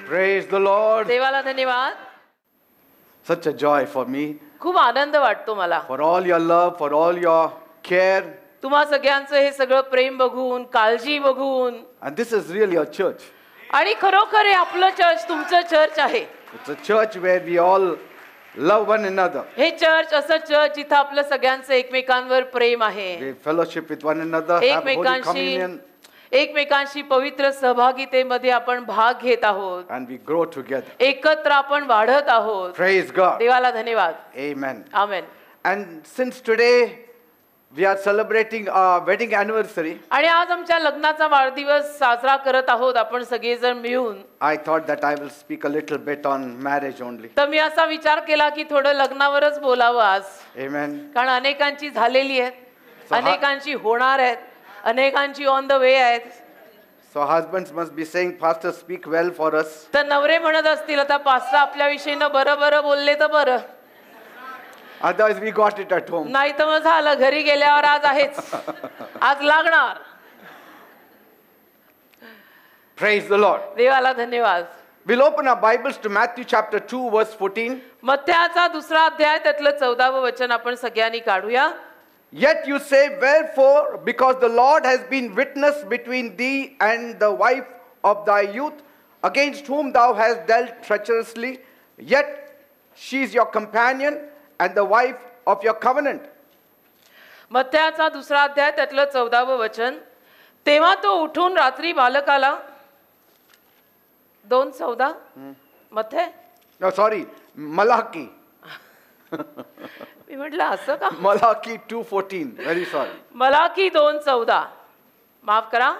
Praise the Lord. देवाला धन्यवाद. Such a joy for me. खूप आनंद वाटतो मला. For all your love, for all your care. तुम्हा सगळ्यांचं हे सगळं प्रेम बघून, काळजी बघून. And this is really a church. आणि खरोखर हे आपलं चर्च, तुमचं चर्च आहे. It's a church where we all love one another. हे चर्च असं चर्च जिथं आपलं सगळ्यांचं एकमेकांवर प्रेम आहे. We fellowship with one another, have Holy Communion. एकमेकांशी पवित्र सहभागितेमध्ये आपण भाग घेत आहोत. And we grow together. एकत्र आपण वाढत आहोत. Praise God. देवाला धन्यवाद. Amen. Amen. And since today we are celebrating our wedding anniversary. आणि आज आमच्या लग्नाचा वाढदिवस साजरा करत आहोत आपण सगळेजण मिळून. I thought that I will speak a little bit on marriage only. तर मी असा विचार केला की थोडं लग्नावरच बोलावं आज. Amen. कारण अनेकांची झालेली आहेत, अनेकांची होणार आहेत, अनेकांची ऑन द वे आहेत. So husbands must be saying, Pastor, speak well for us. तर नवरे म्हणत असतील आता पास्टर आपल्या विषयीनं बरं बरं बोलले तर बरं. Otherwise we got it at home. नाही तर मग झालं, घरी गेल्यावर आज आहेच, आज लागणार. Praise the Lord. देवाला धन्यवाद. We'll open our Bibles to Matthew chapter 2 verse 14. मत्थ्याचा 2रा अध्याय त्यातलं 14वं वचन आपण सगळ्यांनी काढूया. Yet you say, wherefore, because the Lord has been witness between thee and the wife of thy youth, against whom thou hast dealt treacherously, yet she is your companion and the wife of your covenant. मत्थ्याचा 2रा अध्याय त्यातलं 14वं वचन. तेव्हा तो उठून रात्री बालकाला 2:14 मत्थ्य No, sorry, Malachi. मी म्हटलं असं का? Malachi 2:14. Very sorry. मलाकी 2:14 माफ करा.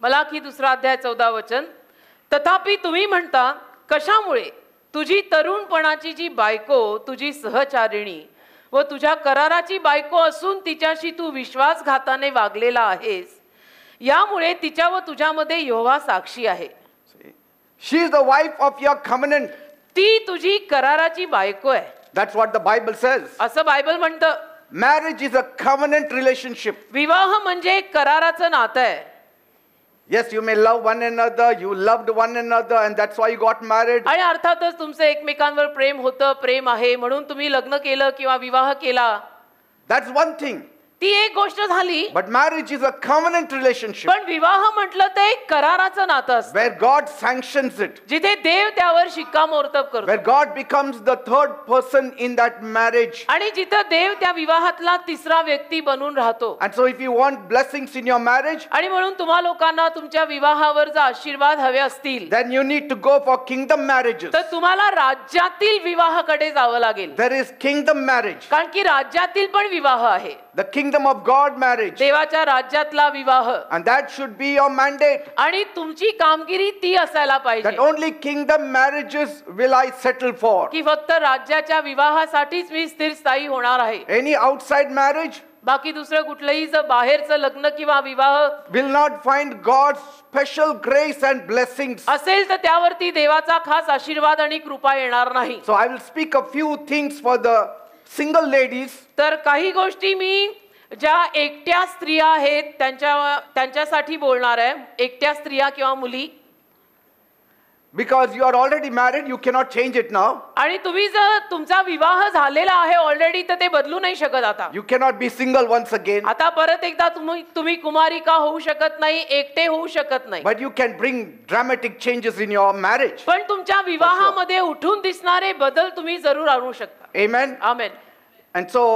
मलाकी 2रा अध्याय 14 वचन. तथापि तुम्ही म्हणता, कशामुळे तुझी तरुणपणाची जी बायको तुझी सहचारिणी व तुझ्या कराराची बायको असून तिच्याशी तू विश्वासघाताने वागलेला आहेस, यामुळे तिच्या व तुझ्यामध्ये यहोवा साक्षी आहे. She is the wife of your covenant. ती तुझी कराराची बायको आहे. That's what the Bible says. असं बायबल म्हणतं. Marriage is a covenant relationship. विवाह म्हणजे कराराचं नातं आहे. Yes, you may love one another, you loved one another and that's why you got married. आणि अर्थातच तुमचं एकमेकांवर प्रेम होतं, प्रेम आहे म्हणून तुम्ही लग्न केलं किंवा विवाह केला. That's one thing. ती एक गोष्ट झाली. But marriage is a covenant relationship. पण विवाह म्हटलं ते एक कराराचं नातं असतं. Where God sanctions it. जिथे देव त्यावर शिक्कामोर्तब करतो. Where God becomes the third person in that marriage. आणि जिथे देव त्या विवाहातला तिसरा व्यक्ती बनून राहतो. And so if you want blessings in your marriage, आणि म्हणून तुम्हा लोकांना तुमच्या विवाहावर जर आशीर्वाद हवे असतील, then you need to go for kingdom marriages. तर तुम्हाला राज्यातील विवाहाकडे जावं लागेल. There is kingdom marriage. कारण की राज्यातील पण विवाह आहे. The kingdom of God marriage. देवाच्या राज्यातला विवाह. And that should be your mandate. आणि तुमची कामगिरी ती असायला पाहिजे. That only kingdom marriages will I settle for. की फक्त राज्याच्या विवाहासाठीच मी स्थिरस्थायी होणार आहे. Any outside marriage बाकी दुसरं कुठलंही जर बाहेरचं लग्न किंवा विवाह will not find God's special grace and blessings. असेल तर त्यावरती देवाचा खास आशीर्वाद आणि कृपा येणार नाही. So I will speak a few things for the single ladies. तर काही गोष्टी मी ज्या एकट्या स्त्रिया आहेत त्यांच्यासाठी बोलणार आहे. एकट्या स्त्रिया किंवा मुली. Because you are already married, you cannot change it now. आणि तुम्ही जर तुमचा विवाह झालेला आहे ऑलरेडी तर ते बदलू नाही शकत आता. You cannot be single once again. आता परत एकदा तुम्ही कुमारिका होऊ शकत नाही, एकटे होऊ शकत नाही. But you can bring dramatic changes in your marriage. पण तुमच्या विवाहामध्ये उठून दिसणारे बदल तुम्ही जरूर आणू शकता. Amen. Amen. And so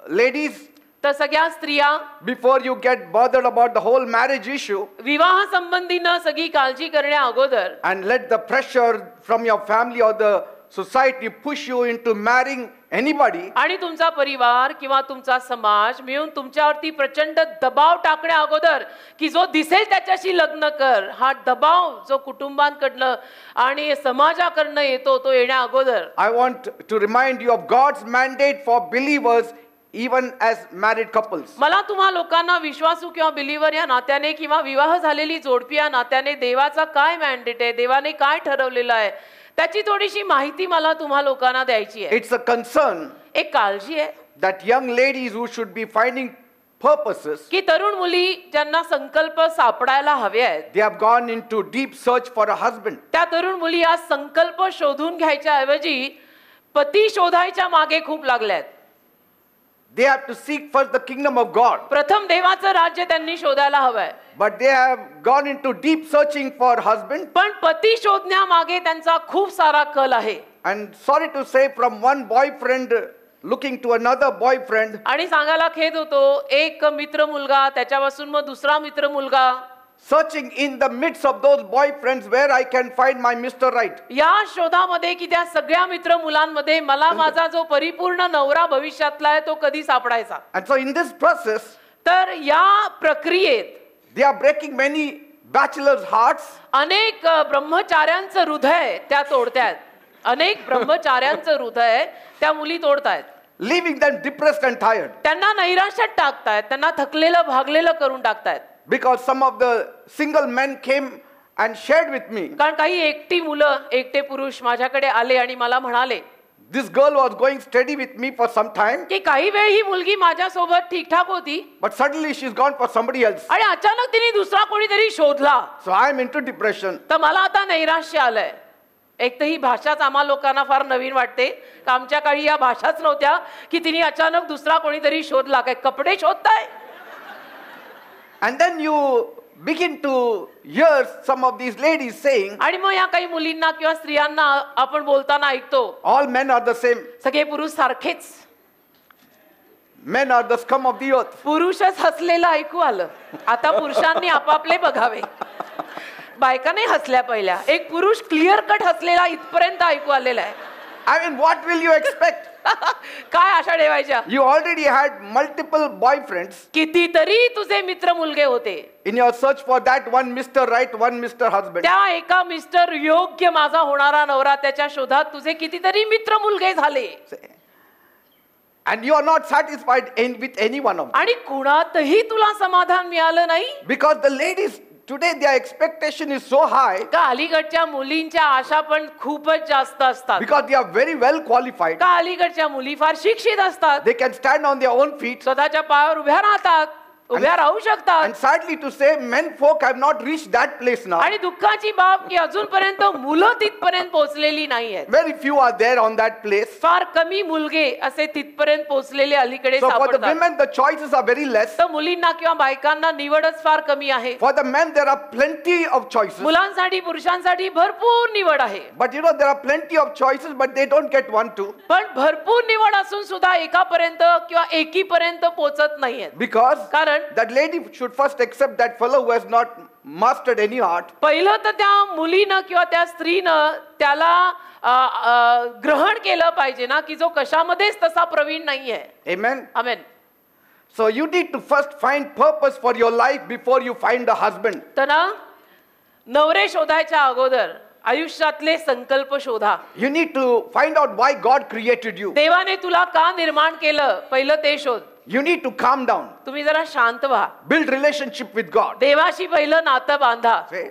ladies, तर सगळ्या स्त्रिया before you get bothered about the whole marriage issue, विवाह संबंधीनं सगळी काळजी करण्या अगोदर and let the pressure from your family or the society push you into marrying anybody, आणि तुमचा परिवार किंवा तुमचा समाज मिळून तुमच्यावरती प्रचंड दबाव टाकण्या अगोदर की जो दिसेल त्याच्याशी लग्न कर, हा दबाव जो कुटुंबांकडनं आणि समाजाकडनं येतो तो येण्या अगोदर I want to remind you of God's mandate for believers even as married couples. मला तुम्हा लोकांना विश्वासू किंवा बिलीवर या नात्याने किंवा विवाह झालेली जोडपी या नात्याने देवाचा काय मॅन्डेट आहे, देवाने काय ठरवलेलं आहे त्याची थोडीशी माहिती मला तुम्हा लोकांना द्यायची आहे. It's a concern एक काळजी आहे that young ladies who should be finding purposes, की तरुण मुली ज्यांना संकल्प सापडायला हवे आहेत, they have gone into deep search for a husband. त्या तरुण मुली आज संकल्प शोधून घ्यायच्या ऐवजी पती शोधायच्या मागे खूप लागल्यात. They have to seek first the kingdom of God. प्रथम देवाचं राज्य त्यांनी शोधायला हवंय. But they have gone into deep searching for husband. पण पती शोधण्यामागे त्यांचा खूप सारा कल आहे. And sorry to say, from one boyfriend looking to another boyfriend, आणि सांगायला खेद होतो, एक मित्र मुलगा त्याच्यापासून मग दुसरा मित्र मुलगा, searching in the midst of those boyfriends where I can find my Mr. Right. या शोधामध्ये की त्या सगळ्या मित्र मुलांमध्ये मला माझा जो परिपूर्ण नवरा भविष्यातला आहे तो कधी सापडायचा. And so in this process, तर या प्रक्रियेत they are breaking many bachelors' hearts. अनेक ब्रह्मचार्यांचं हृदय त्या तोडतायत. अनेक ब्रह्मचार्यांचं हृदय त्या मुली तोडतायत. Leaving them depressed and tired. त्यांना नैराश्यात टाकतायत, त्यांना थकलेलं भागलेलं करून टाकतायत. Because some of the single men came and shared with me. कारण काही एकटी मुलं, एकटे पुरुष माझ्याकडे आले आणि मला म्हणाले, This girl was going steady with me for some time, की काही वेळ ही मुलगी माझ्यासोबत ठीकठाक होती but suddenly she's gone for somebody else. आणि अचानक तिने दुसरा कोणीतरी शोधला. So I am into depression. तर मला आता नैराश्य आलंय. एक तर ही भाषाच आम्हा लोकांना फार नवीन वाटते. का आमच्या काळी या भाषाच नव्हत्या की तिने अचानक दुसरा कोणीतरी शोधला. काय कपडे शोधताय? And then you begin to hear some of these ladies saying, आणि मग या काही मुलींना किंवा स्त्रियांना आपण बोलताना ऐकतो, all men are the same. सगळे पुरुष सारखेच. Men are the scum of the earth. पुरुषच हसलेलं ऐकू आलं. आता पुरुषांनी आपापले बघावे. बायकाने हसल्या पहिल्या. एक पुरुष क्लिअर कट हसलेला इथपर्यंत ऐकू आलेला आहे. I mean, what will you expect? काय आशा ठेवायच्या? You already had multiple boyfriends. कितीतरी तुझे मित्र मुलगे होते. In your search for that one Mr. Right, one Mr. Husband. त्या एका मिस्टर योग्य माझा होणारा नवरा त्याच्या शोधात तुझे कितीतरी मित्र मुलगे झाले. And you are not satisfied with any one of them. आणि कुणातही तुला समाधान मिळालं नाही. Because the ladies today, their expectation is so high. का अलीकडच्या मुलींच्या आशा पण खूपच जास्त असतात. Because they are very well qualified. का अलीकडच्या मुली फार शिक्षित असतात. They can stand on their own feet. स्वतःच्या पायावर उभ्या राहतात, उभ्या राहू शकतात. And sadly to say, men folk have not reached that place now. आणि दुःखाची बाब की अजूनपर्यंत मुलं तिथपर्यंत पोहोचलेली नाहीयेत. Very few are there on that place. फार कमी मुलगे असे तिथपर्यंत पोहोचलेले अलीकडे So for the सापडतात. women, the choices are very less. तर मुलींना किंवा बायकांना निवडच फार कमी आहे. For the men, there are plenty of choices. मुलांसाठी पुरुषांसाठी भरपूर निवड आहे. But you know, there are plenty of choices, but they don't get one too. पण भरपूर निवड असून सुद्धा एकापर्यंत किंवा एकीपर्यंत पोहोचत नाहीयेत. Because कारण that lady should first accept that fellow who has not mastered any art. पहिलं तर त्या मुलीनं किंवा त्या स्त्रीनं त्याला ग्रहण केलं पाहिजे ना की जो कशामध्येच तसा प्रवीण नाहीये. Amen. Amen. So you need to first find purpose for your life before you find a husband. तर ना नवरे शोधायच्या अगोदर आयुष्यातले संकल्प शोधा. You need to find out why God created you. देवाने तुला का निर्माण केलं पहिलं ते शोध. You need to calm down. तुम्ही जरा शांत व्हा. Build relationship with God. देवाशी पहिलं नातं बांधा. See?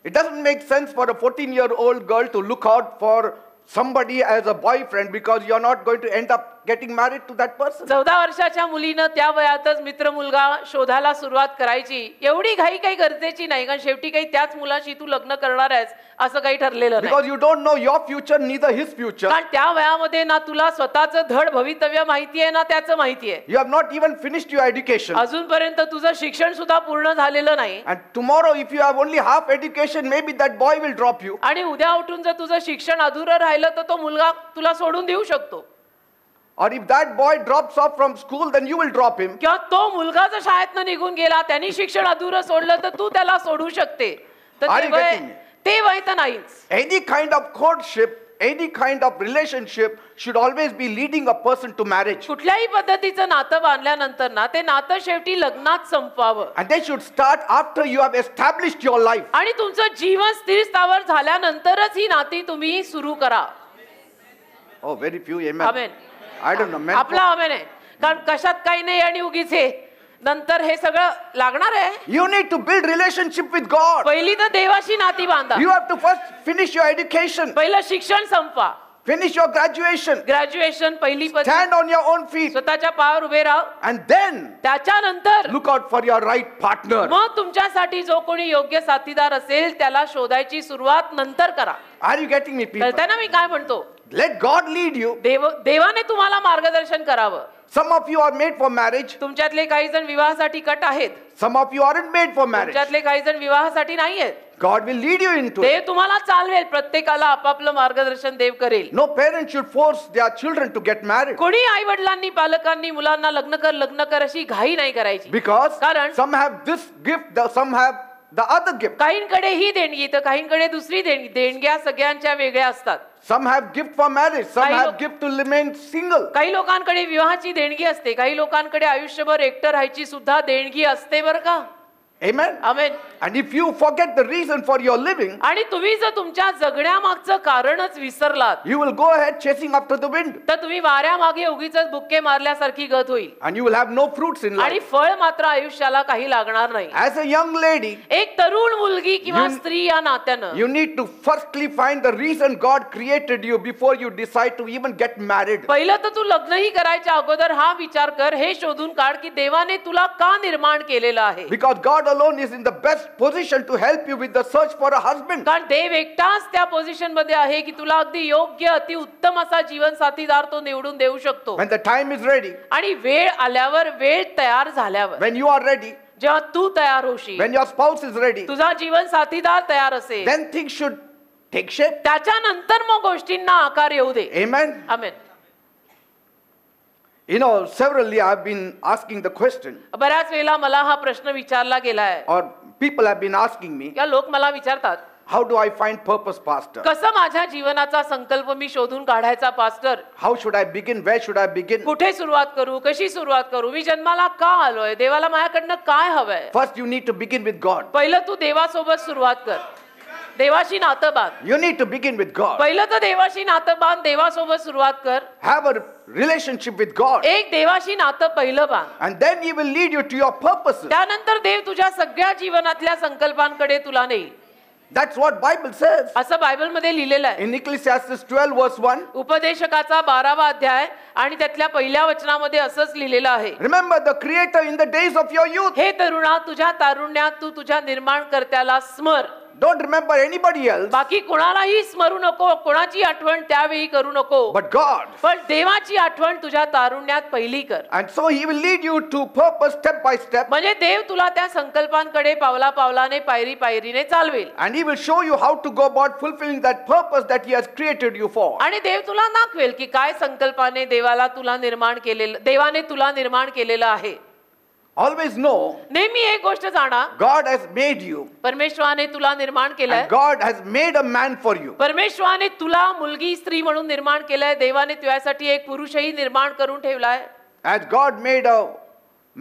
It doesn't make sense for a 14-year-old girl to look out for somebody as a boyfriend because you're not going to end up getting married to that person. 14 वर्षाच्या मुलीनं त्या वयातच मित्र मुलगा शोधायला सुरुवात करायची. एवढी घाई काही गरजेची नाही कारण शेवटी काही त्याच मुलाशी तू लग्न करणार आहेस असं काही ठरलेलं नाही. Because you don't know your future, neither his future. कारण त्या वयामध्ये ना तुला स्वतःचं धड भवितव्य माहिती आहे ना त्याचं माहिती आहे. You have not even finished your education. अजूनपर्यंत तुझं शिक्षण सुद्धा पूर्ण झालेलं नाही. And tomorrow if you have only half education, maybe that boy will drop you. आणि उद्या उठून जर तुझं शिक्षण अधुरं राहिलं तर तो मुलगा तुला सोडून देऊ शकतो. Or if that boy drops off from school, then you will drop him. किंवा तो मुलगा जर शाळेतनं निघून गेला त्यांनी शिक्षण अधुरं सोडलं तर तू त्याला सोडू शकते. तर Are you getting me? ते वय तर नाहीच. Any kind of courtship, any kind of relationship should always be leading a person to marriage. कुठल्याही पद्धतीचं नातं बांधल्यानंतर ना ते नातं शेवटी लग्नात संपवावं. And they should start after you have established your life. आणि तुमचं जीवन स्थिर स्थावर झाल्यानंतरच ही नाती तुम्ही सुरू करा. Oh, very few, amen. Amen. I don't know, man. आपला आमेन आहे. कारण कशात काही नाही आणि उगीच हे नंतर हे सगळं लागणार आहे. You need to build relationship with God. पहिली तर देवाशी नाती बांधा. You have to first finish your education. पहिलं शिक्षण संपवा. Finish your graduation. ग्रॅज्युएशन, पहिली पदवी, Stand on your own feet. स्वतःच्या पायावर उभे राहा. And then त्याच्यानंतर look out for your right partner. मग तुमच्यासाठी जो कोणी योग्य साथीदार असेल त्याला शोधायची सुरुवात नंतर करा. Are you getting me, people? कळतंय ना मी काय म्हणतो? Let God lead you. देवाने तुम्हाला मार्गदर्शन करावं. Some of you are made for marriage. तुमच्यातले काही जण विवाहासाठी कट आहेत. Some of you aren't made for marriage. तुमच्यातले काही जण विवाहासाठी नाही आहेत. God will lead you into Dev it. तुम्हाला चालवेल. प्रत्येकाला आपापलं मार्गदर्शन देव करेल. No parent should force their children to get married. कोणी आई वडिलांनी पालकांनी मुलांना लग्न कर अशी घाई नाही करायची. Because कारण some have this gift, some have the other gift. काहींकडे ही देणगी तर काहींकडे दुसरी देणगी. देणग्या सगळ्यांच्या वेगळ्या असतात. Some have gift for marriage. Some काही have लोक- gift to remain single. काही लोकांकडे विवाहाची देणगी असते. काही लोकांकडे आयुष्यभर एकटं राहायची सुद्धा देणगी असते बरं का. Amen. Amen. And if you forget the reason for your living, आणि तुम्ही जर तुमच्या जगण्यामागचं कारणच विसरलात you will go ahead chasing after the wind. तर तुम्ही वाऱ्यामागे उगीच बुक्के मारल्यासारखी गत होईल. And you will have no fruits in आणि life. फळ मात्र आयुष्याला काही लागणार नाही. As a young lady, एक तरुण मुलगी किंवा You- स्त्री या नात्यानं you need to firstly find the reason God created you before you decide to even get married. पहिलं तर तू लग्नही करायच्या अगोदर हा विचार कर, हे शोधून काढ की देवाने तुला का निर्माण केलेलं आहे. Because God alone is in the best position to help you with the search for a husband. कारण देव एकटाच त्या पोझिशन मध्ये आहे की तुला अगदी योग्य अति उत्तम असा जीवन साथीदार तो निवडून देऊ शकतो. When the time is ready, आणि वेळ आल्यावर, वेळ तयार झाल्यावर, when you are ready, जेव्हा तू तयार होशील, when your spouse is ready, तुझा जीवन साथीदार तयार असेल, then things should take shape. त्याच्यानंतर मग गोष्टींना आकार येऊ दे. Amen. Amen. You know, severally I've been asking the question, बऱ्याच वेळेला मला हा प्रश्न विचारला गेलाय. or people have been asking me, या लोक मला विचारतात, how do I find purpose, pastor? कसं माझ्या जीवनाचा संकल्प मी शोधून काढायचा pastor. How should I begin? Where should I begin? कुठे सुरुवात करू, कशी सुरुवात करू, मी जन्माला का आलोय, देवाला माझ्याकडनं काय हवंय. First you need to begin with God. पहिलं तू देवासोबत सुरुवात कर. देवाशी नातं बांध. You need to begin with God. पहिलं तर देवाशी नातं बांध, देवासोबत सुरुवात कर. Have a relationship with God. एक देवाशी नातं पहिलं बांध. And then He will lead you to your purposes. त्यानंतर देव तुझ्या सगळ्या जीवनातल्या संकल्पांकडे तुला नेईल. That's what Bible says. असं बायबल मध्ये लिहिलेलं आहे. In Ecclesiastes 12 verse 1, उपदेशकाचा 12वा अध्याय आणि त्यातल्या पहिल्या वचनामध्ये असंच लिहिलेलं आहे. remember the Creator in the days of your youth. हे तरुणा, तुझ्या तारुण्यात तू तुझ्या निर्माणकर्त्याला स्मर. Don't remember anybody else बाकी कोणालाही स्मरू नको, कोणाची आठवण त्यावेळी करू नको, but God. पण देवाची आठवण तुझ्या तारुण्यात पहिली कर. And so He will lead you to purpose step by step. म्हणजे देव तुला त्या संकल्पांकडे पावला पावलाने, पायरी पायरीने चालवेल. And He will show you how to go about fulfilling that purpose that He has created you for. आणि देव तुला दाखवेल की काय संकल्पाने देवाने तुला निर्माण केलेलं आहे. Always know नेहमी एक गोष्ट जाणा, God has made you. परमेश्वराने तुला निर्माण केलंय. And God has made a man for you. परमेश्वराने तुला मुलगी स्त्री म्हणून निर्माण केलंय. देवाने तुझ्यासाठी एक पुरुषही निर्माण करून ठेवलाय. As God made a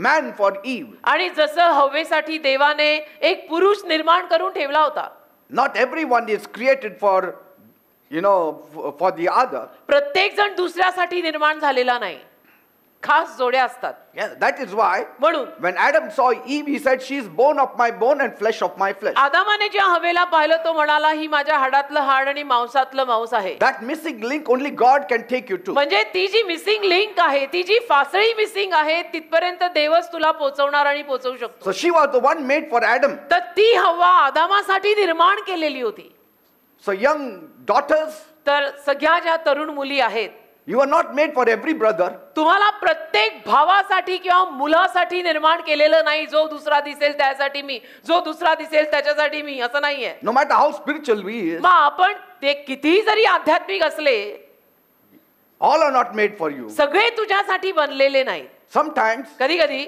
man for Eve. आणि जसं हव्वेसाठी देवाने एक पुरुष निर्माण करून ठेवला होता. Not everyone is created for, for the other. प्रत्येक जण दुसऱ्यासाठी निर्माण झालेला नाही. खास जोड्या असतात. Yeah, that is why म्हणून when Adam saw Eve, he said, she is bone of my bone and flesh of my flesh. आदामाने ज्या हवेला पाहिलं तो म्हणाला, ही माझ्या हाडातलं हाड आणि मांसातलं मांस आहे. That missing link only God can take you to. म्हणजे ती जी मिसिंग लिंक आहे, ती जी फासळी मिसिंग आहे, तिथपर्यंत देवच तुला पोहोचवणार आणि पोहोचवू शकतो. So she was the one made for Adam. तर ती हवा आदामासाठी निर्माण केलेली होती. So young daughters, तर सगळ्या ज्या तरुण मुली आहेत, you are not made for every brother. तुम्हाला प्रत्येक भावासाठी किंवा मुलासाठी निर्माण केलेलं नाही. जो दुसरा दिसेल त्यासाठी मी, जो दुसरा दिसेल त्याच्यासाठी मी, असं नाहीये. No matter how spiritual we is, मग आपण ते कितीही जरी आध्यात्मिक असले, all are not made for you. सगळे तुझ्यासाठी बनलेले नाही. Sometimes कधी कधी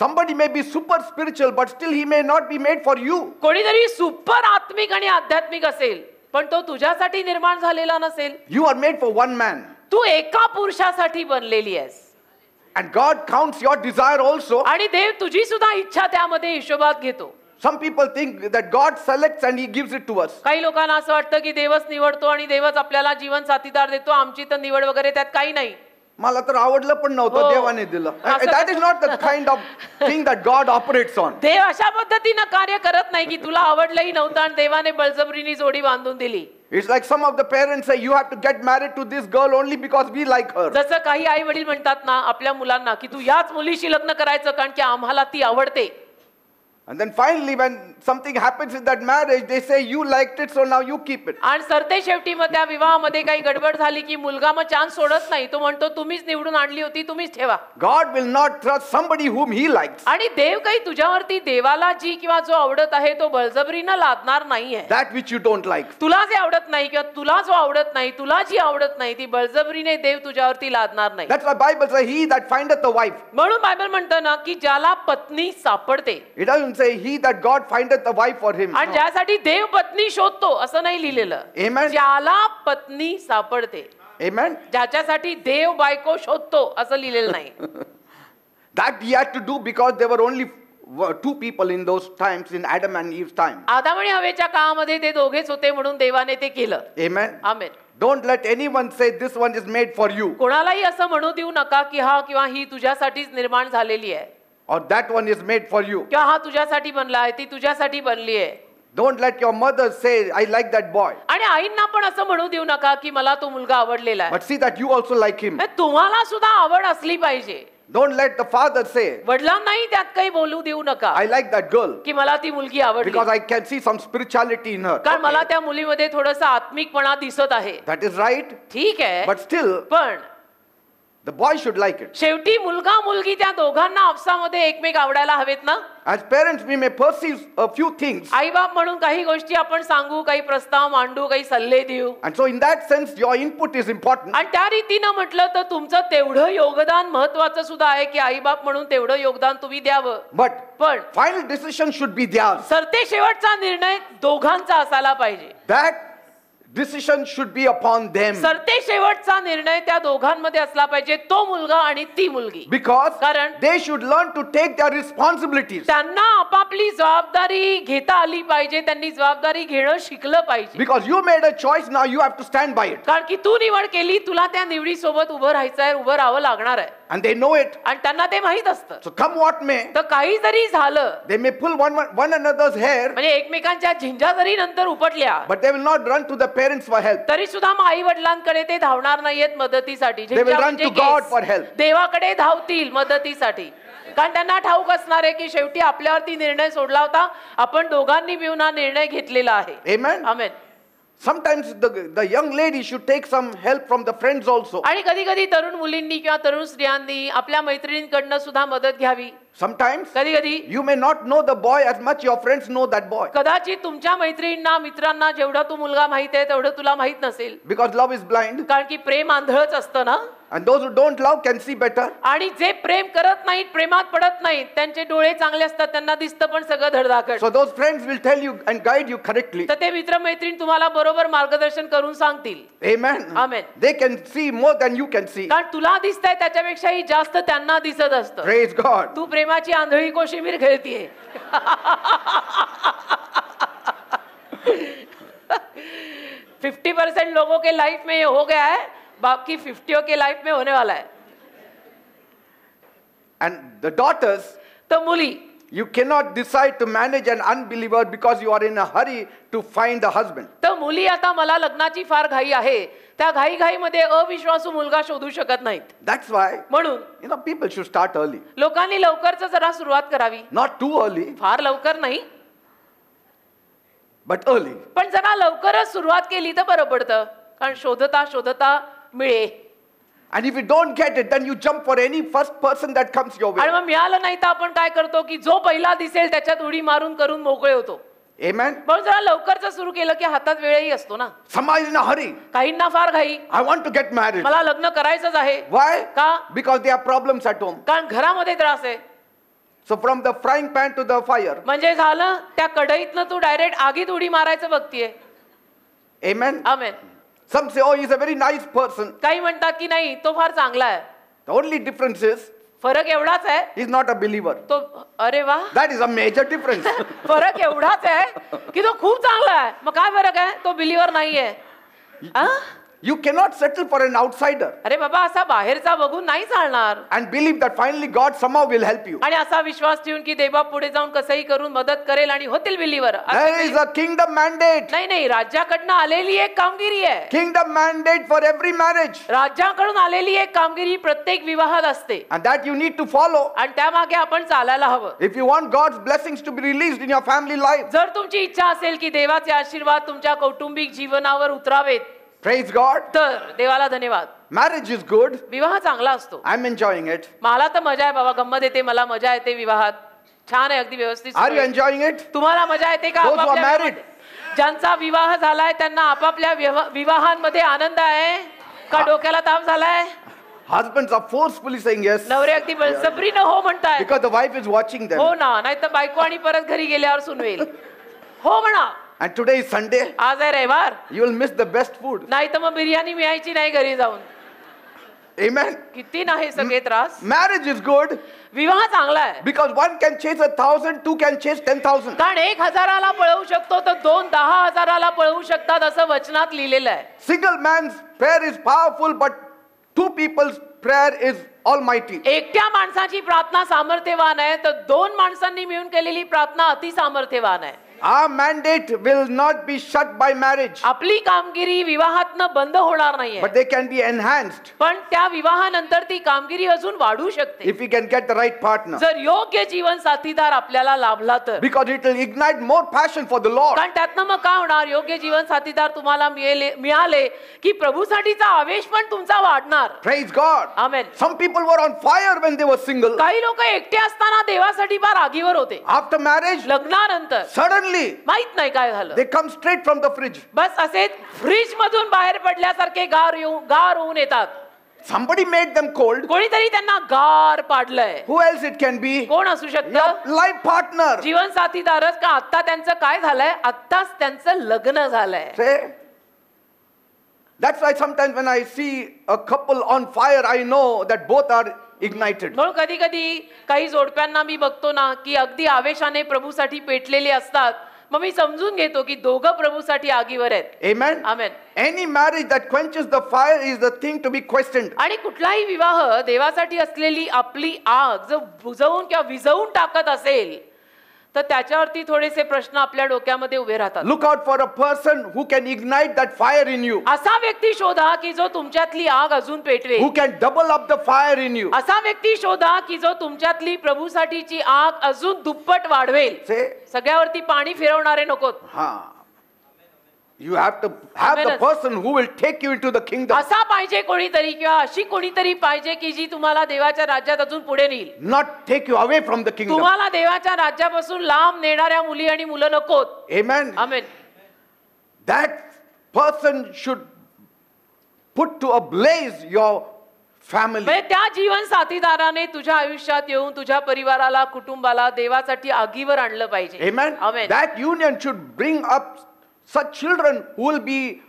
somebody may be super spiritual, but still he may not be made for you. कोणीतरी सुपर आत्मिक आणि आध्यात्मिक असेल, पण तो तुझ्यासाठी निर्माण झालेला नसेल. You are made for one man. तू एका पुरुषासाठी बनलेली आहेस. And God counts your desire also. आणि देव तुझी सुद्धा इच्छा त्यामध्ये हिशोबात घेतो. Some people think that God selects and He gives it to us. काही लोकांना असं वाटतं की देवच निवडतो आणि देवच आपल्याला जीवन साथीदार देतो. आमची तर निवड वगैरे त्यात काही नाही. मला तर आवडलं पण नव्हतं, देवाने दिलं. That is not the kind of thing that God operates on. देव अशा पद्धतीनं कार्य करत नाही की तुला आवडलंही नव्हतं आणि देवाने बळजबरीने जोडी बांधून दिली. It's like some of the parents say, you have to get married to this girl only because we like her. जसं काही आई वडील म्हणतात ना आपल्या मुलांना की तू याच मुलीशी लग्न करायचं कारण की आम्हाला ती आवडते. And then finally when something happens in that marriage, they say you liked it, so now you keep it. आणि सरते शेवटी मग त्या विवाहामध्ये काही गडबड झाली की मुलगा मग चान्स सोडत नाही. तो म्हणतो तुम्हीच निवडून आणली होती, तुम्हीच ठेवा. God will not trust somebody whom he likes. आणि देव काही तुझ्यावरती देवाला जी किंवा जो आवडत आहे तो बळजबरीनं लादणार नाहीये. That which you don't like. तुला जे आवडत नाही किंवा तुला जो आवडत नाही, तुला जी आवडत नाही ती बळजबरीने देव तुझ्यावरती लादणार नाही. That's why Bible says he that findeth a wife. म्हणून बायबल म्हणतं ना की ज्याला पत्नी सापडते. It doesn't say he that God findeth a wife for him. आणि ज्यासाठी देव पत्नी शोधतो असं नाही लिहिलेलं. Amen. ज्याला पत्नी सापडते. Amen. ज्याच्यासाठी देव बायको शोधतो असं लिहिलेलं नाही. That he had to do because there were only two people in those times, in Adam and Eve's time. आदाम आणि हवेच्या काळामध्ये ते दोघेच होते म्हणून देवाने ते केलं. Amen. Amen. Don't let anyone say this one is made for you कोणालाही असं म्हणू देऊ नका की हा किंवा ही तुझ्यासाठीच निर्माण झालेली आहे or that one is made for you. किंवा हा तुझ्यासाठी बनला आहे, ती तुझ्यासाठी बनली आहे. Don't let your mother say I like that boy. आणि आईंना पण असं म्हणू देऊ नका की मला तो मुलगा आवडलेला आहे. But see that you also like him. तुम्हाला सुद्धा आवड असली पाहिजे. Don't let the father say वडिलांनाही त्यात काही बोलू देऊ नका I like that girl की मला ती मुलगी आवडली because I can see some spirituality in her. कारण मला त्या मुलीमध्ये थोडंसं आत्मिकपणा दिसत आहे. That is right. ठीक आहे. But still पण the boy should like it. शेवटी मुलगा मुलगी त्या दोघांना आपसामध्ये एकमेक आवडायला हवेत ना. As parents we may perceive a few things. आई बाप म्हणून काही गोष्टी आपण सांगू, काही प्रस्ताव मांडू, काही सल्ले देऊ. And so in that sense your input is important. आणि त्या रीतीनं म्हटलं तर तुमचं तेवढं योगदान महत्वाचं सुद्धा आहे की आई बाप म्हणून तेवढं योगदान तुम्ही द्यावं. But पण final decision should be theirs. सरते शेवटचा निर्णय दोघांचा असायला पाहिजे. That decision should be upon them. सरते शेवटचा निर्णय त्या दोघांमध्ये असला पाहिजे, तो मुलगा आणि ती मुलगी. Because कारण they should learn to take their responsibilities. त्यांना आपापली जबाबदारी घेता आली पाहिजे, त्यांनी जबाबदारी घेणं शिकलं पाहिजे. Because you made a choice, now you have to stand by it. कारण की तू निवड केली, तुला त्या निवडीसोबत उभं राहायचं आहे, उभं राहावं लागणार आहे. And they know it. आणि त्यांना ते माहित असतं. So come what may, तर काही जरी झालं they may pull one another's hair, म्हणजे एकमेकांच्या झिंजा जरी नंतर उपटल्या but they will not run to the parents for help. तरी सुद्धा मग आई वडिलांकडे ते धावणार नाहीयेत मदतीसाठी. They will run to God for help. देवाकडे धावतील मदतीसाठी. कारण त्यांना ठाऊक असणार आहे की शेवटी आपल्यावरती निर्णय सोडला होता, आपण दोघांनी मिळून हा निर्णय घेतलेला आहे. Amen. Amen. Sometimes the young lady should take some help from the friends also. आणि कधी कधी तरुण मुलींनी किंवा तरुण स्त्रियांनी आपल्या मैत्रिणींकडनं सुद्धा मदत घ्यावी. Sometimes कधी कधी you may not know the boy as much your friends know that boy. कदाचित तुमच्या मैत्रिणींना मित्रांना जेवढा तू मुलगा माहित आहे तेवढं तुला माहित नसेल. Because love is blind. कारण की प्रेम आंधळच असतं ना. And those who don't love can see better. आणि जे प्रेम करत नाहीत, प्रेमात पडत नाहीत, त्यांचे डोळे चांगले असतात, त्यांना दिसतं पण सगळं धडधाकट. So those friends will tell you and guide you correctly. तर ते मित्र मैत्रीण तुम्हाला बरोबर मार्गदर्शन करून सांगतील. Amen. Amen. They can see more than you can see. कारण तुला दिसतंय त्याच्यापेक्षाही जास्त त्यांना दिसत असतं. Praise God. तू प्रेमाची आंधळी कोशिंबीर खेळतीये. 50% लोगों के लाइफ में ये हो गया है, बाकी 50 के लाइफ में होने वाला है. And the daughters, तो मुली, you cannot decide to manage an unbeliever because you are in a hurry to find a husband. तर मुली आता मला लग्नाची फार घाई आहे, त्या घाई घाईमध्ये अविश्वासू मुलगा शोधू शकत नाहीत. That's why, म्हणून people should start early. लोकांनी लवकरच जरा सुरुवात करावी. Not too early, फार लवकर नाही, but early. पण जरा लवकरच सुरुवात केली तर बरं पडतं. कारण शोधता शोधता मिळे. And if you don't get it, then you jump for any first person that comes your way. आणि मग मिळालं नाही तर आपण काय करतो की जो पहिला दिसेल त्याच्यात उडी मारून करून मोकळे होतो. Amen. पण जरा लवकरच सुरू केलं की हातात वेळही असतो ना. Somebody is in a hurry. काहींना फार घाई, I want to get married. मला लग्न करायचंच आहे. Why? का? Because they have problems at home. कारण घरामध्ये त्रास आहे. So from the frying pan to the fire. म्हणजे झालं त्या कढईतनं तू डायरेक्ट आगीत उडी मारायचं बघतीये. Amen. Amen. Some say, oh, he's a very nice person. काही म्हणतात की नाही तो फार चांगला आहे. The only difference is फरक एवढाच आहे, he's not a believer. तो अरे वा, That is a major difference. फरक एवढाच आहे की तो खूप चांगला आहे. मग काय फरक आहे, तो बिलीवर नाहीये. You cannot settle for an outsider अरे बाबा असा बाहेरचा बघून नाही चालणार and believe that finally God somehow will help you. आणि असा विश्वास ठेवून की देवा पुढे जाऊन कसंही करून मदत करेल आणि होतील believer. There is a kingdom mandate. नाही नाही, राज्याकडनं आलेली एक कामगिरी आहे. Kingdom mandate for every marriage. राज्याकडून आलेली एक कामगिरी प्रत्येक विवाहात असते And that you need to follow. आणि त्यामागे आपण चालायला हवं. If you want God's blessings to be released in your family life. जर तुमची इच्छा असेल की देवाचे आशीर्वाद तुमच्या कौटुंबिक जीवनावर उतरावेत, Praise God. तर देवाला धन्यवाद. Marriage is good. विवाह चांगला असतो. I'm enjoying it. मला तर मजा आहे बाबा, गंमत येते, मला मजा येते विवाहात. छान आहे, अगदी व्यवस्थित. Are you enjoying it? तुम्हाला मजा येते का? Those who are आपापल्या married. विवाहात? ज्यांचा विवाह झालाय त्यांना आपापल्या विवाहांमध्ये आनंद आहे का डोक्याला ताप झालाय? Husbands are forcefully saying yes नवरे अगदी बळजबरीनं हो म्हणताय. because the wife is watching them. हो ना, नाही तर बायको आणि परत घरी गेल्यावर सुनवेल. हो म्हणा. And today is Sunday. आज आहे रविवार. You will miss the best food. नाही तर मग बिर्याणी मिळायची नाही घरी जाऊन. Amen. किती नाही सगळे त्रास. Marriage is good विवाह चांगला आहे because one can chase 1,000, two can chase 10,000. कारण 1,000ला पळवू शकतो तर 2 10,000ला पळवू शकतात असं वचनात लिहिलेलं आहे. Single man's prayer is powerful, but two people's prayer is almighty. एकट्या माणसाची प्रार्थना सामर्थ्यवान आहे तर 2 माणसांनी मिळून केलेली प्रार्थना अति सामर्थ्यवान आहे. Our mandate will not be shut by marriage, आपली कामगिरी विवाहातनं बंद होणार नाहीये, but they can be enhanced पण त्या विवाहानंतर ती कामगिरी अजून वाढू शकते if we can get the right partner. जर योग्य जीवन साथीदार आपल्याला लाभला तर. Because it will ignite more passion for the Lord. कारण त्यातनं मग काय होणार? योग्य जीवन साथीदार तुम्हाला मिळाले की प्रभूसाठीचा आवेश पण तुमचा वाढणार. Praise God. Amen. Some people were on fire when they were single. काही लोक एकटे असताना देवासाठी फार आगीवर होते. After marriage, लग्नानंतर suddenly माहित नाही काय झालं, they come straight from the fridge. बस असे फ्रीज मधून बाहेर पडल्यासारखे गार होऊन येतात. Somebody made them cold. कोणीतरी त्यांना गार पाडलंय. Who else it can be? कोण असू Your शकतं? life partner. जीवन साथीदारच का? आता त्यांचं काय झालंय? आत्ताच त्यांचं लग्न झालंय. Say, that's why sometimes when I see a couple on fire, I know that both are ignited. म्हणून कधी कधी काही जोडप्यांना मी बघतो ना की अगदी आवेशाने प्रभूसाठी पेटलेले असतात, मग मी समजून घेतो की दोघं प्रभूसाठी आगीवर आहेत. Amen. Amen. Any marriage that quenches the fire is the thing to be questioned. आणि कुठलाही विवाह देवासाठी असलेली आपली आग जर बुजवून किंवा विझवून टाकत असेल तर त्याच्यावरती थोडेसे प्रश्न आपल्या डोक्यामध्ये उभे राहतात. Look out for a person who can ignite that fire in you, असा व्यक्ती शोधा की जो तुमच्यातली आग अजून पेटवेल. who can double up the fire in you. असा व्यक्ती शोधा की जो तुमच्यातली प्रभूसाठीची आग अजून दुप्पट वाढवेल. Say, सगळ्यावरती पाणी फिरवणारे नकोत. You have to have the Amen. person who will take you into the kingdom. असा पाहिजे कोणीतरी किंवा अशी कोणीतरी पाहिजे की जी तुम्हाला देवाच्या राज्यात अजून पुढे नेईल. Not take you away from the kingdom. तुम्हाला देवाच्या राज्यापासून लांब नेणाऱ्या मुली आणि मुलं नकोत. Amen. Amen. That person should put to a blaze your family. म्हणजे त्या जीवन साथीदाराने तुझ्या आयुष्यात येऊन तुझ्या परिवाराला, कुटुंबाला देवासाठी आगीवर आणलं पाहिजे. Amen. Amen. That union should bring up such children who will be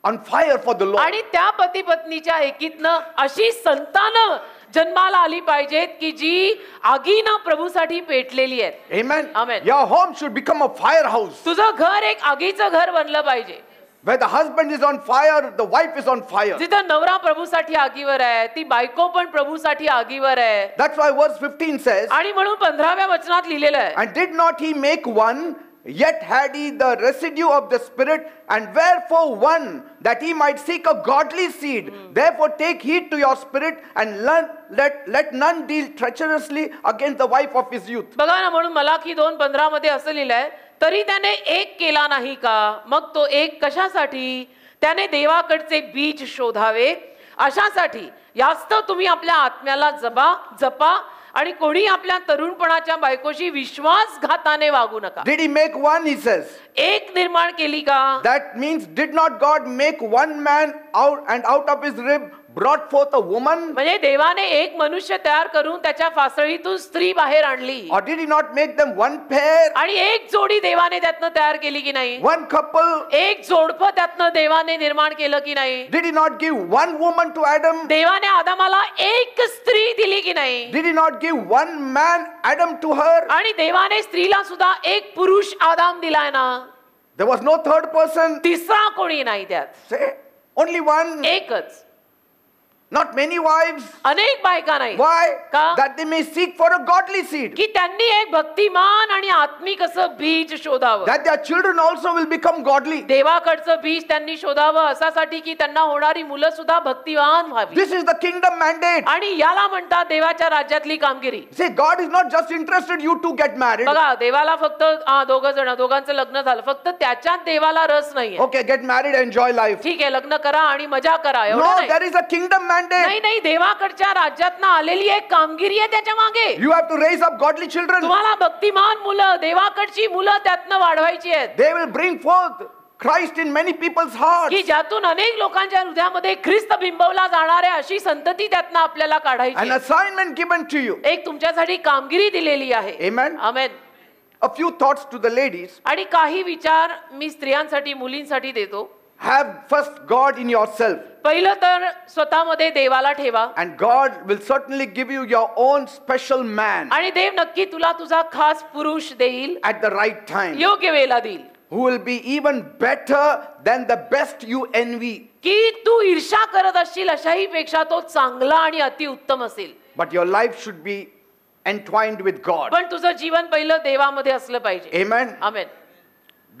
on fire for the Lord. आणि त्या पती पत्नीच्या एकीतनं अशी संतानं जन्माला आली पाहिजेत की जी आगीनं प्रभूसाठी पेटलेली आहेत. Amen. Amen. Your home should become a firehouse. तुझं घर एक आगीचं घर बनलं पाहिजे. Where the husband is on fire, the wife is on fire. जिथं नवरा प्रभूसाठी आगीवर आहे, ती बायको पण प्रभूसाठी आगीवर आहे. That's why verse 15 says, आणि म्हणून 15व्या वचनात लिहिलेलं आहे, and did not he make one, yet had he the residue of the Spirit, and wherefore one, that he might seek a godly seed. Therefore take heed to your spirit, and let none deal treacherously against the wife of his youth. बघा ना, म्हणून मलाकी 2:15 मध्ये असं लिहिलंय, तरी त्याने एक केला नाही का? मग तो एक कशासाठी? त्याने देवाकडचे बीज शोधावे अशासाठी. यास्तव तुम्ही आपल्या आत्म्याला जपा आणि कोणी आपल्या तरुणपणाच्या बायकोशी विश्वासघाताने वागू नका. Did he make one? He says. एक निर्माण केली का? That means did not God make one man out of his rib brought forth a woman? म्हणजे देवाने एक मनुष्य तयार करून त्याच्या फासळीतून स्त्री बाहेर आणली. Or did he not make them one pair? आणि एक जोडी देवाने त्यातनं तयार केली की नाही? One couple? एक जोडपं त्यातनं देवाने निर्माण केलं की नाही? Did he not give one woman to Adam? देवाने आदामाला एक स्त्री दिली की नाही? Did he not give one man Adam to her? आणि देवाने स्त्रीला सुद्धा एक पुरुष आदाम दिलाय ना? There was no third person. तिसरा कोणी नाही त्यात. Say, Only one, एकच, not many wives. अनेक बायका नाही. Why? का? That they may seek for a godly seed. की त्यांनी एक भक्तिमान आणि आत्मिक असं बीज शोधावं. That their children also will become godly. देवाकडचं बीज त्यांनी शोधावं असासाठी की त्यांना होणारी मुलं सुद्धा भक्तिवान व्हावी. This is the kingdom mandate. आणि याला म्हणतात देवाच्या राज्यातली कामगिरी. See, God is not just interested you to get married. बघा, देवाला फक्त दोघांचं लग्न झालं, फक्त त्याच्यात देवाला रस नाहीये. Okay, get married, enjoy life. ठीक आहे, लग्न करा आणि मजा करा, एवढं No, नाही. there is a kingdom mandate. नाही नाही, देवाकडच्या राज्यातनं आलेली एक कामगिरी आहे त्याच्या मागे. You have to raise up godly children. तुम्हाला भक्तिमान मुलं, देवाकडची मुलं त्यातनं वाढवायची आहेत. They will bring forth Christ in many people's hearts. की ज्यातून अनेक लोकांच्या हृदयामध्ये ख्रिस्त बिंबवला जाणार आहे अशी संतती त्यातनं आपल्याला काढायची. An assignment given to you. एक तुमच्यासाठी कामगिरी दिलेली आहे. Amen. Amen. A few thoughts to the ladies. आणि काही विचार मी स्त्रियांसाठी, मुलींसाठी देतो. Have first God in yourself. पहिलं तर स्वतःमध्ये देवाला ठेवा. And God will certainly give you your own special man आणि देव नक्की तुला तुझा खास पुरुष देईल, at the right time. योग्य वेळेला देईल. Who will be even better than the best you envy. की तू ईर्ष्या करत असशील अशाही पेक्षा तो चांगला आणि अतिउत्तम असेल. But your life should be entwined with God. पण तुझं जीवन पहिलं देवामध्ये असलं पाहिजे. Amen. Amen.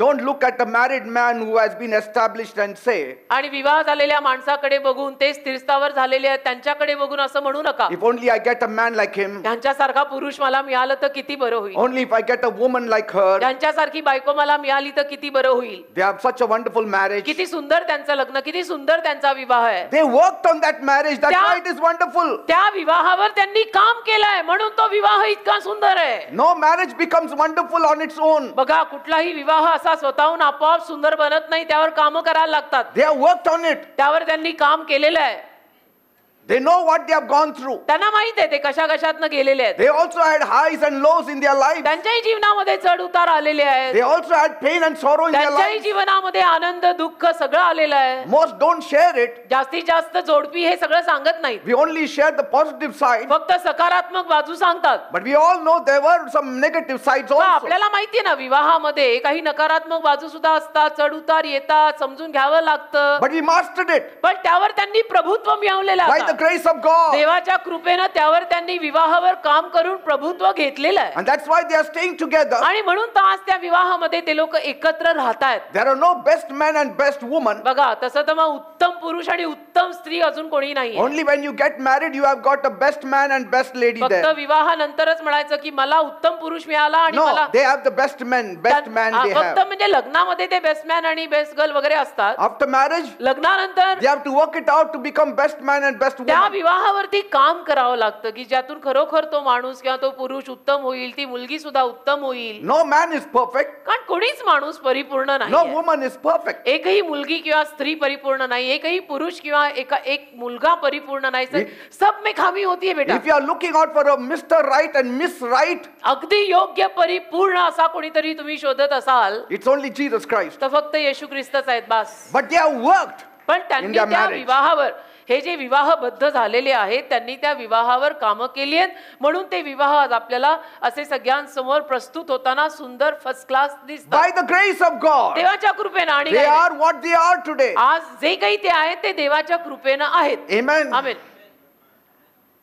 Don't look at a married man who has been established and say, आणि विवाह झालेल्या माणसाकडे बघून, ते स्थिरस्थावर झालेले आहेत त्यांच्याकडे बघून असं म्हणू नका, if only I get a man like him, त्यांच्यासारखा पुरुष मला मिळालं तर किती बरं होईल, only if I get a woman like her. त्यांच्यासारखी बायको मला मिळाली तर किती बरं होईल. They have such a wonderful marriage. किती सुंदर त्यांचं लग्न, किती सुंदर त्यांचा विवाह आहे. They worked on that marriage. That's त्या- why it is wonderful. त्या विवाहावर त्यांनी काम केलंय म्हणून तो विवाह इतका सुंदर आहे. No marriage becomes wonderful on its own. बघा, कुठलाही विवाह असा स्वतःहून आपोआप सुंदर बनत नाही, त्यावर काम करायला लागतात. They have worked on it. त्यावर त्यांनी काम केलेलं आहे. They know what they have gone through. त्यांना माहित आहे ते कशा कशातनं गेलेले आहेत. They also had highs and lows in their lives. त्यांच्याही जीवनामध्ये चढ उतार आलेले आहेत. They also had pain and sorrow in their त्यांच्याही lives. जीवनामध्ये आनंद दुःख सगळं आलेलं आहे. Most don't share it. जास्तीत जास्त जोडपी हे सगळं सांगत नाहीत, We only share the positive side. फक्त सकारात्मक बाजू सांगतात. But we all know there were some negative sides पण also. आपल्याला माहितीये ना, विवाहामध्ये काही नकारात्मक बाजू सुद्धा असतात, चढ उतार येतात, समजून घ्यावं लागतं. But we mastered it. पण त्यावर त्यांनी प्रभुत्व मिळवलेलं By the आहे. grace of God. देवाच्या कृपेनं त्यावर त्यांनी विवाहावर काम करून प्रभुत्व घेतलेलं आहे. And that's why they are staying together. आणि म्हणून तर आज त्या विवाहामध्ये ते लोक एकत्र राहतात. There are no best men and best women. बघा, तसं तर मग उत्तम पुरुष आणि उत्तम स्त्री अजून कोणी नाही. Only when you get married you have got a best man and best lady फक्त there. विवाहानंतरच म्हणायचं की मला उत्तम पुरुष मिळाला आणि No, मला they have the best men, best man they फक्त have. म्हणजे लग्नामध्ये ते बेस्ट मॅन आणि बेस्ट गर्ल वगैरे असतात. After marriage, लग्नानंतर they have to work it out to become best man and best त्या woman. विवाहावरती काम करावं लागतं की ज्यातून खरोखर तो माणूस किंवा तो पुरुष उत्तम होईल, ती मुलगी सुद्धा उत्तम होईल. No man is perfect. कारण कोणीच माणूस परिपूर्ण No नाही. woman is perfect. एकही मुलगी किंवा स्त्री परिपूर्ण नाही, एकही पुरुष किंवा एक मुलगा परिपूर्ण नाही. सब में खामी होती है बेटा. If you are looking out for a Mr. Right and Miss Right, अगदी योग्य परिपूर्ण असा कोणीतरी तुम्ही शोधत असाल it's only Jesus Christ. तर फक्त येशू ख्रिस्तच आहेत, बस. But they have worked. पण त्यांनी their त्या marriage. विवाहावर, हे जे विवाहबद्ध झालेले आहेत त्यांनी त्या विवाहावर कामं केली आहेत, म्हणून ते विवाह आज आपल्याला असे सगळ्यांसमोर प्रस्तुत होताना सुंदर फर्स्ट क्लास दिसतात. By the grace of God, देवाच्या कृपेनं. आणि they काय नाही. are what they are today. आज जे काही ते आहेत ते देवाच्या कृपेनं आहेत. Amen. Amen,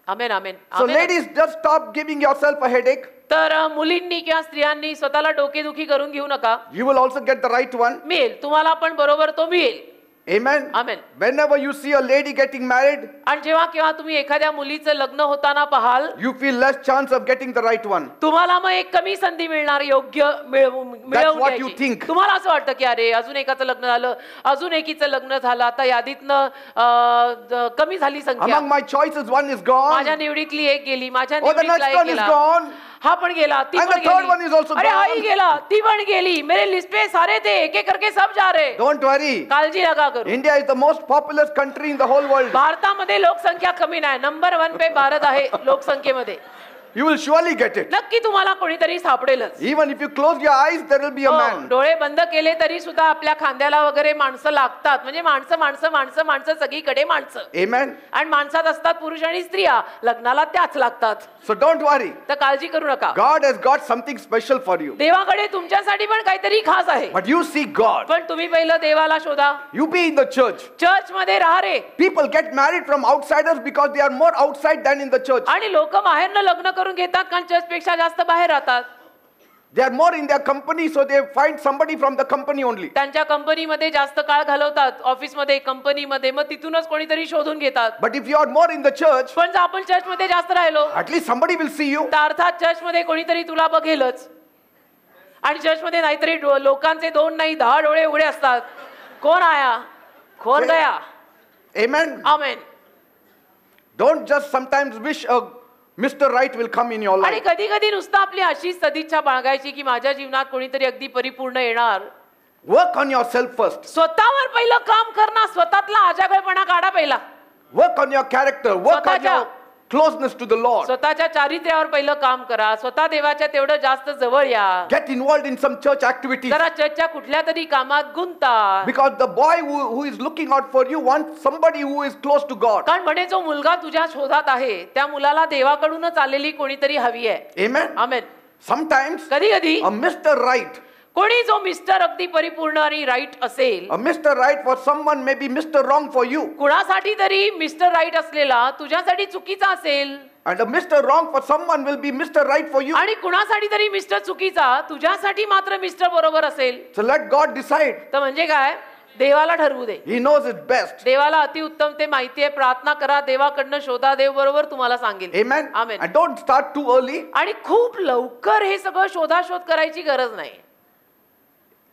amen, amen, So amen. ladies, just stop giving yourself a headache. तर मुलींनी किंवा स्त्रियांनी स्वतःला डोकेदुखी करून घेऊ नका. You will also get the right one. मिळेल तुम्हाला, पण बरोबर तो मिळेल. Amen. Amen. Whenever you see a lady getting married, आणि जेव्हा केव्हा तुम्ही एखाद्या मुलीचं लग्न होताना पाहाल, you feel less chance of getting the right one. तुम्हाला मग एक कमी संधी मिळणार योग्य मिळवून what you घ्यायची. think. तुम्हाला असं वाटतं की अरे अजून एकाचं लग्न झालं, अजून एकीचं लग्न झालं, आता यादीतनं कमी झाली संख्या. Among my choices, one is gone. माझ्या निवडीतली एक गेली, माझ्या Oh, the निवडीतला next एक one is गेला, gone. हा पण गेला, ती And पण the third one is गेली, also अरे gone. हाही गेला, ती पण गेली, मेरे लिस्ट पे सारे थे, एक एक करके सब जा रहे. Don't worry. काळजी नका करू. India is the most populous country in the whole world. भारतामध्ये लोकसंख्या कमी नाही, नंबर 1 पे भारत आहे लोकसंख्येमध्ये. you will surely get it. नक्की तुम्हाला कोणीतरी सापडेलच. Even if you close your eyes, there will be a हो, man. डोळे बंद केले तरी सुद्धा आपल्या खांद्याला वगैरे माणसं लागतात. म्हणजे माणसं माणसं माणसं माणसं सगळीकडे माणसं. Amen. आणि माणसात असतात पुरुष आणि स्त्रिया. लग्नाला त्याच लागतात. So don't worry. तर काळजी करू नका. God has got something special for you. देवाकडे तुमच्यासाठी पण काहीतरी खास आहे. But you seek God. पण तुम्ही पहिलं देवाला शोधा. You be in the church. Church मध्ये राहा रे. People get married from outsiders because they are more outside than in the church. आणि लोक बाहेरनं लग्न करून घेतात कारण चर्च पेक्षा जास्त बाहेर राहतात. They are more in their company, so they find somebody from the company only. त्यांच्या कंपनीमध्ये जास्त काळ घालवतात. ऑफिसमध्ये, कंपनीमध्ये, मग तिथूनच कोणीतरी शोधून घेतात. But if you are more in the church, पण जर आपण चर्च मध्ये जास्त राहिलो at least somebody will see you. तर अर्थात चर्च मध्ये कोणीतरी तुला बघेलच. आणि चर्च मध्ये नाहीतरी लोकांचे 2 नाही 10 डोळे उघडे असतात. कोण आया, कोण गया. Amen. Amen. Don't just sometimes wish a Mr. Right will come in your आणि life. कधी कधी नुसतं आपली अशीच सदिच्छा बाळगायची की माझ्या जीवनात कोणीतरी अगदी परिपूर्ण येणार. Work on yourself first. स्वतःवर पहिलं काम करणं, स्वतःतला आजागळपणा काढा पहिला. Work on your character. Work on your closeness to the Lord. स्वतःच्या चारित्र्यावर पहिलं काम करा. स्वतः देवाच्या तेवढं जास्त जवळ या. Get involved in some church activities. जरा चर्चच्या कुठल्या तरी कामात गुंता. Because the boy who is looking out for you wants somebody who is close to God. कारण म्हणे जो मुलगा तुझ्या शोधात आहे त्या मुलाला देवाकडूनच आलेली कोणीतरी हवी आहे. Amen. आमेन. Sometimes कधी कधी a Mr. Right. कोणी जो मिस्टर अगदी परिपूर्ण आणि राईट असेल, A Mr. Right for someone may be Mr. Wrong for you. कुणासाठी तरी मिस्टर राईट असलेला तुझ्यासाठी चुकीचा असेल. And a Mr. Wrong for someone will be Mr. Right for you. आणि कुणासाठी तरी मिस्टर चुकीचा तुझ्यासाठी मात्र मिस्टर बरोबर असेल. So let God decide. तर म्हणजे काय, देवाला ठरवू दे. He knows it best. देवाला अतिउत्तम ते माहिती आहे. प्रार्थना करा, देवाकडनं शोधा, देव बरोबर तुम्हाला सांगेल. Amen. Amen. And don't start too early. आणि खूप लवकर हे सगळं शोधाशोध करायची गरज नाही.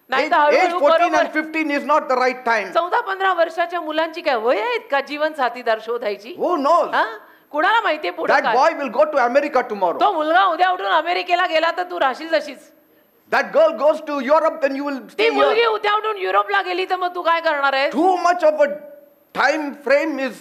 नाही तर Age हळूहळू 14 बरोबर and 15 is not the right time. 14-15 वर्षाच्या मुलांची काय वय आहेत का जीवन साथीदार शोधायची? Who knows? हा? कुणाला माहितीये पुढे That काय? boy will go to America tomorrow. तो मुलगा उद्या उठून अमेरिकेला गेला तर तू राहशील तशीच. That girl goes to Europe, then you will ती stay मुलगी here. उद्या उठून युरोपला गेली तर मग तू काय करणार आहे? Too much of a time frame is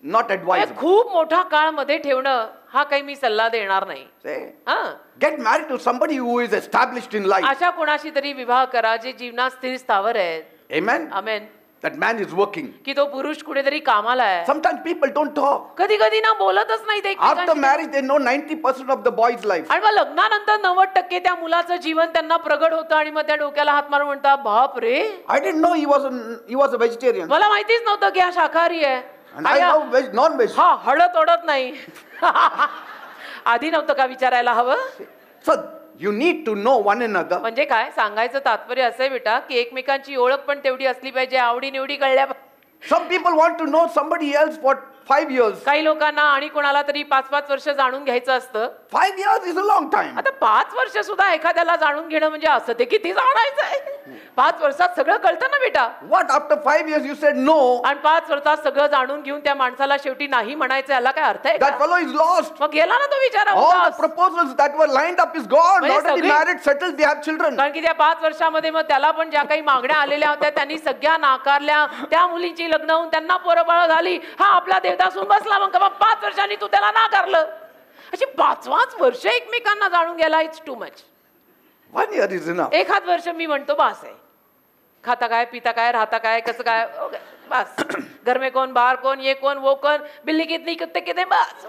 not advisable. खूप मोठा काळ मध्ये ठेवणं हा काही मी सल्ला देणार नाही. Say, हा, get married to somebody who is established in life. अशा कोणाशी तरी विवाह करा जे जीवनात स्थिर स्थावर आहेत. Amen. Amen. That man is working. की तो पुरुष कुठेतरी कामाला आहे. Sometimes people don't talk. कधी कधी ना बोलतच नाही ते After एकमेकांशी. marriage, they know 90% of the boy's life. आणि मग लग्नानंतर 90% त्या मुलाचं जीवन त्यांना प्रगट होतं आणि मग त्या डोक्याला हात मारून म्हणतात बाप रे, I didn't know he was a vegetarian. मला माहितीच नव्हतं की हा शाकाहारी आहे. And I love non-veg. हा हळद ओढत नाही. आधी नव्हतं का विचारायला हवं? So you need to know one another. म्हणजे काय सांगायचं तात्पर्य असं आहे बेटा की एकमेकांची ओळख पण तेवढी असली पाहिजे, आवडी निवडी कळल्या. Some people want to know somebody else for 5 years. काही लोकांना आणि कोणाला तरी 5-5 वर्ष जाणून घ्यायचं असतं. 5 years is a long time. आता 5 वर्ष सुद्धा एखाद्याला जाणून घेणं म्हणजे असं ते किती जाणायचंय. 5 वर्षात सगळं कळतं ना बेटा. What after 5 years you said no? आणि 5 वर्षात सगळं जाणून घेऊन त्या माणसाला शेवटी नाही म्हणायचं याला काय अर्थ आहे That का? fellow is lost. मग गेला ना तो विचारा. All the proposals that were lined up is gone. म्हणजे Already सगळे- married, settled, they have children. कारण की त्या 5 वर्षामध्ये मग त्याला पण ज्या काही मागण्या आलेल्या होत्या त्यांनी सगळ्या नाकारल्या. त्या मुलींची लग्न होऊन त्यांना पोरबाळ झाली. हा आपला देवदासून बसला. मग 5 वर्षांनी तू त्याला नाकारलं. अशी 5 वर्ष एकमेकांना जाणून गेला. It's too much. 1 year is enough. एखाद वर्ष मी म्हणतो बास आहे. खाता काय, पिता काय, राहता काय, कसं काय, ओके, बस. घर में कौन, बाहर कौन, ये कौन, वो कौन, बिल्ली कितनी, कुत्ते कितने, बस.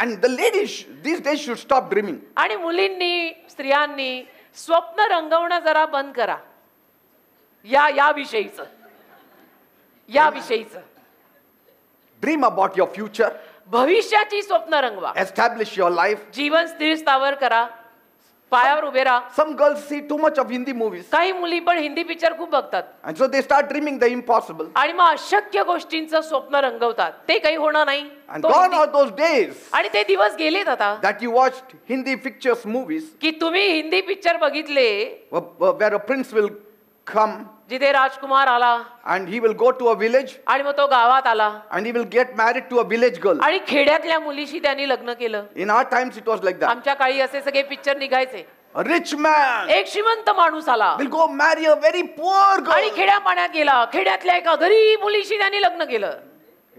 And the ladies these days should stop dreaming. आणि मुलींनी, स्त्रियांनी स्वप्न रंगवणं जरा बंद करा. या विषयीचं. Dream about your future. भविष्याची स्वप्न रंगवा. Establish your life. जीवन स्थिर स्थावर करा. पायावर उभे राहा. Some girls see too much of Hindi movies. काही मुली पण हिंदी पिक्चर खूप बघतात. And so they start dreaming the impossible. आणि मग अशक्य गोष्टींचं स्वप्न रंगवतात. ते काही होणार नाही. And तो gone Hindi- are those days आणि ते दिवस गेलेत आता that you watched Hindi pictures movies की तुम्ही हिंदी पिक्चर बघितले where a prince will come जिथे राजकुमार आला and he will go to a village आणि मग तो गावात आला and he will get married to a village girl. आणि खेड्यातल्या मुलीशी त्यांनी लग्न केलं. In our times it was like that. आमच्या काळी असे सगळे पिक्चर निघायचे. A rich man एक श्रीमंत माणूस आला will go marry a very poor आणि girl. खेड्या पाण्यात गेला. खेड्यातल्या एका गरीब मुलीशी त्यांनी लग्न केलं.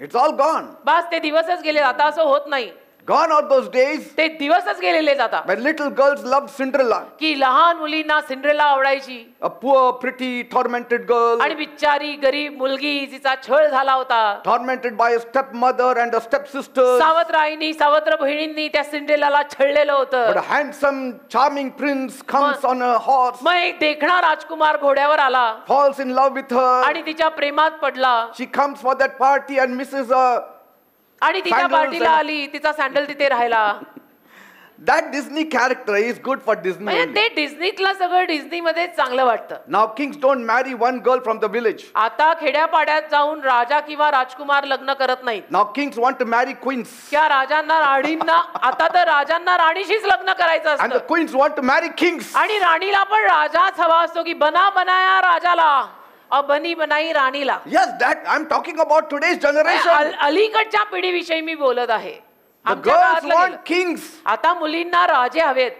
It's all gone. बस ते दिवसच गेले, आता असं होत नाही. Gone are those days ते दिवसच गेलेले जाता when little girls loved Cinderella, की लहान मुलींना सिंड्रेला आवडायची a poor, pretty, tormented girl, आणि बिचारी गरीब मुलगी जिचा छळ झाला होता. tormented by a stepmother and a stepsister. सावत्र आईनी सावत्र बहिणींनी त्या सिंड्रेलाला छळलेलं But होतं. a handsome, charming prince comes on a horse, मग एक देखणा राजकुमार घोड्यावर आला falls in love with her. आणि तिच्या प्रेमात पडला She comes for that party and misses her. आणि तिच्या Sandals पार्टीला and- आली, तिचा सँडल तिथे राहिला. That Disney character is good for Disney. म्हणजे only. ते डिस्नीतला सगळं डिस्नी मध्ये चांगलं वाटतं. Now kings don't marry one girl from the village. आता खेड्यापाड्यात जाऊन राजा किंवा राजकुमार लग्न करत नाहीत. Now kings want to marry queens. त्या राजांना राणींना आता तर राजांना राणीशीच लग्न करायचं And the असतं queens want to marry kings. आणि राणीला पण राजाच हवा असतो की बना बनाया राजाला और बनी बनाई राणीला. Yes, that I'm talking about today's generation. अलीकडच्या पिढीविषयी मी बोलत आहे. The आमच्या girls काळातलं want गेलं. kings. आता मुलींना राजे हवेत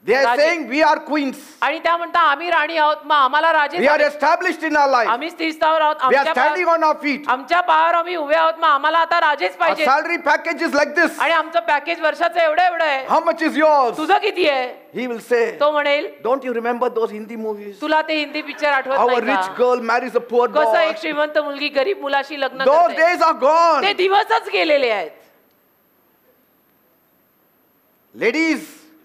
They are Raje. saying we are queens. आणि त्या म्हणता आम्ही राणी आहोत, मग आम्हाला राजे We are हवेत. established in our life. आम्ही स्थिरस्थावर आहोत, We are आमच्या standing पायावर- on our feet. आमच्या पायावर आम्ही उभे आहोत, मग आम्हाला आता राजेच Our पाहिजे. salary package is like this. आणि आमचं पॅकेज वर्षाचं एवढं आहे. How much is yours? तुझं किती आहे? He will say, तो म्हणेल don't you remember those Hindi movies? तुला ते हिंदी पिक्चर आठवत How a नाही rich का? girl marries a poor कसं boy. एक श्रीमंत मुलगी गरीब मुलाशी लग्न Those करते. days are gone. ते दिवसच गेलेले आहेत. Ladies,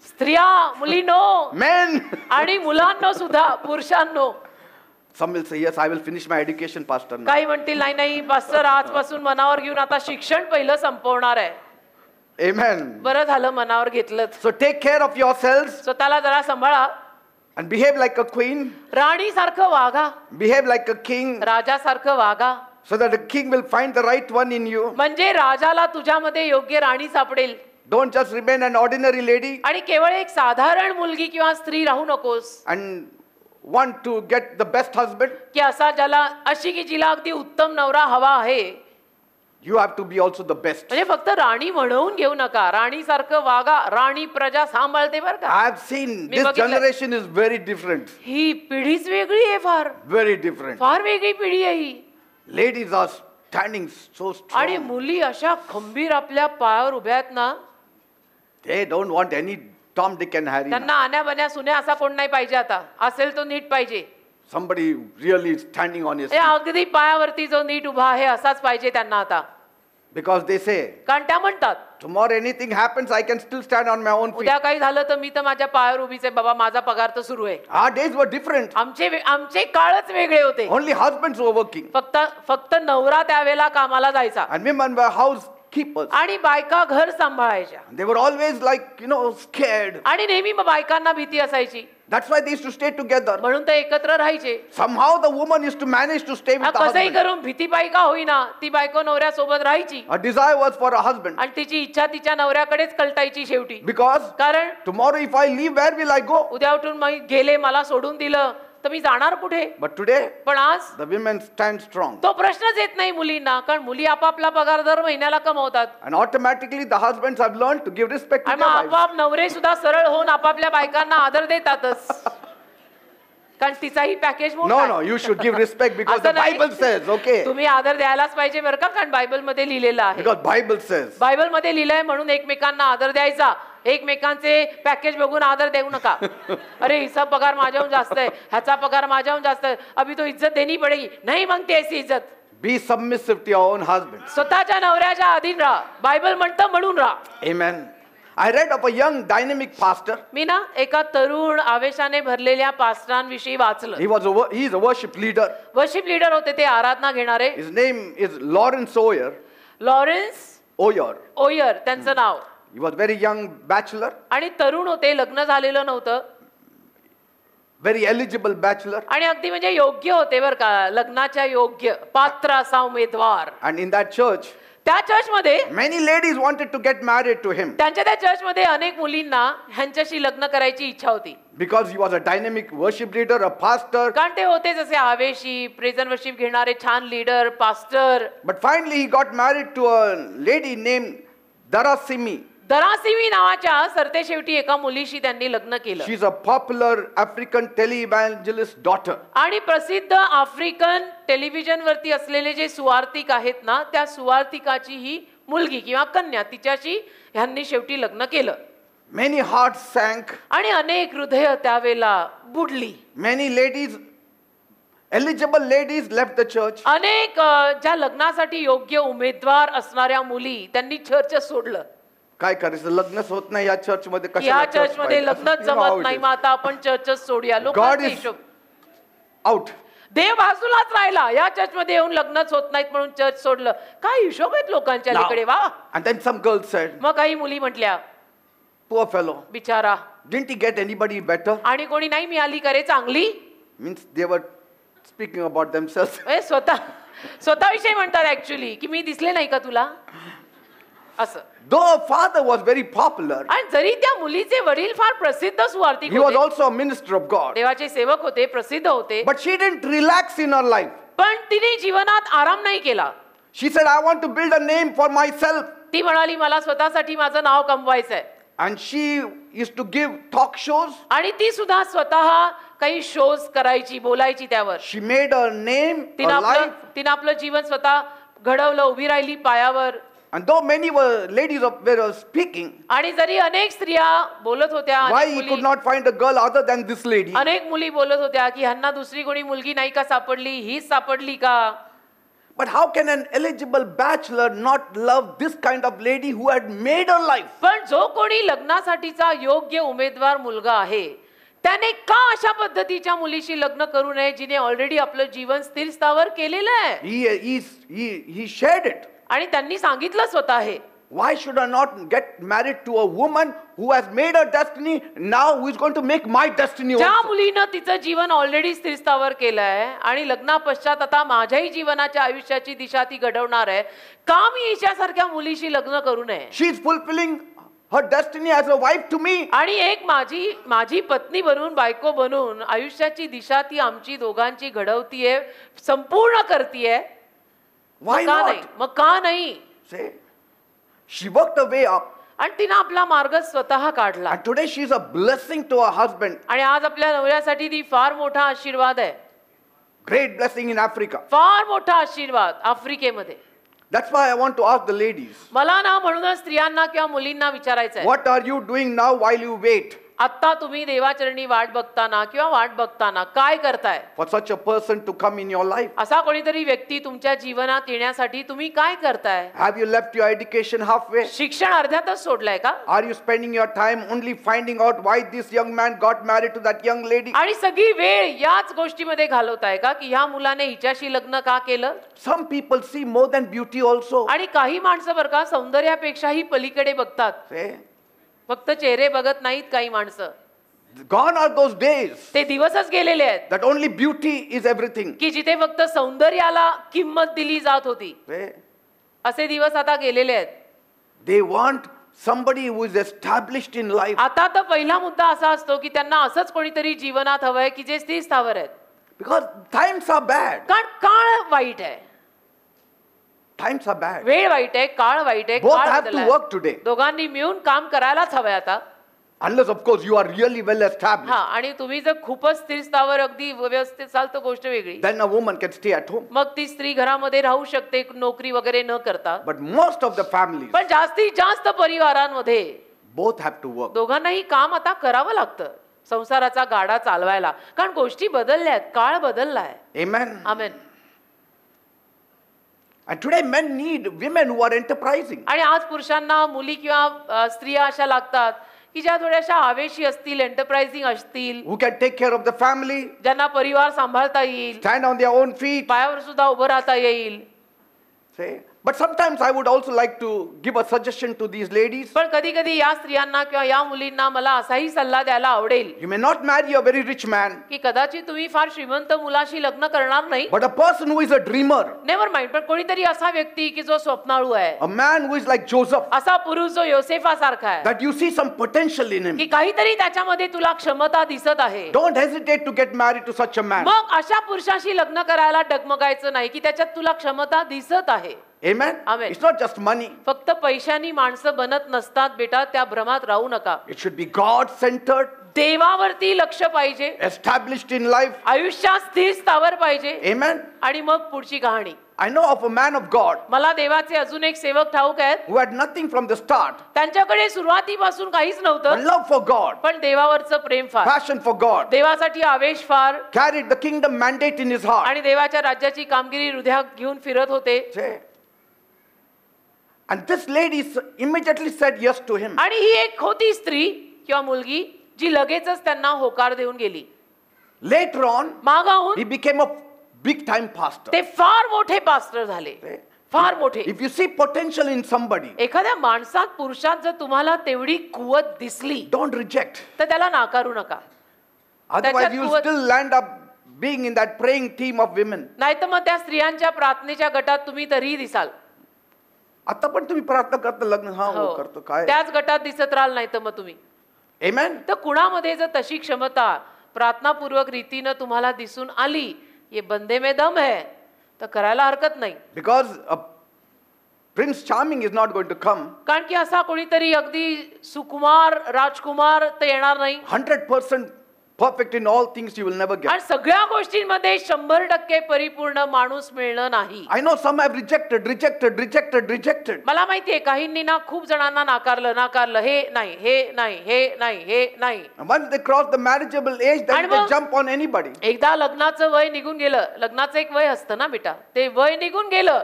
स्त्रिया, मुलींनो men. आणि मुलांनो सुद्धा, पुरुषांनो. Some will say, yes, I will finish my education, pastor. now." काही म्हणतील नाही नाही पास्टर आजपासून मनावर घेऊन आता शिक्षण पहिलं संपवणार आहे. Amen. बरं झालं मनावर घेतलं. So take care of yourselves स्वतःला जरा सांभाळा, and behave like a queen, राणी सारखं वागा, behave like a king, राजासारखं वागा, so that the king will find the right one in you. म्हणजे राजाला तुझ्यामध्ये योग्य राणी सापडेल. Don't just remain an ordinary lady आणि केवळ एक साधारण मुलगी किंवा स्त्री राहू नकोस and want to get the best husband. की असा ज्याला अशी की जिला अगदी उत्तम नवरा हवा आहे. You have to be also the best. म्हणजे फक्त राणी म्हणवून घेऊ नका, राणी सारखं वागा. राणी प्रजा सांभाळते बरं का. I have seen me this बघितलं. generation is very different. ही पिढीच वेगळी आहे, फार Very different. फार वेगळी पिढी आहे ही. Ladies are standing so आणि strong. मुली अशा खंबीर आपल्या पायावर उभ्या आहेत ना, They don't want any Tom, Dick and Harry. त्यांना आण्या बन्या सुन्या असा कोण नाही पाहिजे. आता असेल तो नीट पाहिजे. Somebody really standing on his हे feet. अगदी पायावरती जो नीट उभा आहे असाच पाहिजे त्यांना आता. Because they say, कारण त्या म्हणतात tomorrow anything happens, I can still stand on my own feet. उद्या काही झालं तर मी तर माझ्या पायावर उभीच आहे बाबा, माझा पगार तर सुरू आहे. Our days were different. आमचे काळच वेगळे होते. Only husbands were working. फक्त नवरा त्यावेळेला कामाला जायचा And women were housekeepers. आणि बायका घर सांभाळायच्या. They were always like, scared. आणि नेहमी मग बायकांना भीती असायची, That's why they used to stay together. म्हणून ते एकत्र राहायचे. Somehow the woman used to manage to stay with the कसंही husband. करून भीतीपायी का होईना ती बायको नवऱ्यासोबत राहायची Her desire was for a husband. आणि तिची इच्छा तिच्या नवऱ्याकडेच कळतायची शेवटी. Because कारण tomorrow if I leave, where will I go? उद्या उठून मग गेले, मला सोडून दिलं तर मी जाणार कुठे. But today, पण आज the women stand strong. तो प्रश्नच येत नाही मुलींना, कारण मुली आपापला पगार दर महिन्याला कमवतात. And automatically the husbands have learned to give respect to आणि their मग wives. आपोआप नवरे सुद्धा सरळ होऊन आपापल्या बायकांना आदर देतातच, कारण तिचाही package No, no, you should give respect because the Bible says, okay? तुम्ही आदर द्यायलाच पाहिजे बरं का, कारण बायबल मध्ये लिहिलेलं आहे. Because Bible says. बायबल मध्ये लिहिलंय म्हणून एकमेकांना आदर द्यायचा. एकमेकांचे पॅकेज बघून आदर देऊ नका. अरे हिचा पगार माझ्याहून जास्त आहे, ह्याचा पगार माझ्याहून जास्त आहे, अभी तो इज्जत देनी पडेगी. नाही मागते ऐसी इज्जत. Be submissive to your own husband. स्वतःच्या नवऱ्याच्या अधीन राहा. बायबल म्हणतं म्हणून राहा. Amen. I read of a young dynamic pastor. मी ना एका तरुण आवेशाने भरलेल्या पास्टरांविषयी वाचलं. He is a worship leader. Worship leader होते ते, आराधना घेणारे. His name is Lawrence Oyer. Lawrence Oyer. ओयर त्यांचं नाव. He was very young bachelor, आणि तरुण होते, लग्न झालेलं नव्हतं. very eligible bachelor. आणि अगदी म्हणजे योग्य होते बरं का, लग्नाच्या योग्य पात्र असा उमेदवार. And in that church, त्या चर्चमध्ये many ladies wanted to get married to him त्यांच्या त्या चर्चमध्ये अनेक मुलींना ह्यांच्याशी लग्न करायची इच्छा होती. because he was a dynamic worship leader, a pastor. कारण ते होते जसे आवेशी प्रेझेंट वर्शिप घेणारे छान leader, pastor. But finally he got married to a lady named Darasimi. दरासिमी नावाच्या सरतेशेवटी एका मुलीशी त्यांनी लग्न केलं. She's a popular African televangelist daughter. आणि प्रसिद्ध आफ्रिकन टेलिव्हिजन वरती असलेले जे सुवार्तिक आहेत ना, त्या सुवार्तिकाची ही मुलगी किंवा कन्या, तिच्याशी ह्यांनी शेवटी लग्न केलं. Many hearts sank. आणि अनेक हृदय त्यावेळेला बुडली. Many ladies, eligible ladies, left the church. अनेक ज्या लग्नासाठी योग्य उमेदवार असणाऱ्या मुली त्यांनी चर्च सोडलं. काय करायचं, लग्नच होत नाही या चर्च मध्ये, या चर्च मध्ये लग्नच जमत नाही, मग आता आपण चर्चच सोडूया. लोकांचा हिशोब आउट. देव बाजूलाच राहिला, या चर्च मध्ये येऊन लग्नच होत नाहीत म्हणून चर्च सोडलं. काय हिशोब आहेत लोकांच्या इकडे. वा. And then some girls said, मग काही मुली म्हटल्या, poor fellow, बिचारा, didn't he get anybody better? आणि कोणी नाही मिळाली करे चांगली. Means they were speaking about themselves. स्वतःविषयी म्हणतात ऍक्च्युअली, की मी दिसले नाही का तुला असं. Though her father was very popular, आणि जरी त्या मुलीचे वडील फार प्रसिद्ध सुवार्तिक he was होते, also a minister of God, देवाचे सेवक होते, प्रसिद्ध होते, but she didn't relax in her life. पण तिने जीवनात आराम नाही केला. She said, I want to build a name for myself. ती म्हणाली, मला स्वतःसाठी माझं नाव कमवायचंय. And she used to give talk shows. आणि ती सुद्धा स्वतः काही शोज करायची, बोलायची त्यावर. She made her name, her life. तिनं आपलं जीवन स्वतः घडवलं, उभी राहिली पायावर. And though many ladies were speaking, आणि जरी अनेक स्त्रिया बोलत होत्या, why he could not find a girl other than this lady? अनेक मुली बोलत होत्या की ह्यांना दुसरी कोणी मुलगी नाही का सापडली, हीच सापडली का. But how can an eligible bachelor not love this kind of lady who had made her life? पण जो कोणी लग्नासाठीचा योग्य उमेदवार मुलगा आहे, त्याने का अशा पद्धतीच्या मुलीशी लग्न करू नये जिने ऑलरेडी आपलं जीवन स्थिर स्थावर केलेलं आहे. He shared it. आणि त्यांनी सांगितलं स्वतः हे. Why should I not get married to a woman who has made her destiny, now who is going to make my destiny ज्या also? मुलीनं तिचं जीवन ऑलरेडी स्थिर स्थावर केलंय आणि लग्नापश्चात आता माझ्याही जीवनाच्या आयुष्याची दिशा ती घडवणार आहे, का मी हिच्यासारख्या मुलीशी लग्न करू नये. She is fulfilling her destiny as a wife to me. आणि एक माझी पत्नी बनून, बायको बनून आयुष्याची दिशा ती आमची दोघांची घडवतीये, संपूर्ण करतीये. Why not? मग का नाही. Say, she worked her way up. आणि तिनं आपला मार्ग स्वतः काढला. And today she is a blessing to her husband. आणि आज आपल्या नवऱ्यासाठी ती फार मोठा आशीर्वाद आहे. Great blessing in Africa. फार मोठा आशीर्वाद आफ्रिकेमध्ये. That's why I want to ask the ladies. मला ना म्हणूनच स्त्रियांना किंवा मुलींना विचारायचं आहे, What are you doing now while you wait आता तुम्ही देवाचरणी वाट बघताना किंवा वाट बघताना काय करताय. for such a person to come in your life? असा कोणीतरी व्यक्ती तुमच्या जीवनात येण्यासाठी तुम्ही काय करताय. Have you left your education halfway? शिक्षण अर्ध्यातच सोडलंय का. Are you spending your time only finding out why this young man got married to that young lady? आणि सगळी वेळ याच गोष्टीमध्ये घालवताय का की ह्या मुलाने हिच्याशी लग्न का केलं. Some people see more than beauty also. आणि काही माणसं बरं का सौंदर्यापेक्षाही पलीकडे बघतात. Say, फक्त चेहरे बघत नाहीत काही माणसं. gone are those days ते दिवसच गेलेले आहेत that only beauty is everything. की जिथे फक्त सौंदर्याला किंमत दिली जात होती. Say, असे दिवस आता गेलेले आहेत. they want somebody who is established in life. आता तर पहिला मुद्दा असा असतो की त्यांना असंच कोणीतरी जीवनात हवंय की जे स्थिर स्थावर आहेत. Because times are bad. कारण काळ वाईट आहे. Times are bad. वेळ वाईट आहे, काळ वाईट आहे. Both काळ have to बदललाय. work today. दोघांनी मिळून काम करायलाच हवंय आता. Unless of course you are really well हा, established. आणि तुम्ही जर खूपच स्थिर स्थावर अगदी व्यवस्थित असाल तर गोष्ट वेगळी. Then a woman can stay at home. मग ती स्त्री घरामध्ये राहू शकते नोकरी वगैरे न करता. But most of the families, पण जास्तीत जास्त परिवारांमध्ये both have to work. दोघांनाही काम आता करावं लागतं संसाराचा गाडा चालवायला. कारण गोष्टी बदलल्यात, काळ बदललाय. Amen. Amen. And today men need women who are enterprising. आणि आज पुरुषांना मुली किंवा स्त्रिया अशा लागतात की ज्या थोड्याशा आवेशी असतील, एंटरप्राइजिंग असतील, Who can take care of the family, ज्यांना परिवार सांभाळता येईल, stand on their own feet. पायावर सुद्धा उभं राहता येईल. Say, but sometimes I would also like to give a suggestion to these ladies. पण कधी कधी या स्त्रियांना किंवा या मुलींना मला असाही सल्ला द्यायला आवडेल You may not marry a very rich man, की कदाचित तुम्ही फार श्रीमंत मुलाशी लग्न करणार नाही. but a person who is a dreamer, never mind. पण कोणीतरी असा व्यक्ती की जो स्वप्नाळू आहे, a man who is like Joseph, असा पुरुष जो योसेफासारखा आहे, that you see some potential in him. की काहीतरी त्याच्यामध्ये तुला क्षमता दिसत आहे. Don't hesitate to get married to such a man. मग अशा पुरुषाशी लग्न करायला डगमगायचं नाही की त्याच्यात तुला क्षमता दिसत आहे. Amen? Amen. It's not just money. फक्त पैशानी माणसं बनत नसतात बेटा, त्या भ्रमात राहू नका. It should be God-centered, देवावरती लक्ष पाहिजे, established in life. आयुष्यात स्थिर स्थावर पाहिजे, Amen? आणि मग पुढची कहाणी. I know of a man of God मला देवाचे अजून एक सेवक ठाऊक आहेत. who had nothing from the start, त्यांच्याकडे सुरुवातीपासून काहीच but नव्हतं, love for God, पण देवावरचं प्रेम फार, passion for God, देवासाठी आवेश फार, carried the kingdom mandate in his heart. आणि देवाच्या राज्याची कामगिरी हृदयात घेऊन फिरत होते. Say. And this lady immediately said yes to him. आणि ही एक होती स्त्री किंवा मुलगी जी लगेचच त्यांना होकार देऊन गेली. Later on, he मागाहून became a big time pastor. ते फार मोठे पास्टर झाले, फार मोठे. If you see potential in somebody, एखाद्या माणसात, पुरुषात जर तुम्हाला तेवढी कुवत दिसली don't reject. तर त्याला नाकारू नका. Otherwise, you will still land up being in that praying team of women. नाहीतर मग त्या स्त्रियांच्या प्रार्थनेच्या गटात तुम्ही तरीही दिसाल. आता पण तुम्ही प्रार्थना करता, लग्न हा हो करतो काय. त्याच गटात दिसत राहाल, नाही तर मग तुम्ही. Amen? तर कुणामध्ये जर तशी क्षमता प्रार्थनापूर्वक रीतीनं तुम्हाला दिसून आली, ये बंदे में दम है, तर करायला हरकत नाही. Because a Prince Charming is not going to come. कारण की असा कोणीतरी अगदी सुकुमार राजकुमार तर येणार नाही. 100% perfect in all things you will never get. आणि सगळ्या गोष्टींमध्ये 100% परिपूर्ण माणूस मिळणं नाही. I know some have rejected. मला माहितीये काहींनी ना खूप जणांना नाकारलं, हे नाही, हे नाही, हे नाही, हे नाही. Once they cross the marriageable age, then they jump on anybody. एकदा लग्नाचं वय निघून गेलं, लग्नाचं एक वय असतं ना बेटा, ते वय निघून गेलं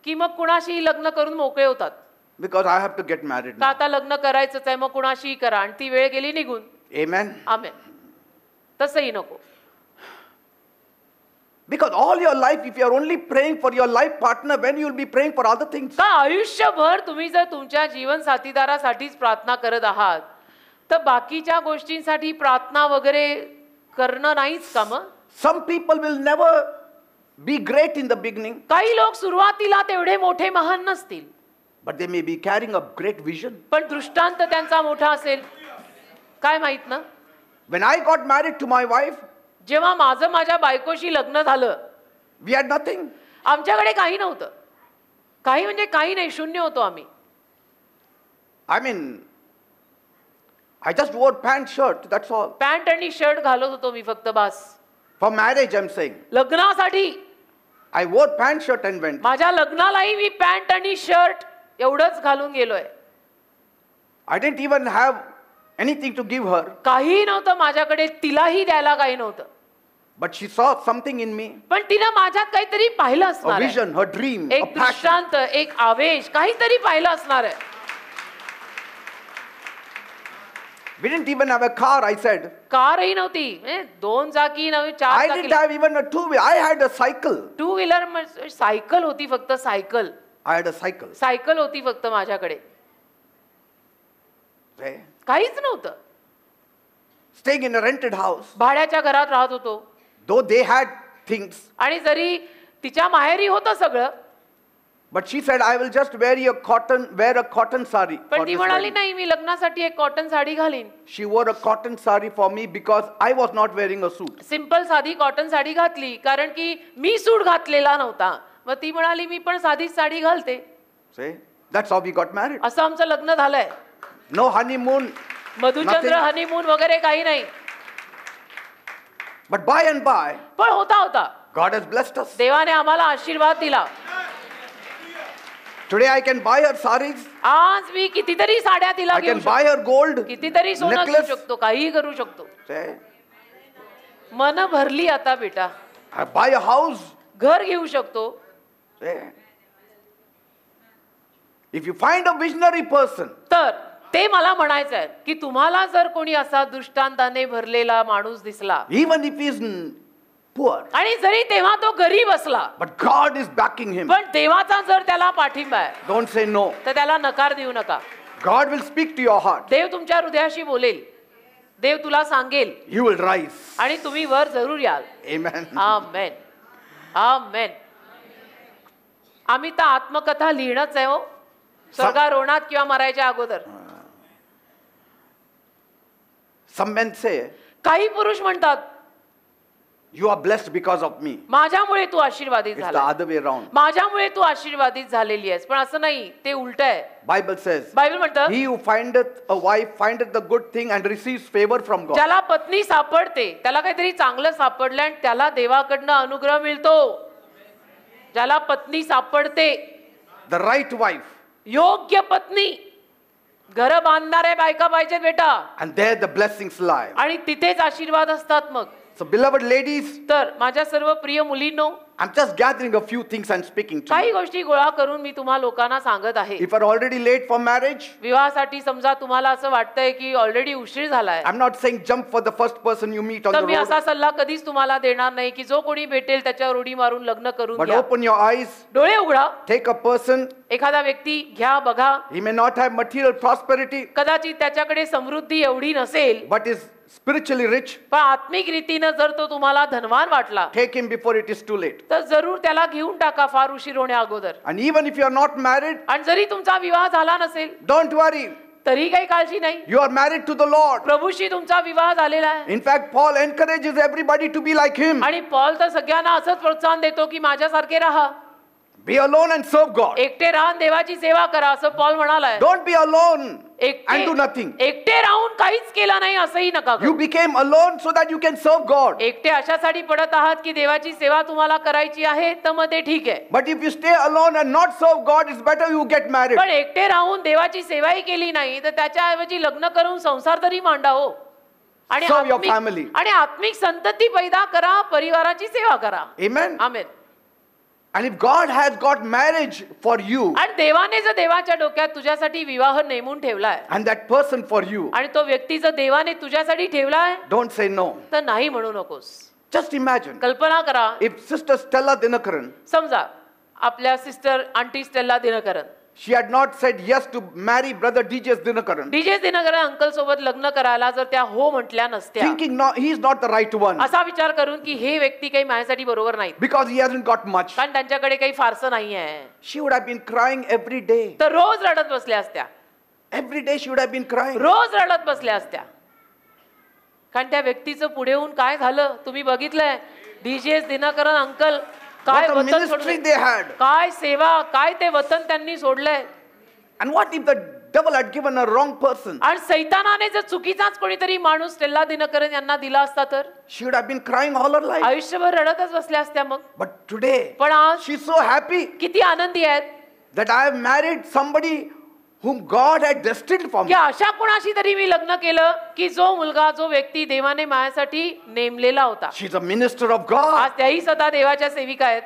की मग कुणाशी लग्न करून मोकळे होतात. Because I have to get married का now. आता लग्न करायचंच आहे, मग कुणाशी करा, आणि ती वेळ गेली निघून. Amen? आमेन. तसंही नको. Because all your life, if you are only praying for your life partner, when you will be praying for other things? का आयुष्यभर तुम्ही जर तुमच्या जीवन साथीदारासाठीच प्रार्थना करत आहात, तर बाकीच्या गोष्टींसाठी प्रार्थना वगैरे करणं नाहीच का मग? Some people will never be great in the beginning, काही लोक सुरुवातीला तेवढे मोठे महान नसतील, but they may be carrying a great vision. पण दृष्टांत त्यांचा मोठा असेल. काय माहित ना. When I got married to my wife, जेव्हा माझ्या बायकोशी लग्न झालं, we had nothing. आमच्याकडे काही नव्हतं. काही म्हणजे काही नाही, शून्य होतो आम्ही. I mean, I just wore pant shirt, that's all. Pant आणि शर्ट घालत होतो मी फक्त, बास. For marriage, I'm saying. लग्नासाठी I wore pant shirt and went. माझ्या लग्नालाही मी पॅन्ट आणि शर्ट एवढंच घालून गेलोय. I didn't even have anything to give her, काही नव्हतं माझ्याकडे, तिलाही द्यायला काही नव्हतं. but she saw something in me, पण तिनं माझ्यात काहीतरी पाहिलं a असणार आहे. vision, her dream, a एक passion. दृष्टांत, एक आवेश, काहीतरी पाहिलं असणार आहे. We didn't even have a car, I said. कारही नव्हती, 2 चाकी नव्हे, 4 I चाकी. didn't have even a two-wheeler. I had a cycle. 2 wheeler, cycle होती फक्त, cycle. I had a cycle. Cycle होती फक्त माझ्याकडे, Okay. काहीच नव्हतं. Staying in a rented house. भाड्याच्या घरात राहत होतो. Though they had things, आणि जरी तिच्या माहेरी होतं सगळं, but she said, I will just wear a cotton sari. for पण ती this म्हणाली wedding." नाही, मी लग्नासाठी एक कॉटन साडी घालीन. She wore a cotton sari for me because I was not wearing a suit. Simple साधी कॉटन साडी घातली, कारण की मी सूट घातलेला नव्हता. मग ती म्हणाली मी पण साधीच साडी घालते. See? That's how we got married. असं आमचं लग्न झालंय. No honeymoon. Madhuchandra, Nothing. Honeymoon वगैरे काही नाही. But by and by, पण होता God has blessed us. देवाने आम्हाला आशीर्वाद दिला. Today I can buy her saris. आज मी कितीतरी साड्या तिला I घेऊ can buy शकतो, her gold. कितीतरी सोनं घेऊ necklace. शकतो, काहीही करू शकतो. See? मन भरली आता बेटा. I buy a house. घर घेऊ शकतो. See? If you find a visionary person, तर ते मला म्हणायचं आहे की तुम्हाला जर कोणी असा दृष्टांताने भरलेला माणूस दिसला, even if he is poor, आणि जरी तेव्हा तो गरीब असला, but God is backing him, पण देवाचा जर त्याला पाठिंबा आहे, don't say no. तर त्याला नकार देऊ नका. God will speak to your heart. देव तुमच्या हृदयाशी बोलेल, देव तुला सांगेल, You will rise. आणि तुम्ही वर जरूर याल. Amen. आमेन, आमेन. आम्ही तर आत्मकथा लिहिणंच आहे हो, स्वर्गारोहणात किंवा मरायच्या अगोदर. Some men say, काही पुरुष म्हणतात You are blessed because of me. माझ्यामुळे तू आशीर्वादित It's the झाला, other way around. माझ्यामुळे तू आशीर्वादित झालेली आहेस. पण असं नाही, ते उलट आहे. Bible says, बायबल म्हणतं, he who findeth a wife findeth the good thing and receives favor from God. ज्याला पत्नी सापडते त्याला काहीतरी चांगलं सापडलं आणि त्याला देवाकडनं अनुग्रह मिळतो. ज्याला पत्नी सापडते, The right wife. योग्य पत्नी, घर बांधणाऱ्या बायका पाहिजेत बेटा, And there the blessings lie. आणि तिथेच आशीर्वाद असतात. मग So beloved ladies, तर माझ्या सर्व प्रिय मुलींनो, I'm just gathering a few things and speaking to काही you. गोष्टी गोळा करून मी तुम्हा लोकांना सांगत आहे. If you are already late for marriage, विवाहासाठी समजा तुम्हाला असं वाटतंय की ऑलरेडी उशीर झालाय, I'm not saying jump for the first person you meet on तर the मी road. असा सल्ला कधीच तुम्हाला देणार नाही की जो कोणी भेटेल त्याच्यावर उडी मारून लग्न करून But घ्या. open your eyes, डोळे उघडा, take a person. एखादा व्यक्ती घ्या, बघा. He may not have material prosperity, कदाचित त्याच्याकडे समृद्धी एवढी नसेल, but is spiritually rich. पण आत्मिक रीतीनं जर तो तुम्हाला धनवान वाटला Take him before it is too late. तर जरूर त्याला घेऊन टाका फार उशीर होण्या अगोदर. And even if you are not married, आणि जरी तुमचा विवाह झाला नसेल don't worry. तरी काही काळजी नाही, You are married to the Lord. प्रभूशी तुमचा विवाह झालेला आहे. In fact, Paul encourages everybody to be like him. आणि पॉल तर सगळ्यांना असंच प्रोत्साहन देतो की माझ्यासारखे राहा, Be alone and serve God. एकटे राहून देवाची सेवा करा, असं Paul म्हणालाय. Don't be alone and do nothing. एकटे राहून काहीच केलं नाही असंही नका You करू. became alone so that you can serve God. एकटे अशासाठी पडत आहात की देवाची सेवा तुम्हाला करायची आहे, तर मग ते ठीक आहे. But if you stay alone and not serve God, it's better you get married. पण एकटे राहून देवाची सेवाही केली नाही तर त्याच्याऐवजी लग्न करून संसार तरी मांडा हो. आणि Serve your family. आत्मिक संतती पैदा करा, परिवाराची सेवा करा. Amen. Amen. And if God has got marriage for you आणि देवाने जर देवाच्या डोक्यात तुझ्यासाठी विवाह नेमून ठेवलाय and that person for you, आणि तो व्यक्ती जर देवाने तुझ्यासाठी ठेवलाय don't say no. तर नाही म्हणू नकोस. Just imagine कल्पना करा, if Sister Stella Dinakaran, समजा आपल्या sister aunty Stella Dinakaran, she had not said yes to marry brother DJ Dinakaran, DJ Dinakaran uncle सोबत लग्न करायला जर त्या हो म्हटल्या नसत्या, thinking no, he is not the right one असा विचार करून की हे व्यक्ती काही माझ्यासाठी बरोबर नाहीत, because he hasn't got much, कारण त्यांच्याकडे काही फारसं नाहीये, she would have been crying every day. तर रोज रडत बसल्या असत्या. Every day she would have been crying. रोज रडत बसल्या असत्या. कारण त्या व्यक्तीचं पुढे होऊन काय झालं तुम्ही बघितलंय. डीजे दिनकरन अंकल काय What a वतन ministry सोडलंय, they had. काय सेवा, काय ते वतन त्यांनी सोडलंय. And what if the devil had given a wrong person? आणि सैतानाने जर चुकीचाच कोणीतरी माणूस स्टेला दिनकरन यांना दिला असता तर She would have been crying all her life. आयुष्यभर रडतच बसल्या असत्या. मग But today, पण आज she's so happy किती आनंदी आहेत that I have married somebody whom God had destined for की me. अशा कोणाशी तरी मी लग्न केलं की जो मुलगा, जो व्यक्ती देवाने माझ्यासाठी नेमलेला होता. She's a minister of God. आज त्याही स्वतः देवाच्या सेविका आहेत.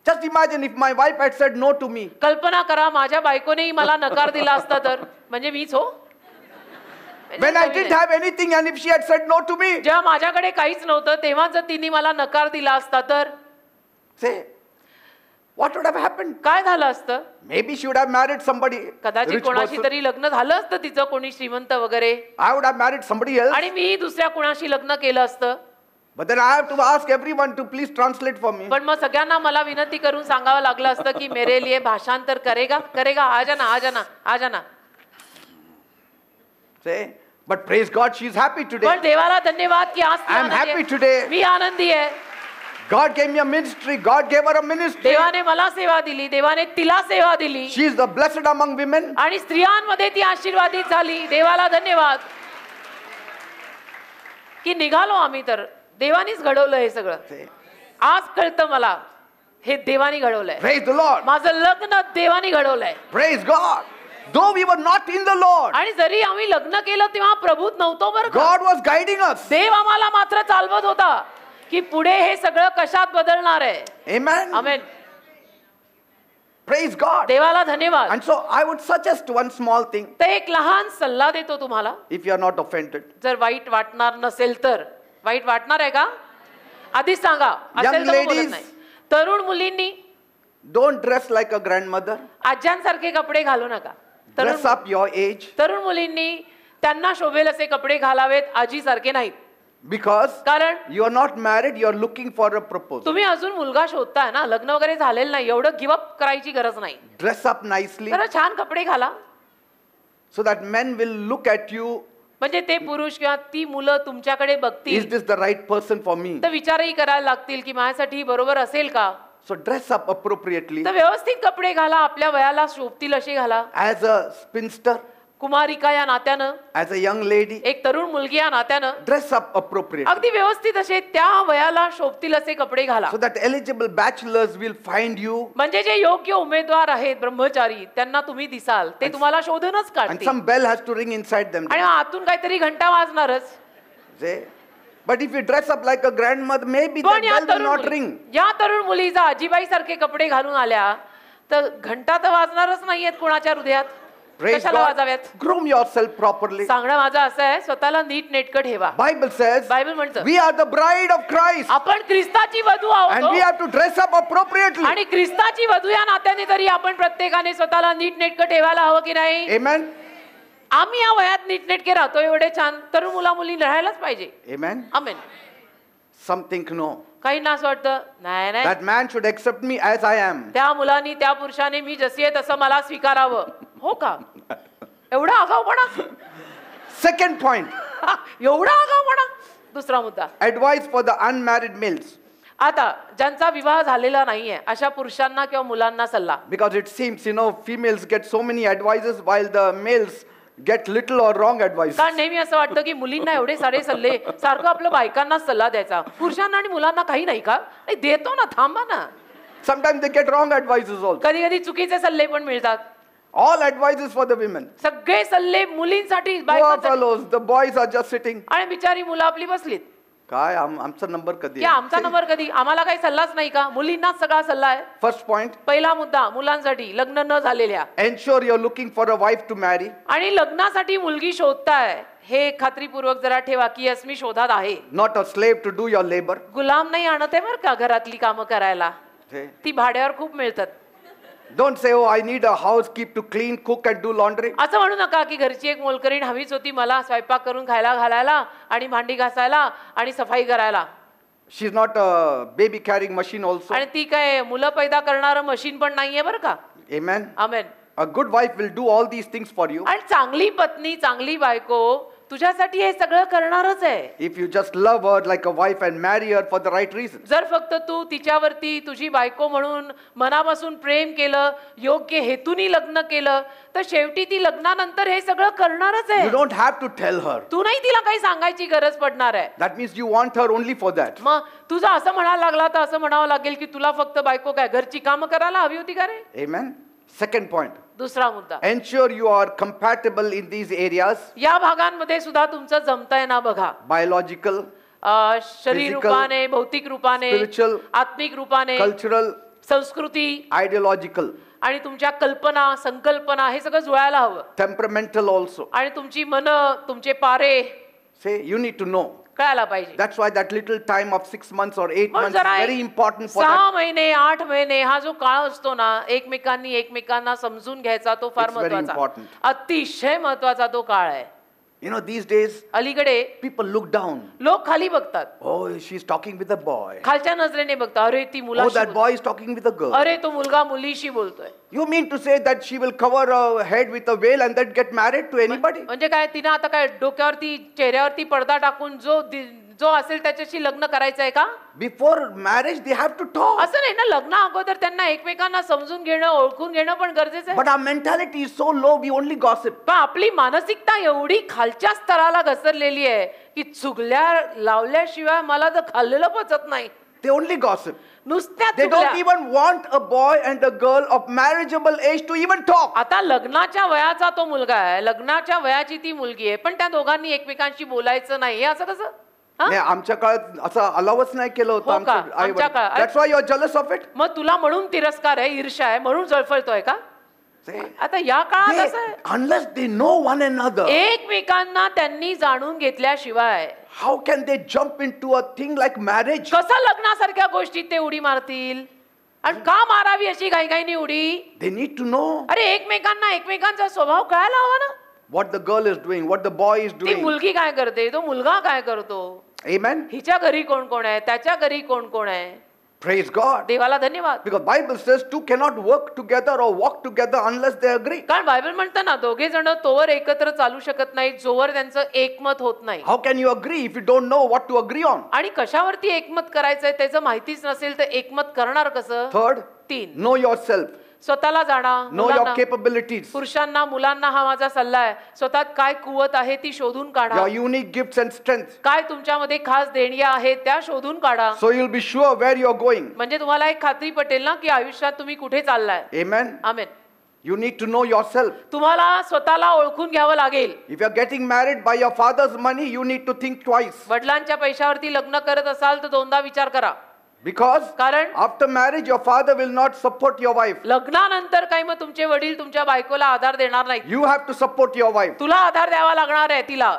Just imagine if my wife had said no to me. कल्पना करा माझ्या बायकोनेही मला नकार दिला असता तर, म्हणजे मीच हो. When I didn't have anything and if she had said no to me, जेव्हा माझ्याकडे काहीच नव्हतं तेव्हा जर तिने मला नकार दिला असता तर say, what would have happened? काय झालं असतं. Maybe she would have married somebody कदाचित rich कोणाशी person. तरी लग्न झालं असतं तिचं, कोणी श्रीमंत वगैरे, I would have married somebody else. आणि मी दुसऱ्या कोणाशी लग्न केलं असतं. But then I have to ask everyone to please translate for me. पण मग सगळ्यांना मला विनंती करून सांगावं लागलं असतं की मेरे लिए भाषांतर करेगा करेगा, आ जाना आ जाना आ जाना. Say, but praise God, she's happy today. पण देवाला धन्यवाद की आज ती I am आनंदी happy आहे. today. मी आनंदी आहे. God gave me a ministry. God gave her a ministry. देवाने मला सेवा दिली, देवाने तिला सेवा दिली, She is the blessed among women. आणि स्त्रियांमध्ये ती आशीर्वादित झाली. देवाला धन्यवाद की निघालो आम्ही, तर देवानीच घडवलं हे सगळं. Say, आज कळतं मला हे देवानी घडवलंय. praise the Lord. माझं लग्न देवानी घडवलंय. Praise God. Though we were not in the Lord, आणि जरी आम्ही लग्न केलं तेव्हा प्रभूत नव्हतो बरं का. God was guiding us. देव आम्हाला मात्र चालवत होता की पुढे हे सगळं कशात बदलणार आहे. Amen. आमेन. Praise God. देवाला धन्यवाद. And so I would suggest one small thing, तर एक लहान सल्ला देतो तुम्हाला, if you are not offended. जर वाईट वाटणार नसेल तर. वाईट वाटणार आहे का आधीच सांगा, असेल तर मग बोलत ladies, नाही. तरुण मुलींनी Don't dress like a grandmother. आज्यांसारखे कपडे घालू नका. Dress up your age, तरुण मुलींनी त्यांना शोभेल असे कपडे घालावेत, आजीसारखे नाहीत. because कारण you are not married, you are looking for a proposal. तुम्ही अजून मुलगा शोधताय ना, लग्न वगैरे झालेलं नाही, एवढं गिवअप करायची गरज नाही. Dress up nicely तर छान कपडे घाला, so that men will look at you म्हणजे ते पुरुष किंवा ती मुलं तुमच्याकडे Is बघतील this the right person for me? तर विचारही करायला लागतील की माझ्यासाठी ही बरोबर असेल का. So dress up appropriately. तर व्यवस्थित कपडे घाला, आपल्या वयाला शोभतील असे घाला. As a spinster, कुमारिका या नात्यानं, as a young lady, एक तरुण मुलगी या नात्यानं dress up appropriately. अगदी व्यवस्थित असे त्या वयाला शोभतील असे कपडे घाला. So that eligible bachelors will find you. म्हणजे जे योग्य उमेदवार आहेत ब्रह्मचारी त्यांना तुम्ही दिसाल, ते तुम्हाला शोधूनच And काढतील. some bell has to ring inside them. आणि आतून काहीतरी घंटा वाजणारच. See? But if you dress up like a grandmother, maybe पण the bell will not ring. या तरुण मुली जर आजीबाई सारखे कपडे घालून आल्या तर घंटा तर वाजणारच नाहीयेत कोणाच्या हृदयात. Praise कशाला God. वाजाव्यात. Groom yourself properly. सांगणं माझं असं आहे, स्वतःला नीट नेटकं ठेवा. Bible says बायबल म्हणतं we are the bride of Christ आपण ख्रिस्ताची वधू and we आहोत have to dress up appropriately. आणि ख्रिस्ताची वधू या नात्याने तरी आपण प्रत्येकाने स्वतःला नीट नेटकं ठेवायला हवं की नाही. Amen. आम्ही या वयात नीटनेटके राहतो एवढे छान तरुण मुला मुली राहायलाच पाहिजे. Amen. आमेन. Some think no. काहींना असं वाटतं नाही नाही That man should accept me as I am. त्या मुलांनी त्या पुरुषाने मी जशी आहे तसं मला स्वीकारावं. हो का. एवढा आगाऊपणा. Second point, एवढा आगाऊपणा. दुसरा मुद्दा, advice for the unmarried males. आता ज्यांचा विवाह झालेला नाहीये अशा पुरुषांना किंवा मुलांना सल्ला. Because it seems, females get so many advices while the males get little or wrong advice. कारण नेहमी असं वाटतं की मुलींना एवढे सारे सल्ले, सारखं आपलं बायकांना सल्ला द्यायचा, पुरुषांना आणि मुलांना काही नाही का. नाही देतो ना, थांबा ना. Sometimes they get wrong advices also. कधी कधी चुकीचे सल्ले पण मिळतात. All advices for the women. सगळे सल्ले मुलींसाठी, Poor बायकांसाठी. fellows, the boys are just sitting. आणि बिचारी मुलं आपली बसलीत काय आमचा नंबर कधी की आमचा नंबर कधी, आम्हाला काही सल्लाच नाही का. मुलींनाच सगळा सल्ला आहे. First point, पहिला मुद्दा, मुलांसाठी लग्न न झालेल्या ensure you're looking for a wife to marry. आणि लग्नासाठी मुलगी शोधताय हे खात्रीपूर्वक जरा ठेवा की यस मी शोधात आहे. Not a slave to do your labor. गुलाम नाही आणत आहे बरं का घरातली कामं करायला. Okay. ती भाड्यावर खूप मिळतात. Don't say, oh, I need a housekeep to clean, cook and do laundry. असं म्हणू नका की घरची एक मोलकरीण हवीच होती मला स्वयंपाक करून खायला घालायला आणि भांडी घासायला आणि सफाई करायला. She's not a baby carrying machine also. आणि ती काय मुलं पैदा करणारं मशीन पण नाहीये बरं का. Amen. Amen. A good wife will do all these things for you. आणि चांगली पत्नी, चांगली बायको तुझ्यासाठी हे सगळं करणारच आहे. If you just love her like a wife and marry her for the right reasons. जर फक्त तू तिच्यावरती तुझी बायको म्हणून मनापासून प्रेम केलं, योग्य हेतूनी लग्न केलं तर शेवटी ती लग्नानंतर हे सगळं करणारच You आहे. don't have to tell her. तू नाही तिला काही सांगायची गरज पडणार आहे. That means you want her only for that. मग तुझं असं म्हणायला लागला तर असं म्हणावं लागेल की तुला फक्त बायको काय घरची कामं करायला हवी होती का रे. Amen. Second point, दुसरा मुद्दा, ensure you are compatible in these areas. या भागांमध्ये सुद्धा तुमचं जमतंय ना बघा. Biological, शरीर रूपाने, भौतिक रूपाने, spiritual, आत्मिक रूपाने, cultural, संस्कृती ideological, आणि तुमच्या कल्पना, संकल्पना हे सगळं जुळायला हवं. temperamental also. आणि तुमची मन, तुमचे पारे Say, you need to know. कळायला पाहिजे. That's why that little time of 6 months or 8 म्हणून months is जरा very important for 6 that. महिने 8 महिने हा जो काळ असतो ना एकमेकांनी एकमेकांना समजून घ्यायचा तो फार It's very महत्वाचा, important. अतिशय महत्वाचा तो काळ आहे. These days, अलीकडे people look down. लोक खाली बघतात, Oh, she's talking with a boy. खालच्या नजरेने बघतात, अरे ती Oh, मुलाशी that बोलतोय. boy is talking with a girl. अरे तो मुलगा मुलीशी बोलतोय. You mean to say that she will cover her head with a veil and then get married to anybody? म्हणजे काय तिनं आता काय डोक्यावरती चेहऱ्यावरती पडदा टाकून जो असेल त्याच्याशी लग्न करायचं आहे का. Before marriage, they have to talk. असं नाही ना, लग्ना अगोदर त्यांना एकमेकांना समजून घेणं, ओळखून घेणं पण गरजेचं आहे. But our mentality is so low, we only gossip. पण आपली मानसिकता एवढी खालच्या स्तराला घसरलेली आहे की चुगल्या लावल्याशिवाय मला तर खाल्लेलं पचत नाही. They only gossip. नुसत्या They don't चुगल्या. even want a boy and a girl of marriageable age to even talk. आता लग्नाच्या वयाचा तो मुलगा आहे, लग्नाच्या वयाची ती मुलगी आहे, पण त्या दोघांनी एकमेकांशी बोलायचं नाही. हे असं कसं. हा? नाही, आमच्या काळात असं अलावच नाही केलं होतं हो का? आमच्या आई-वडील. आमच्या काळात. That's why you are jealous of it. मग तुला म्हणून तिरस्कार आहे, ईर्ष्या आहे म्हणून जळफळतोय का. See, आता या काळात असं आहे, unless they know one another, एकमेकांना त्यांनी जाणून घेतल्याशिवाय how can they jump into a thing like marriage? कसं लग्नासारख्या गोष्टीत ते उडी मारतील. आणि का मारावी अशी घाईघाईने उडी. They need to know अरे एकमेकांना एकमेकांचा स्वभाव कळायला हवा ना. what the girl is doing, what the boy is ती doing. मुलगी काय करते, तो मुलगा काय करतो, Amen. हिच्या घरी कोण कोण आहे, त्याच्या घरी कोण कोण आहे. Praise God. देवाला धन्यवाद. Because Bible says two cannot work together or walk together unless they agree. कारण बायबल म्हणतं ना, दोघे जण तोवर एकत्र चालू शकत नाहीत जोवर त्यांचं एकमत होत नाही. How can you agree if you don't know what to agree on? आणि कशावरती एकमत करायचंय त्याचं माहितीच नसेल तर एकमत करणार कसं? Third, 3, know yourself. स्वतःला जाणा. Know your capabilities. पुरुषांना मुलांना हा माझा सल्ला आहे, स्वतःत काय कुवत आहे ती शोधून काढा. Your unique gifts and strengths. काय तुमच्यामध्ये खास देणग्या आहेत त्या शोधून काढा. So you'll be sure where you're going. म्हणजे तुम्हाला एक खात्री पटेल ना की आयुष्यात तुम्ही कुठे चाललाय. Amen. Amen. You need to know yourself. तुम्हाला स्वतःला ओळखून घ्यावं लागेल. If you're getting married by your father's money, you need to think twice. वडिलांच्या पैशावरती लग्न करत असाल तर दोनदा विचार करा. Because कारण after marriage, your father will not support your wife. लग्नानंतर काही मग तुमचे वडील तुमच्या बायकोला आधार देणार नाहीत. You have to support your wife. तुला आधार द्यावा लागणार आहे तिला.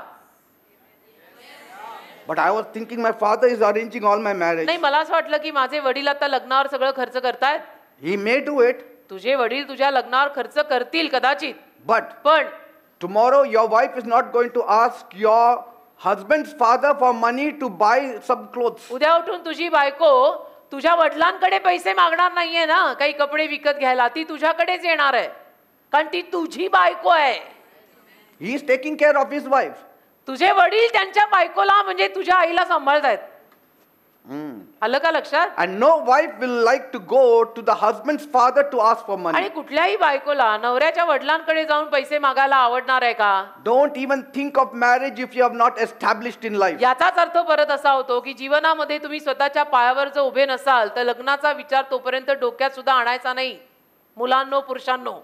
But I was thinking my father is arranging all my marriage. नाही, मला असं वाटलं की माझे वडील आता लग्नावर सगळं खर्च करतायत. He may do it. तुझे वडील तुझ्या लग्नावर खर्च करतील कदाचित. But पण tomorrow your wife is not going to ask your husband's father for money to buy some clothes. उद्या उठून तुझी बायको तुझ्या वडिलांकडे पैसे मागणार नाहीये ना काही कपडे विकत घ्यायला. ती तुझ्याकडेच येणार आहे कारण ती तुझी बायको आहे. He is taking care of his wife. तुझे वडील त्यांच्या बायकोला म्हणजे तुझ्या आईला सांभाळतायत. आलं का लक्षात? And no wife will like to go to the husband's father to ask for money. आणि कुठल्याही बायकोला नवऱ्याच्या वडिलांकडे जाऊन पैसे मागायला आवडणार आहे का? Don't even think of marriage if you have not established in life. याचाच अर्थ परत असा होतो की जीवनामध्ये तुम्ही स्वतःच्या पायावर जर उभे नसाल तर लग्नाचा विचार तोपर्यंत डोक्यात सुद्धा आणायचा नाही. मुलांनो, पुरुषांनो,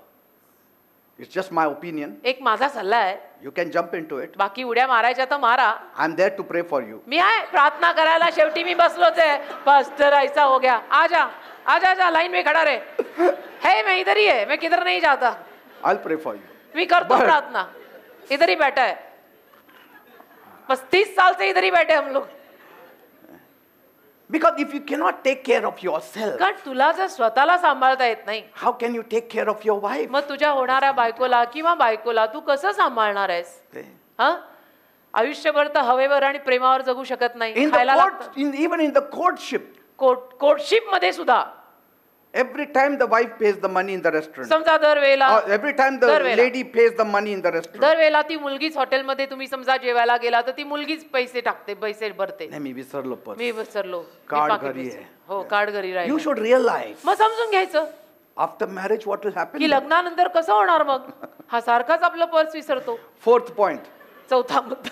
It's just my opinion. एक माझा सल्ला आहे. You can jump into it. बाकी उड्या मारायच्या तर मारा. I'm there to pray for you. मी आहे प्रार्थना करायला. शेवटी मी बसलोच आहे. पास्टर ऐसा हो गया. आजा आजा आजा, लाइन में खड़ा रहे. है मैं इधर ही है, मैं किधर नहीं जाता. I'll pray for you. मी करतो प्रार्थना. इधर ही बैठा है. 35 साल से इधर ही बैठे हम लोग. Because if you cannot take care of yourself, कारण तुला जर स्वतःला सांभाळता येत नाही, how can you take care of your wife? मग तुझ्या होणाऱ्या बायकोला किंवा बायकोला तू कसं सांभाळणार आहेस? हा, आयुष्यभर तर हवेवर आणि प्रेमावर जगू शकत नाही. In the खायला court, लागतं. even in the courtship, courtship मध्ये सुद्धा every time the wife pays the money in the restaurant. समजा दरवेळेला Every time the lady pays the money in the restaurant. दरवेळेला ती मुलगीच हॉटेलमध्ये तुम्ही समजा जेवायला गेला तर ती मुलगीच पैसे टाकते, पैसे भरते. नाही, मी विसरलो पर्स. मी विसरलो. कार्ड मी पाकीट घरी विसरलो. आहे. हो, कार्ड घरी राहील. You should realize मग समजून घ्यायचं after marriage what will happen. की लग्नानंतर कसं होणार मग. हा सारखाच आपलं पर्स विसरतो. Fourth point. चौथा मुद्दा,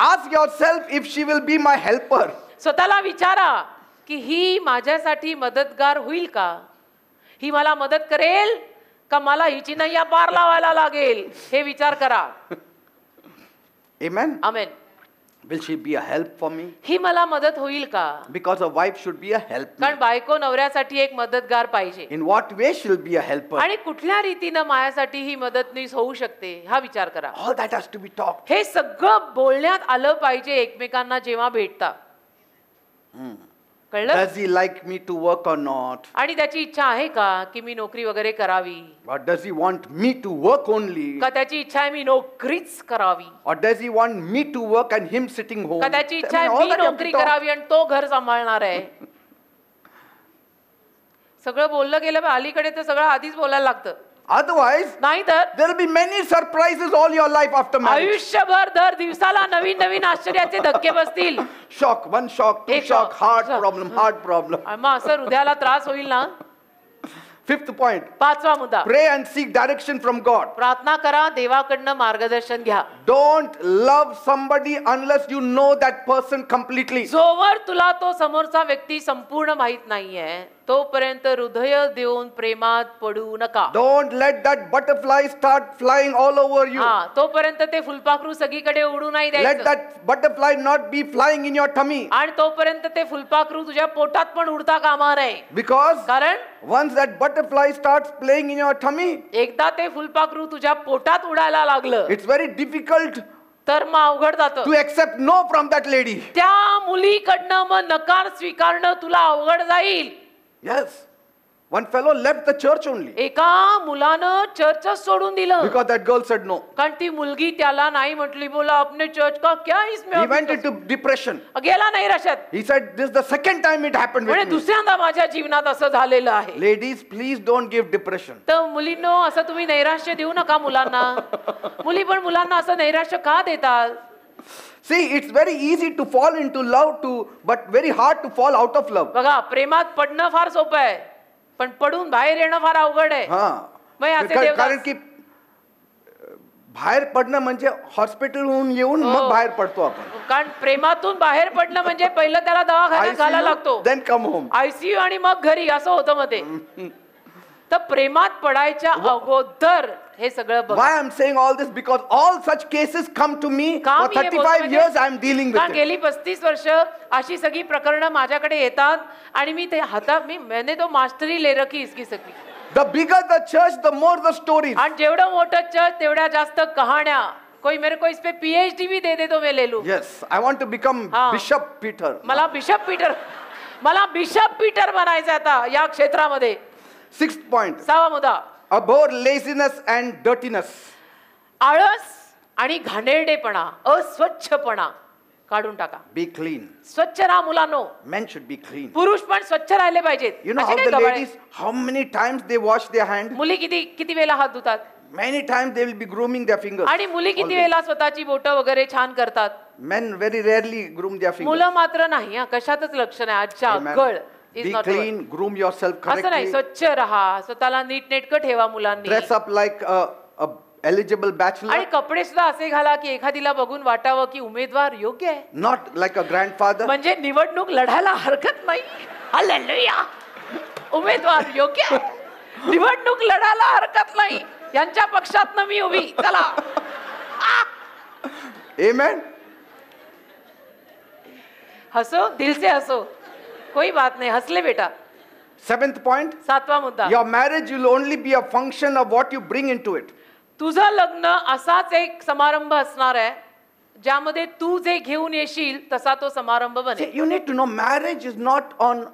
Ask yourself if she will be my helper. स्वतःला विचारा की ही माझ्यासाठी मदतगार होईल का? ही मला मदत करेल का मला हिची नैया पार लावायला लागेल? हे विचार करा. Amen. Amen. Will she be a help for me? ही मला मदत होईल का? Because a wife should be a help. कारण बायको नवऱ्यासाठी एक मदतगार पाहिजे. In what way she'll be a helper? आणि कुठल्या रीतीनं माझ्यासाठी ही मदतनीस होऊ शकते हा विचार करा. All that has to be talked. हे सगळं बोलण्यात आलं पाहिजे एकमेकांना जेव्हा भेटता. कळलं? Does he like me to work or not? आणि त्याची इच्छा आहे का की मी नोकरी वगैरे करावी? Or does he want me to work only? का त्याची इच्छा आहे मी नोकरीच करावी? Or does he want me to work and him sitting home? का त्याची इच्छा I आहे mean, all me that you have नोकरी to talk. करावी आणि तो घर सांभाळणार आहे? सगळं बोललं गेलं पण अलीकडे तर सगळं आधीच बोलायला लागतं. Otherwise, नाही तर there will be many surprises all your life after marriage. आयुष्यभर दर दिवसाला नवीन नवीन आश्चर्याचे धक्के बसतील. Shock, one shock, two एक shock, shock, heart shock. problem, heart problem. आणि मग असं हृदयाला त्रास होईल ना. Fifth point, पाचवा मुद्दा, pray and seek direction from God. प्रार्थना करा, देवाकडनं मार्गदर्शन घ्या. Don't love somebody unless you know that person completely. जोवर तुला तो समोरचा व्यक्ती संपूर्ण माहित नाहीये तोपर्यंत हृदय देऊन प्रेमात पडू नका. Don't let that butterfly start flying all over you. हा, तोपर्यंत ते फुलपाखरू सगळीकडे उडू नाही Let द्यायचं. that butterfly not be flying in your tummy. आणि तोपर्यंत ते फुलपाखरू तुझ्या पोटात पण उडता कामा नये. Because कारण once that butterfly starts playing in your tummy, एकदा ते फुलपाखरू तुझ्या पोटात उडायला लागलं it's very difficult तर मग अवघड जातं. to accept no from that lady. त्या मुलीकडनं मग नकार स्वीकारणं तुला अवघड जाईल. Yes. One fellow left the church only एका मुलानं चर्चच सोडून दिलं because that girl said no. कारण ती मुलगी त्याला नाही म्हटली. बोला आपने चर्च का क्या इसमें He अभी went तो-" into depression. गेला नाही रशात. He said, "This is the second time it happened म्हणजे with me." दुसऱ्यांदा माझ्या जीवनात असं झालेलं आहे. Ladies, please don't give depression. तर मुलींनो असं तुम्ही नैराश्य देऊ नका मुलांना. मुली पण मुलांना असं नैराश्य का देतात? See, it's very easy to fall into love but very hard to fall out of love. बघा प्रेमात पडणं फार सोपं आहे पण पडून बाहेर येणं फार अवघड आहे. मग असे देवदास- कारण की बाहेर पडणं म्हणजे हॉस्पिटलहून येऊन मग बाहेर पडतो आपण. कारण प्रेमातून बाहेर पडणं म्हणजे पहिलं त्याला दवाखान्यात घालायला लागतो, then come home. आयसीयू आणि मग घरी असं होतं मध्ये. तर प्रेमात पडायच्या अगोदर हे सगळं बघा. Why I'm saying all this? Because all such cases come to me का for मी हे बोलतो 35 म्हणजे- years I'm dealing with कारण it. गेली 35 वर्ष अशी सगळी प्रकरणं माझ्याकडे येतात आणि मी ते मैंने तो मास्टरी ले रखी इसकी सगळी. The bigger the church, the more the stories. आणि जेवढं मोठं चर्च तेवढ्या जास्त कहाण्या. कोई मेरे को इस पे पीएचडी भी दे तो मैं ले लूं. Yes, I want to become हाँ. Bishop Peter. मला बिशप पीटर बनायचं आता या क्षेत्रामध्ये. 6th point. 6वा मुद्दा Abhor laziness and dirtiness. आळस आणि घाणेरडेपणा, अस्वच्छपणा काढून टाका. Be clean. स्वच्छ राहा मुलांनो. Men should be clean. पुरुष पण स्वच्छ राहिले पाहिजेत. You know असे how नाही the Gabale. ladies, how many times they wash their hand? मुली किती वेळा हात धुतात Many times they will be grooming their fingers. आणि मुली किती Always. वेळा स्वतःची बोटं वगैरे छान करतात. Men very rarely groom their fingers. मुलं मात्र नाही हा, कशातच लक्ष नाही. आजच्या Amen. गळ is Be not clean, groom yourself असं नाही. correctly. स्वच्छ राहा, स्वतःला नीटनेटकं ठेवा मुलांनी. Dress up like a eligible bachelor, आणि कपडे सुद्धा असे घाला की एखादीला बघून वाटावं की उमेदवार योग्य आहे. not like a grandfather. म्हणजे निवडणूक लढायला हरकत नाही. हालेलुया. उमेदवार योग्य आहे, निवडणूक लढायला हरकत नाही, यांच्या पक्षातनं मी उभी. चला. Amen. हसो, दिल से हसो, कोई बात नहीं, हसले बेटा. 7th point. 7वा मुद्दा Your marriage will only be a function of what you bring into it. तुझं लग्न असाच एक समारंभ असणार आहे ज्यामध्ये तू जे घेऊन येशील तसा तो समारंभ See, बनेल. you need to know marriage is not on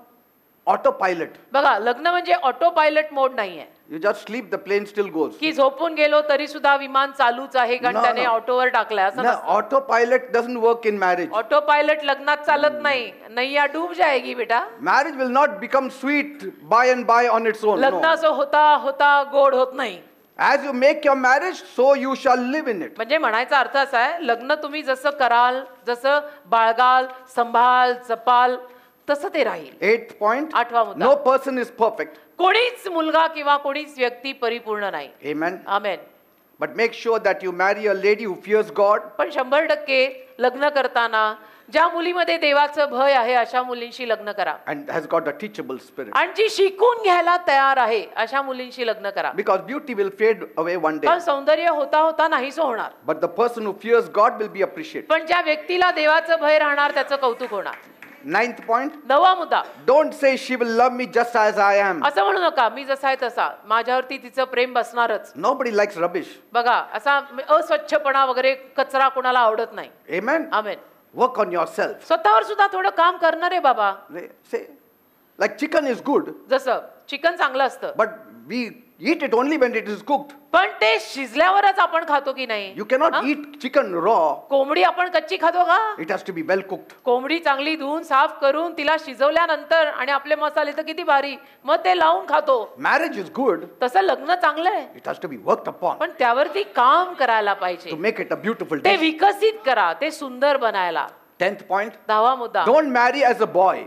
autopilot. बघा लग्न म्हणजे ऑटो पायलट मोड नाहीये You just sleep, the plane still goes. की झोपून गेलो तरी सुद्धा विमान चालूच आहे कारण No, त्याने no. ऑटोवर टाकलंय असं No, नसतं. autopilot doesn't work in marriage. Auto pilot लग्नात चालत नाही. नैया डूब जाएगी बेटा. Marriage will not become sweet by and by on its own. लग्न No. असं होता होता गोड होत नाही. As you make your marriage, so you shall live in it. म्हणजे म्हणायचा अर्थ असा आहे लग्न तुम्ही जसं कराल, जसं बाळगाल, संभाल, जपाल तसं ते राहील. 8th point. 8वा मुद्दा. No person is perfect. कोणीच मुलगा किंवा कोणीच व्यक्ती परिपूर्ण नाही. Amen. Amen. But make sure that you marry a lady who fears God पण 100% लग्न करताना ज्या मुलीमध्ये देवाचं भय आहे अशा मुलींशी लग्न करा and has got a teachable spirit. आणि जी शिकून घ्यायला तयार आहे अशा मुलींशी लग्न करा. Because beauty will fade away one day. पण सौंदर्य होता होता नाहीसं होणार. But the person who fears God will be appreciated. पण ज्या व्यक्तीला देवाचं भय राहणार त्याचं कौतुक होणार. 9th point. 9वा मुद्दा. Don't say she will love me just as I am. असं म्हणू नका मी जसा आहे तसा, माझ्यावरती तिचं प्रेम बसणारच. Nobody likes rubbish. बघा असा अस्वच्छपणा वगैरे कचरा कोणाला आवडत नाही. Amen. Amen. Work on yourself. स्वतःवर सुद्धा थोडं काम करणार आहे बाबा. Say, like chicken is good, जसं चिकन चांगलं असतं but we eat it only when it is cooked. पण ते शिजल्यावरच आपण खातो की नाही. You cannot eat chicken raw. कोंबडी आपण कच्ची खातो का. It has to be well cooked. कोंबडी चांगली धुवून साफ करून तिला शिजवल्यानंतर आणि आपले मसाले तर किती भारी मग ते लावून खातो. Marriage is good. तसं लग्न चांगलं आहे It has to be worked upon पण त्यावरती काम करायला पाहिजे. to make it a beautiful ते dish. विकसित करा, ते सुंदर बनायला. 10th point. 10वा मुद्दा. Don't marry as a boy.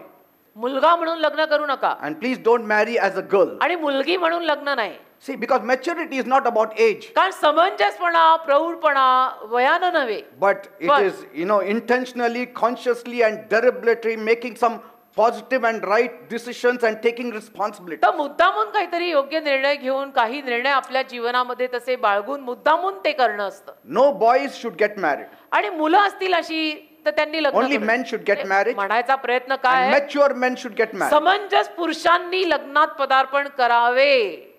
मुलगा म्हणून लग्न करू नका And please don't marry as a girl. आणि मुलगी म्हणून लग्न नाही. See, because maturity is not about age, कारण समंजसपणा प्रौढपणा वयानं नव्हे but it But- is, intentionally, consciously, and deliberately making some positive and right decisions and taking responsibility. तर मुद्दामून काहीतरी योग्य निर्णय घेऊन काही निर्णय आपल्या जीवनामध्ये तसे बाळगून मुद्दामून ते करणं असतं. No boys should get married. आणि मुलं असतील अशी तर त्यांनी लग्न Only करू. men should get married. म्हणायचा प्रयत्न काय And आहे mature men should get married. समंजस पुरुषांनी लग्नात पदार्पण करावे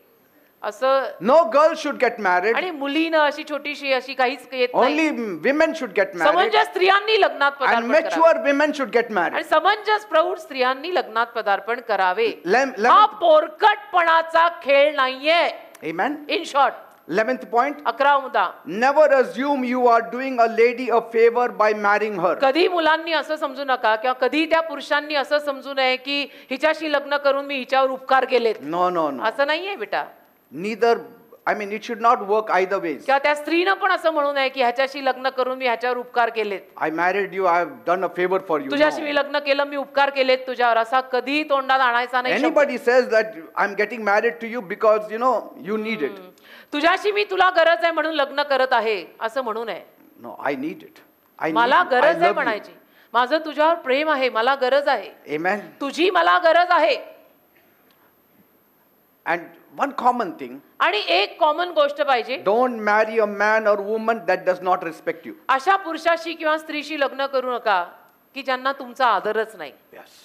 असं No girl should get married. आणि मुलीनं अशी छोटीशी अशी काहीच येत नाही. Only women should get married. समंजस स्त्रियांनी लग्नात And पदार्पण करावे mature women should get married. आणि समंजस प्रौढ स्त्रियांनी लग्नात पदार्पण करावे. Lem- हा पोरकटपणाचा खेळ नाहीये. Amen. In short 11th point. 11वा मुद्दा, Never assume you are doing a lady a favor by marrying her. कधी मुलांनी असं समजू नका किंवा कधी त्या पुरुषांनी असं समजू नये की हिच्याशी लग्न करून मी हिच्यावर उपकार केलेत. No, no, no. असं नाहीये बेटा. Neither, I mean, it should not work either ways. किंवा त्या स्त्रीनं पण असं म्हणू नये की ह्याच्याशी लग्न करून मी ह्याच्यावर उपकार केलेत. I married you, I have done a favor for you. तुझ्याशी No. मी लग्न केलं, मी उपकार केलेत तुझ्यावर, असा कधी तोंडात आणायचा नाही शब्द. Anybody says that I'm getting married to you because, you need it. तुझ्याशी मी तुला गरज आहे म्हणून लग्न करत आहे असं म्हणू नये. No, I need it. I need मला you. I गरज आहे love you. म्हणायची. माझं तुझ्यावर प्रेम आहे, मला गरज आहे. Amen. तुझी मला गरज आहे. And one common thing, आणि एक कॉमन गोष्ट पाहिजे, don't marry a man or woman that does not respect you. अशा पुरुषाशी किंवा स्त्रीशी लग्न करू नका की ज्यांना तुमचा आदरच नाही. Yes.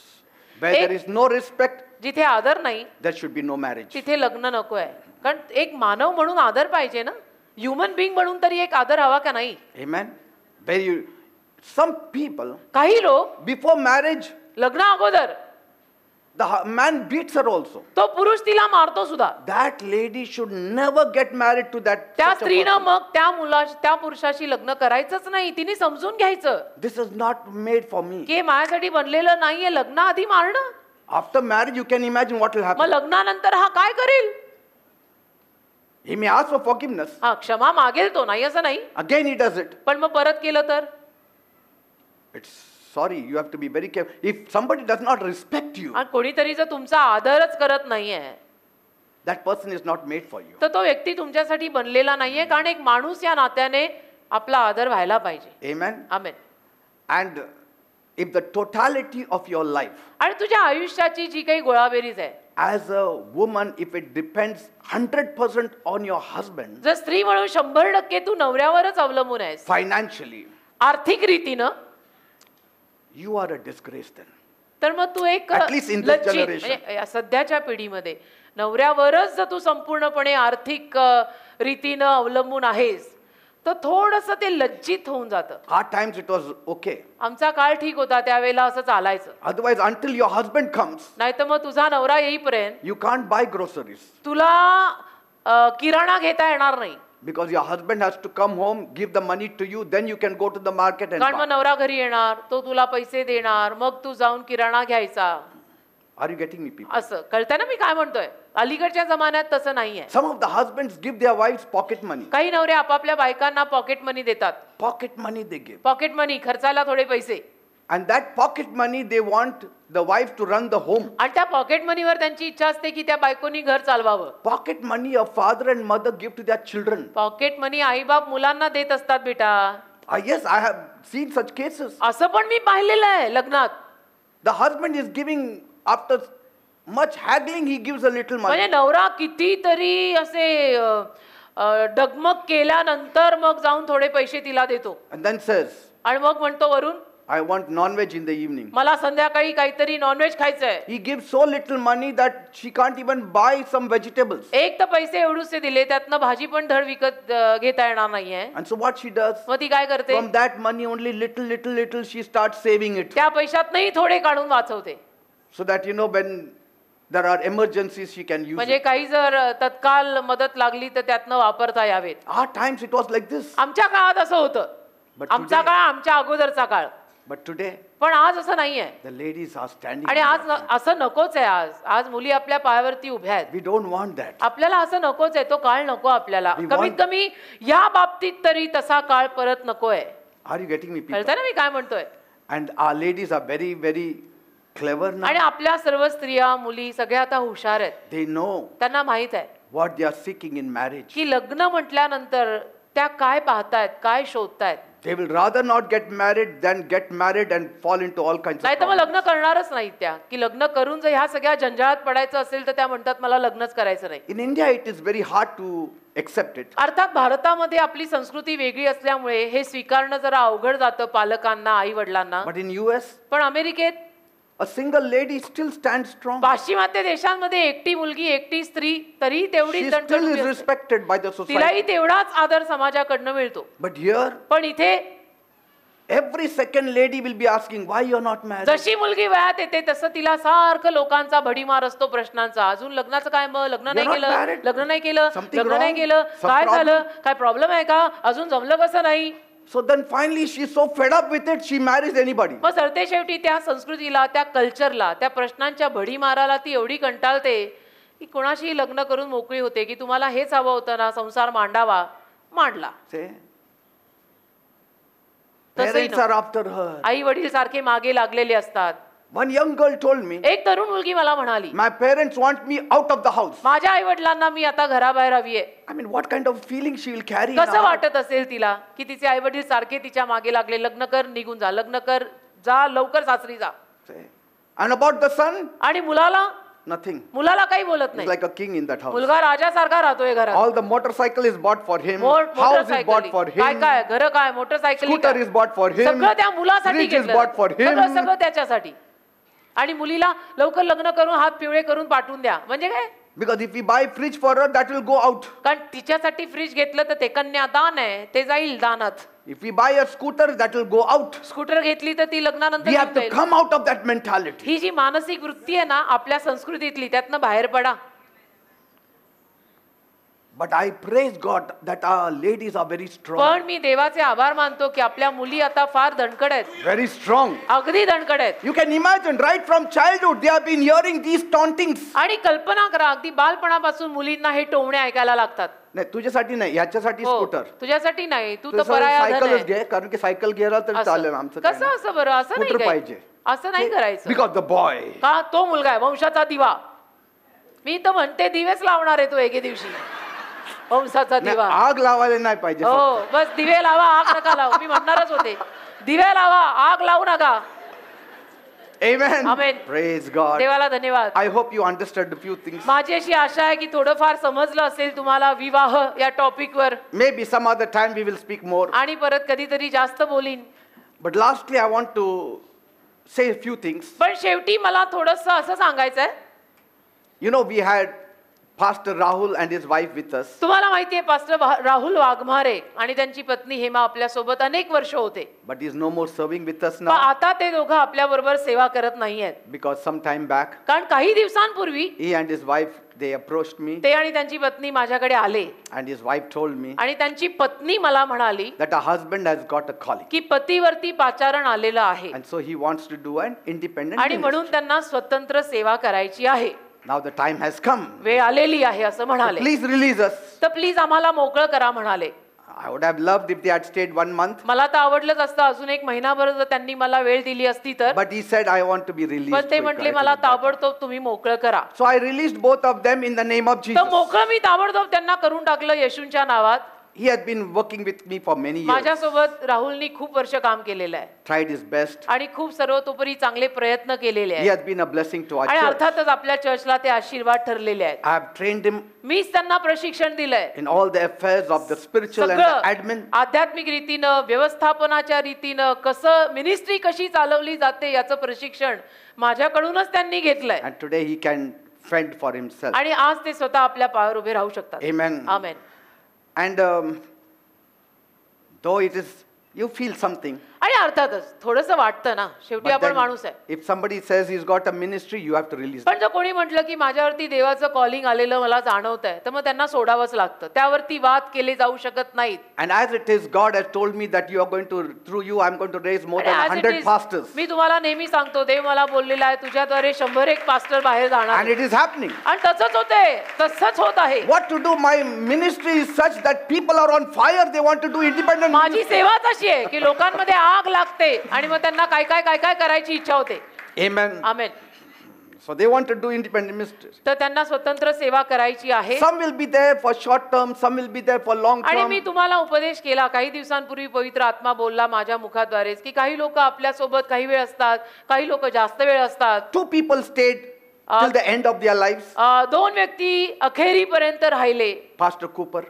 Where there is no respect, जिथे आदर नाही there should be no marriage. तिथे लग्न नको आहे. कारण एक मानव म्हणून आदर पाहिजे ना. ह्युमन बिंग म्हणून तरी एक आदर हवा का नाही. Amen. Some people, काही लोक before marriage, लग्न अगोदर the man beats her also. तो पुरुष तिला मारतो सुद्धा. That lady should never get married to that. त्या such a स्त्रीनं person. मग त्या पुरुषाशी लग्न करायचंच नाही. तिने समजून घ्यायचं This is not made for me. की हे माझ्यासाठी बनलेलं नाहीये. लग्न आधी मारणं, After marriage, you can imagine what will मग happen. लग्नानंतर हा काय करेल. He may ask for forgiveness. हा क्षमा मागेल तो, नाही असं नाही. Again, he does it. पण मग परत केलं तर It's sorry. You have to be very careful. If somebody does not respect you, आणि कोणीतरी जर तुमचा आदरच करत नाहीये that person is not made for you. तर तो व्यक्ती तुमच्यासाठी बनलेला नाहीये. कारण एक माणूस या नात्याने आपला आदर व्हायला पाहिजे. Amen. Amen. And if the totality of your life, आणि तुझ्या आयुष्याची जी काही गोळाबेरीज आहे, as a woman, if it depends 100% on your husband, जर स्त्री म्हणून 100% तू नवऱ्यावरच अवलंबून आहेस financially, आर्थिक रीतीनं, you are a disgrace then. तर मग तू एक At least in this लज्जित, generation. म्हणजे या सध्याच्या पिढीमध्ये नवऱ्यावरच जर तू संपूर्णपणे आर्थिक रीतीनं अवलंबून आहेस तर थोडंसं ते लज्जित होऊन जातं. Hard times it was okay. आमचा काळ ठीक होता, त्यावेळेला असं चालायचं. Otherwise, until your husband comes, नाही तर मग तुझा नवरा येईपर्यंत you can't buy groceries. तुला किराणा घेता येणार नाही. Because your husband has to come home, give the money to you, then you can go to the market and कारण मग buy. नवरा घरी येणार, तो तुला पैसे देणार, मग तू जाऊन किराणा घ्यायचा. Are you getting me, people? असं कळतंय ना मी काय म्हणतोय. अलीकडच्या जमान्यात तसं नाहीये. Some of the husbands give their wives pocket money. काही नवरे आपापल्या बायकांना पॉकेट मनी देतात. Pocket money they give. Pocket money, खर्चाला थोडे पैसे. And that pocket money, they want the wife to run the home. आणि त्या पॉकेट मनीवर त्यांची इच्छा असते की त्या बायकोनी घर चालवावं. Pocket money a father and mother give to their children. Pocket money I बाप मुलांना देत असतात बेटा. Yes, I have seen such cases. असं पण मी पाहिलेलं आहे लग्नात. The husband is giving, after much haggling, he gives a little म्हणजे money. नवरा कितीतरी असे डगमग केल्यानंतर मग जाऊन थोडे पैसे तिला देतो And then says, आणि मग म्हणतो वरून I want non-veg in the evening. मला संध्याकाळी काहीतरी नॉनव्हेज खायचंय. He gives so little money that she can't even buy some vegetables. एक तर पैसे एवढूसे दिले, त्यातनं भाजी पण धड विकत घेता येणार नाहीये. And so what she does, मग ती काय करते, from that money only little she starts saving it. त्या पैशातनंही थोडे काढून वाचवते. So that when there are emergencies, she can use म्हणजे it. काही जर तत्काल मदत लागली तर त्यातनं वापरता यावेत. Our times it was like this. आमच्या काळात असं होतं. But आमचा today- काळ आमच्या अगोदरचा काळ. But today, पण आज असं नाहीये. the ladies are standing. आणि in आज their feet. असं नकोच आहे. आज मुली आपल्या पायावरती उभ्या आहेत. We don't want that. आपल्याला असं नकोच आहे. तो काळ नको आपल्याला. We कमीत want- कमी या बाबतीत तरी तसा काळ परत नकोय. Are you getting me, people? कळतं ना मी काय म्हणतोय. And our ladies are very, very clever आणि now. आपल्या सर्व स्त्रिया मुली सगळ्या आता हुशार आहेत. They know त्यांना माहित आहे what they are seeking in marriage. की लग्न म्हटल्यानंतर त्या काय पाहतायत, काय शोधतायत. They will rather not get married than get married and fall into all kinds of नाही तर मग problems. लग्न करणारच नाहीत त्या. की लग्न करून जर ह्या सगळ्या जंजाळात पडायचं असेल तर त्या म्हणतात मला लग्नच करायचं नाही. In India, it is very hard to accept it. अर्थात भारतामध्ये आपली संस्कृती वेगळी असल्यामुळे हे स्वीकारणं जरा अवघड जातं पालकांना, आई वडिलांना. But in US, पण अमेरिकेत a single lady still stands strong. पाश्चिमात्य देशांमध्ये एकटी मुलगी एकटी स्त्री तरी तेवढीच She दणकट still उभी is असते. respected by the society. तिलाही तेवढाच आदर समाजाकडनं मिळतो. But here, पण इथे every second lady will be asking, why you're not married? जशी मुलगी वयात येते तसं तिला सारखं लोकांचा भडीमार असतो प्रश्नांचा. अजून लग्नाचं काय, मग लग्न नाही You're not केलं, married? लग्न नाही केलं, Something लग्न नाही wrong? केलं, Some काय problem? झालं, काय प्रॉब्लेम आहे का, अजून जमलं कसं नाही. So then finally she's so fed up with it, she marries anybody. मग सरते शेवटी त्या संस्कृतीला, त्या कल्चरला, त्या प्रश्नांच्या भडीमाराला ती एवढी कंटाळते की कोणाशी लग्न करून मोकळी होते की तुम्हाला हेच हवं होतं ना, संसार मांडावा, मांडला. Say, तसंही parents नको. are after her. आई वडील सारखे मागे लागलेले असतात. One young girl told me, एक तरुण मुलगी मला म्हणाली, my parents want me out of the house. माझ्या आई वडिलांना मी आता घराबाहेर हवी आहे. I mean, what kind of feeling she will carry in her कसं heart? वाटत असेल तिला की तिचे आई वडील सारखे तिच्या मागे लागले, लग्न कर, निघून जा, लग्न कर, जा लवकर सासरी जा. Say, and about the son, आणि मुलाला nothing. मुलाला काही बोलत He's नाही. like a king in that house. मुलगा राजासारखा राहतोय घरात. All the motorcycle is bought for him. House is bought for काय him. काय घर काय motorcycle Scooter is bought for him. सगळं त्या मुलासाठी Fridge is घेतलं bought for जातं. him. सगळं सगळं त्याच्यासाठी. आणि मुलीला लवकर लग्न करून हात पिवळे करून पाठवून द्या. म्हणजे काय, Because if we buy fridge for her, that will go out. कारण तिच्यासाठी फ्रीज घेतलं तर ते कन्यादान आहे, ते जाईल दानात. If we buy a scooter, that will go out. Scooter घेतली तर ती लग्नानंतर We have घेऊन to जाईल. come out of that mentality. ही जी मानसिक वृत्ती आहे ना आपल्या संस्कृतीतली, त्यातनं बाहेर पडा. But I praise God that our ladies are very strong. पण मी देवाचे आभार मानतो की आपल्या मुली आता फार दणकड आहेत, Very strong. अगदी दणकड आहेत. You can imagine, right from childhood, they have been hearing these tauntings. आणि कल्पना करा, अगदी बालपणापासून मुलींना हे टोमणे ऐकायला लागतात. नाही तुझ्यासाठी नाही, ह्याच्यासाठी हो, स्कूटर. तुझ्यासाठी नाही, तू तर पराया धन सायकलच आहे. घे, कारण की सायकल गेला तर चालेल आमचं. काय कसं नाही. असं बरं, असं नाही स्कूटर काही. पाहिजे. असं नाही करायचं. Because the boy. का, तो मुलगा आहे वंशाचा दिवा. मी तर म्हणते दिवेच लावणार आहे तो एके दिवशी, वंशाचा नाही, दिवा. आग लावायला नाही पाहिजे. हो बस दिवे लावा, आग नका लावू. मी म्हणणारच होते, दिवे लावा, आग लावू नका. Amen. Amen. Praise God. देवाला धन्यवाद. I hope you understood a few things. माझी अशी आशा आहे की थोडंफार समजलं असेल तुम्हाला विवाह या टॉपिक वर. Maybe some other time we will speak more. आणि परत कधीतरी जास्त बोलीन. But lastly, I want to say a few things. पण शेवटी मला थोडंसं असं सांगायचं आहे. You know, we had Pastor Rahul and his wife with us. तुम्हाला माहिती आहे पास्टर राहुल वाघमारे आणि त्यांची पत्नी हेमा आपल्या सोबत अनेक वर्ष होते. But he's no more serving with us पण now. आता ते दोघं आपल्या बरोबर सेवा करत नाहीयेत. Because some time back, कारण काही दिवसांपूर्वी he and his wife, they approached me. ते आणि त्यांची पत्नी माझ्याकडे आले And his wife told me आणि त्यांची पत्नी मला म्हणाली that her husband has got a calling. की पतीवरती पाचारण आलेलं आहे And so he wants to do an independent आणि ministry. म्हणून त्यांना स्वतंत्र सेवा करायची आहे. Now the time has come. वेळ आलेली आहे असं म्हणाले. Please release us. तर प्लीज आम्हाला मोकळं करा म्हणाले. I would have loved if they had stayed 1 month. मला तर आवडलंच असतं अजून एक महिनाभर जर त्यांनी मला वेळ दिली असती तर. But he said, I want to be released. पण ते quick. म्हटले I मला said, ताबडतोब तुम्ही मोकळं करा. So I released both of them in the name of तर Jesus. मोकळं मी ताबडतोब त्यांना करून टाकलं येशूंच्या नावात. He had been working with me for many years. माझ्यासोबत राहुलनी खूप वर्ष काम केलेलं आहे Tried his best. आणि खूप सर्वतोपरी चांगले प्रयत्न केलेले He आहेत has been a blessing to our आणि church. अर्थातच आपल्या चर्चला ते आशीर्वाद ठरलेले आहेत. I have trained him मीच त्यांना प्रशिक्षण दिलंय. in all the affairs of the spiritual and the सगळं admin. आध्यात्मिक रीतीनं, व्यवस्थापनाच्या रीतीनं कसं मिनिस्ट्री कशी चालवली जाते याचं प्रशिक्षण माझ्याकडूनच त्यांनी घेतलंय. And today he can fend for himself. आणि आज ते स्वतः आपल्या पायावर उभे राहू शकतात. Amen. Amen. And though it is, you feel something. आणि अर्थातच थोडंसं वाटतं ना, शेवटी But आपण then माणूस आहे. if somebody says he's got a ministry, you have to release. पण जर कोणी म्हटलं की माझ्यावरती देवाचं कॉलिंग आलेलं मला जाणवत आहे तर मग त्यांना सोडावंच लागतं. त्यावरती वाद केले जाऊ शकत नाहीत. And as it is, God has told me that you are going to, through you, I'm going to raise more than आणि as it 100 is, pastors. मी तुम्हाला नेहमी सांगतो देव मला बोललेला आहे तुझ्याद्वारे 101 पास्टर बाहेर जाणार And it is happening. आणि तसंच होते, तसंच होत आहे. What to do? My ministry is such that people are on fire. They want to do independent माझी ministry. सेवाच अशी आहे की लोकांमध्ये आग लागते आणि मग त्यांना काय काय काय काय करायची इच्छा होते. Amen. Amen. So they want to do independent ministry. तर त्यांना स्वतंत्र सेवा करायची आहे. Some will be there for short term, some will be there for long आणि term. मी तुम्हाला उपदेश केला काही दिवसांपूर्वी पवित्र आत्मा बोलला माझ्या मुखाद्वारेच की काही लोक आपल्या सोबत काही वेळ असतात, काही लोक जास्त वेळ असतात. 2 people stayed till the end of their lives. 2 व्यक्ती अखेरीपर्यंत राहिले. Pastor Cooper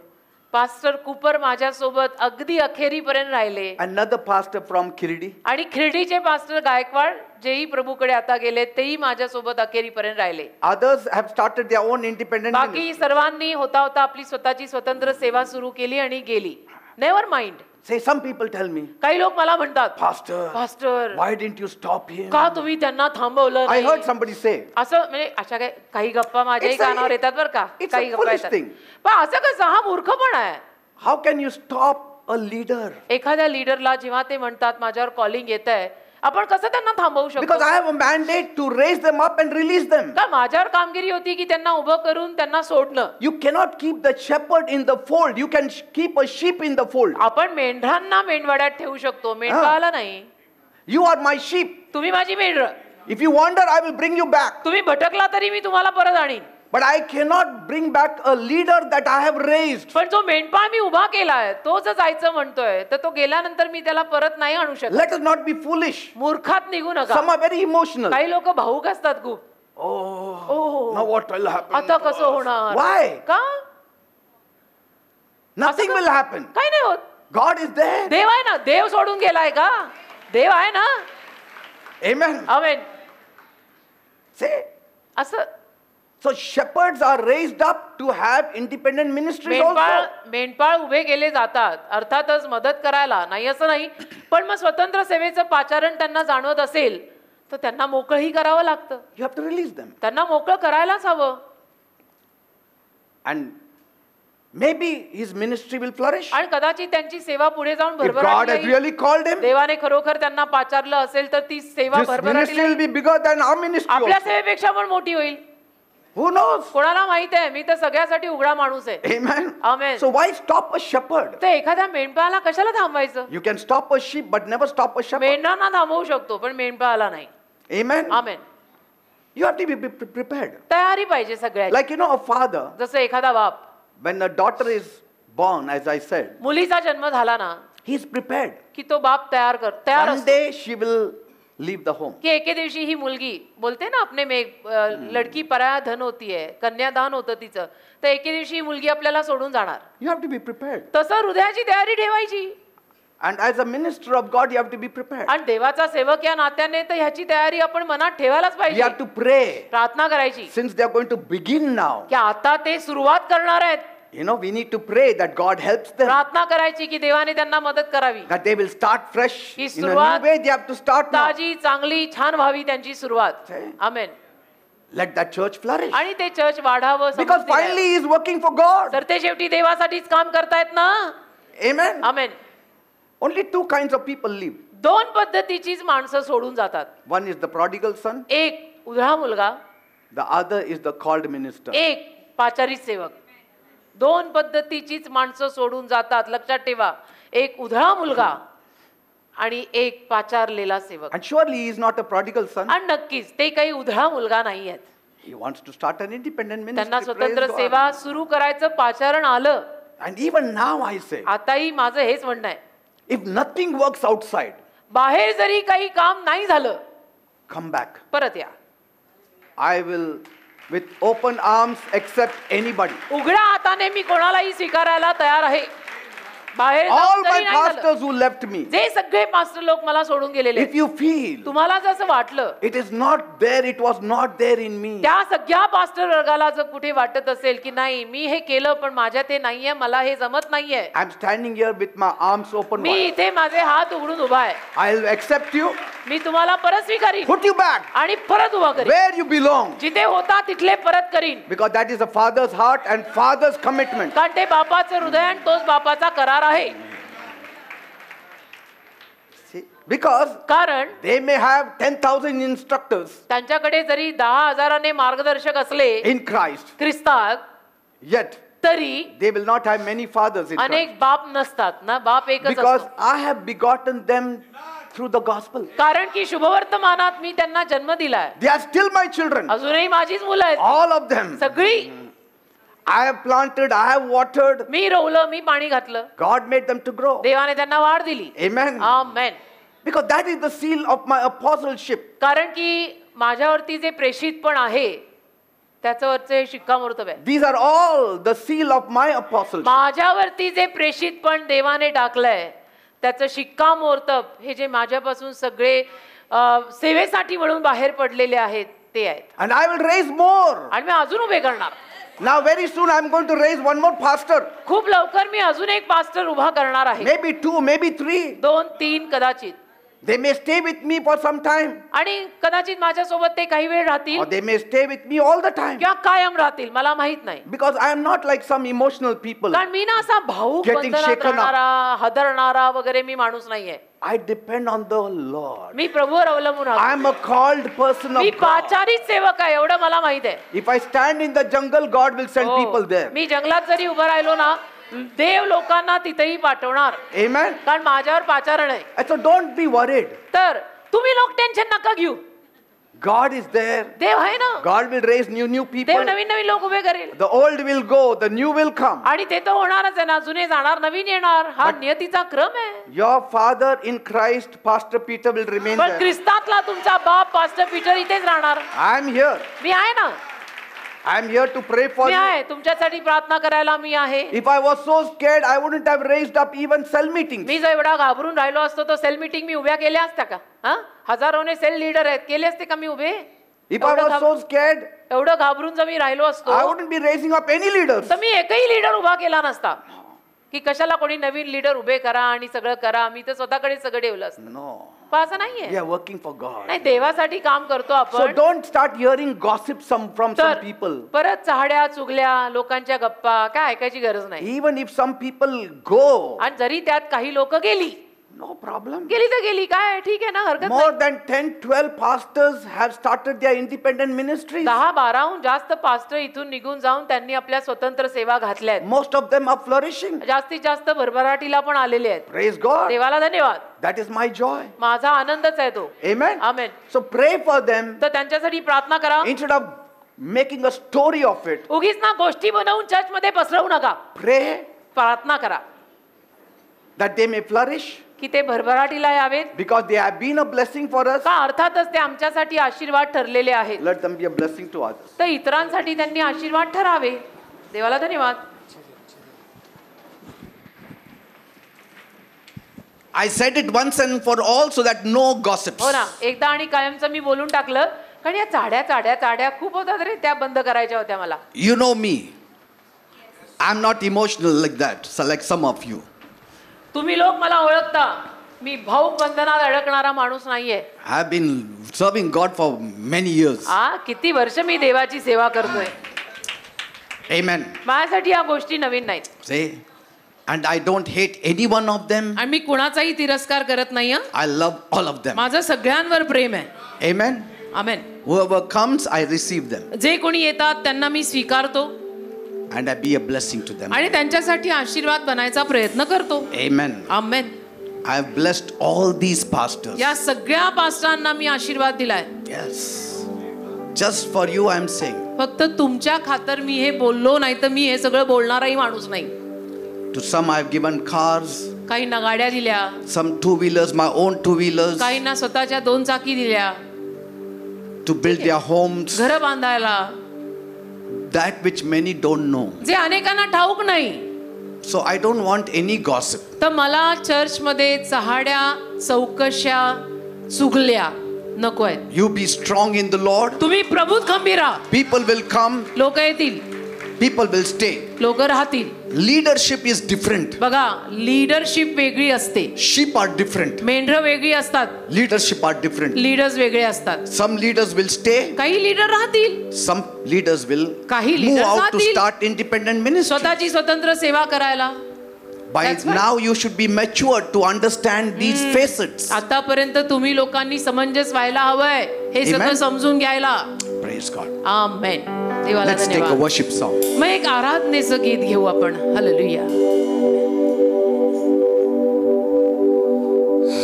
पास्टर कुपर माझ्यासोबत अगदी अखेरीपर्यंत राहिले. Another pastor from Kiridi. आणि खिरडीचे पास्टर गायकवाड जेही प्रभूकडे आता गेले तेही माझ्यासोबत अखेरीपर्यंत राहिले. Others have started their own independent ministry. बाकी सर्वांनी होता होता आपली स्वतःची स्वतंत्र सेवा सुरू केली आणि गेली. Never mind. Say, some people tell me, काही लोक मला म्हणतात, Pastor, pastor why didn't you stop him? का तुम्ही त्यांना थांबवलं I heard नाही? somebody say, असं म्हणजे अशा काही गप्पा माझ्याही It's a- कानावर येतात बरं का. it's a काही गप्पा foolish येतात. thing. पण असं कसं, हा मूर्खपणा आहे. how can you stop a leader? एखाद्या लीडरला जेव्हा ते म्हणतात माझ्यावर कॉलिंग येत आहे, आपण कसं त्यांना थांबवू शकतो? Because I have a mandate to raise them up and release them. का माझ्यावर कामगिरी होती की त्यांना उभं करून त्यांना सोडणं. You cannot keep the shepherd in the fold. You can keep a sheep in the fold. आपण मेंढरांना मेंढवाड्यात ठेवू शकतो, मेंढपाळाला नाही. You are my sheep. तुम्ही माझी मेंढर. If you wander, I will bring you back. तुम्ही भटकला तरी मी तुम्हाला परत आणीन. But I cannot bring back a leader that I have raised. पण जो मेंढपाळ मी उभा केलाय तो जर जायचं म्हणतोय तर तो गेल्यानंतर मी त्याला परत नाही आणू शकत. Let us not be foolish. मूर्खात निघू नका. Some are very emotional. काही लोक भावुक असतात खूप. Oh, now what will happen? आता कसं होणार? Why? का? Nothing will happen. काही नाही होत. God is there. देव आहे ना. देव सोडून गेलाय का? देव आहे ना. Amen. आमेन. Say. असं So shepherds are raised up to have independent ministries also. मेंढपाळ उभे केले जातात अर्थातच मदत करायला, नाही असं नाही, पण मग स्वतंत्र सेवेचं पाचारण त्यांना जाणवत असेल तर त्यांना मोकळही करावं लागतं. You have to release them. त्यांना मोकळं करायलाच हवं. And maybe his ministry will flourish. आणि कदाचित त्यांची सेवा पुढे जाऊन If God भरभराटी has येईल. really called him, देवाने खरोखर त्यांना पाचारलं असेल तर ती सेवा this भरभराटी ministry will be bigger than our ministry आपल्या also. सेवेपेक्षा पण मोठी होईल. Who knows? कोणाला माहित आहे, मी तर सगळ्यासाठी उघडा माणूस आहे. Amen. Amen. So why stop a shepherd? तर एखाद्या मेंढपाळाला कशाला थांबवायचं? You can stop a sheep but never stop a shepherd. मेंढरांना थांबवू शकतो पण मेंढपाळाला नाही. Amen. Amen. You have to be prepared. तयारी पाहिजे सगळ्याची. Like a father, जसं एखादा बाप, when a daughter is born, as I said, मुलीचा जन्म झाला ना he is prepared. की तो बाप तयार One असतो day she will leave the home. की एके दिवशी ही मुलगी बोलते ना अपने में लडकी पराया धन होती है, कन्यादान होतं तिचं, तर एके दिवशी ही मुलगी आपल्याला सोडून जाणार. You have to be prepared. तसं हृदयाची तयारी ठेवायची. And as a minister of God, you have to be prepared. आणि देवाचा सेवक या नात्याने तर ह्याची तयारी आपण मनात ठेवायलाच We पाहिजे. have to pray. प्रार्थना करायची Since they are going to begin now, की आता ते सुरुवात करणार आहेत. we need to pray that God helps them. प्रार्थना करायची की देवाने त्यांना मदत करावी. That they will start fresh. की In a सुरुवात new way, they have to start now. ताजी चांगली छान व्हावी त्यांची सुरुवात. आमेन. Let that church flourish. आणि ते चर्च वाढावं. Because समृद्धी द्यावं. finally he is working for God. तर ते शेवटी देवासाठीच काम करतायत ना. Amen. Amen. Only two kinds of people leave. दोन पद्धतीचीच माणसं सोडून जातात. One is the prodigal son. एक उधळा मुलगा, The other is the called minister. एक पाचारी सेवक. दोन पद्धतीचीच माणसं सोडून जातात. लक्षात ठेवा. एक उधळा मुलगा आणि एक पाचारलेला सेवक. And surely he is not a prodigal son. आणि नक्कीच ते काही उधळा मुलगा नाही आहेत. He wants to start an independent ministry. त्यांना Praise स्वतंत्र God. सेवा सुरू करायचं पाचारण आलं. And even now I say, आताही माझं हेच म्हणणं आहे, if nothing works outside, बाहेर जरी काही काम नाही झालं come back. परत या. I will with open arms accept anybody. उघड्या हाताने मी कोणालाही स्वीकारायला तयार आहे. बाहेर All जाऊन my जरी नाही झालं. pastors who left me, जे सगळे मास्टर लोक मला सोडून गेलेले, if you feel तुम्हाला जसं वाटलं it is not there, it was not there in me, त्या सगळ्या पास्टर वर्गाला जर कुठे वाटत असेल की नाही मी हे केलं पण माझ्यात हे नाहीये, मला हे जमत नाहीये, I'm standing here with my arms open me wide. इथे माझे हात उघडून उभा आहे. I'll accept you, मी तुम्हाला परत स्वीकारीन put you back आणि परत उभा करीन. where you belong, जिथे होता तिथले परत करीन. because that is a father's heart and father's commitment. कारण ते बापाचं हृदय आणि तोच बापाचा करार आहे. See? Because कारण they may have 10,000 instructors त्यांच्याकडे जरी 10,000 मार्गदर्शक असले in Christ, ख्रिस्तात, yet तरी they will not have many fathers in Christ. अनेक बाप नसतात ना. बाप एकच Because असतो. I have begotten them through the gospel. कारण की शुभवर्तमानात मी त्यांना जन्म दिलाय. They are still my children. अजूनही माझीच मुलं आहेत All of them. सगळी. I have planted, I have watered. मी रोवलं, मी पाणी घातलं, God made them to grow. देवाने त्यांना वाढ दिली. Amen. Amen. Because that is the seal of my apostleship. कारण की माझ्यावरती जे प्रेषित पण आहे त्याच्यावरचे हे शिक्कामोर्तब आहे. These are all the seal of my apostleship. माझ्यावरती जे प्रेषितपण देवाने टाकलंय त्याचं शिक्कामोर्तब हे जे माझ्यापासून सगळे सेवेसाठी म्हणून बाहेर पडलेले आहेत ते आहेत. And I will raise more. आणि मी अजून उभे करणार. Now very soon I am going to raise one more pastor. खूप लवकर मी अजून एक पास्टर उभा करणार आहे. Maybe 2, maybe 3. 2-3 कदाचित. They may stay with me for some time. आणि कदाचित माझ्यासोबत ते काही वेळ राहतील Or they may stay with me all the time. किंवा कायम राहतील मला माहित नाही. Because I am not like some emotional people. कारण मी ना असा भाऊक Getting बंधनात shaken up. राहणारा हदरणारा वगैरे मी माणूस नाहीये. I depend on the Lord. मी प्रभूवर अवलंबून I आहे. am a called person me of God. पाचारीच सेवक आहे एवढं मला माहित आहे. If I stand in the jungle, God will send हो. people there. मी जंगलात जरी उभं राहिलो ना देव लोकांना तिथेही पाठवणार. Amen. कारण माझ्यावर पाचारण आहे. And so don't be worried. तर तुम्ही लोक टेन्शन नका घेऊ. God is there. देव आहे ना. God will raise new Dev people. नवीन नवीन लोक उभे करेल. The old will go, the new will come. आणि ते तर होणारच आहे ना. जुने जाणार नवीन येणार हा नियतीचा क्रम आहे. Your father in Christ, Pastor Peter, will remain पण there. ख्रिस्तातला तुमचा बाप पास्टर पीटर इथेच राहणार. I am here. मी आहे ना. I am here to pray for me you. आहे तुमच्यासाठी प्रार्थना करायला मी आहे. If I was so scared, I wouldn't have raised up even cell meetings. मी जर एवढा घाबरून राहिलो असतो तर सेल मीटिंग मी उभ्या केल्या असत्या का? हा हजारोने सेल लीडर आहेत केले असते का मी उभे? If I was so scared, एवढं घाबरून जर मी राहिलो असतो I wouldn't be raising up any leaders. तर मी एकही लीडर उभा केला नसता. की कशाला कोणी नवीन लीडर उभे करा आणि सगळं करा. मी तर स्वतःकडे सगळं ठेवलं असतं. No. पण असं नाहीये. We are working for God. नाही देवासाठी काम करतो So आपण. don't start hearing gossip from some तर people. परत चहाड्या चुगल्या लोकांच्या गप्पा काय ऐकायची गरज नाही. Even if some people go, आणि जरी त्यात काही लोक गेली no problem. गेली तर गेली काय ठीक आहे ना हरकत More नाही. than 10-12 pastors have started their independent ministries. 10-12 जास्त पास्टर इथून निघून जाऊन त्यांनी आपल्या स्वतंत्र सेवा घातल्या आहेत. Most of them are flourishing. जास्तीत जास्त भरभराटीला पण आलेले आहेत. Praise God. देवाला धन्यवाद. That is my joy. माझा आनंदच आहे तो. Amen. Amen. So pray for them तर त्यांच्यासाठी प्रार्थना करा. instead of making a story of it. उगीच ना गोष्टी बनवून चर्च मध्ये पसरवू नका. Pray प्रार्थना करा that they may flourish की ते भरभराटीला यावेत. because they have been a blessing for us. का अर्थातच ते आमच्यासाठी आशीर्वाद ठरलेले आहेत. Let them be a blessing to others. तर इतरांसाठी त्यांनी आशीर्वाद ठरावे. देवाला धन्यवाद. I said it once and for all so that no gossips. हो ना एकदा आणि कायमचं मी बोलून टाकलं कारण या चाड्या खूप होतात रे त्या बंद करायच्या होत्या मला. You know me. I'm not emotional like that, so like some of you. तुम्ही लोक मला ओळखता. मी भाऊक बंधनात अडकणारा माणूस नाहीये. I've been serving God for many years. किती वर्ष मी देवाची सेवा करतोय. Amen. माझ्यासाठी या गोष्टी नवीन नाहीत. See? And I don't hate any one of them. आणि मी कुणाचाही तिरस्कार करत नाही. I love all of them. माझं सगळ्यांवर प्रेम आहे. Amen. Amen. Whoever comes, I receive them. जे कोणी येतात त्यांना मी स्वीकारतो And I be a blessing to them. आणि त्यांच्यासाठी आशीर्वाद बनायचा प्रयत्न करतो. Amen. Amen. I have blessed all these pastors. या सगळ्या पास्टरांना मी आशीर्वाद दिलाय. Yes. Just for you I am saying. फक्त तुमच्या खातर मी हे बोललो नाही तर मी हे सगळं बोलणाराही माणूस नाही. To some I have given cars. काहींना गाड्या दिल्या. Some two-wheelers, my own two-wheelers. काहींना स्वतःच्या 2 चाकी दिल्या. To build their homes. घर बांधायला. That which many don't know. जे अनेकांना ठाऊक नाही. So I don't want any gossip. तर मला चर्च मध्ये चहाड्या चौकशा चुगल्या नको आहेत. You be strong in the Lord. तुम्ही प्रभूत खंबीर राहा. People will come. लोक येतील. People will stay. लोक राहतील. Leadership is different. बघा लीडरशिप वेगळी असते. Sheep are different. मेंढरं वेगळी असतात. Leadership are different. लीडर्स वेगळे असतात. Some leaders will stay. काही लीडर राहतील. Some leaders will काही move leaders out to राहतील. start independent ministry. स्वतःची स्वतंत्र सेवा करायला. By That's right. now you should be matured to understand these facets. आतापर्यंत तुम्ही लोकांनी समंजस व्हायला हवंय हे सगळं Amen. समजून घ्यायला. Praise God. आमेन. देवाला Let's take a धन्यवाद. worship song. मग एक आराधनेचं गीत घेऊ आपण. हालेलुया.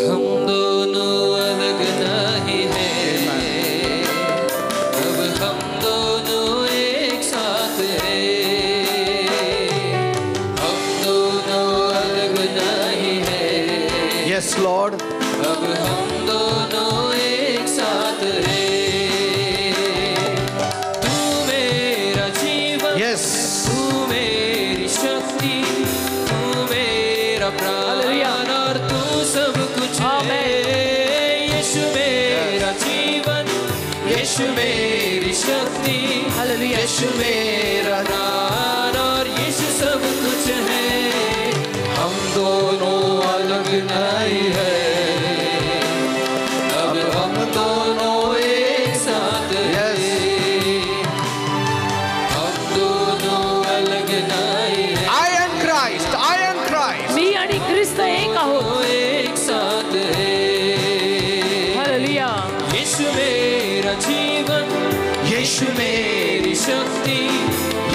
हम दोनों अलग नहीं हैं, अब हम दोनों एक साथ हैं. हम दोनों अलग नहीं हैं, Yes, Lord. अब हम दोनों एक साथ हैं. तू मेरा मेरा प्राण और तू सब कुछ है। यीशु मेरा जीवन, यीशु मेरी शक्ति, यीशु मेरा प्राण और यीशु सब कुछ है। हम दोनों अलग नहीं है, अब हम दोनों एक साथ हैं। हम दोनों अलग नहीं है, I am Christ. I am Christ. मी आणि ख्रिस्त एक आहोत. एक साथ है। हालेलुया. यीशु मेरा जीवन, यीशु मेरी शक्ति,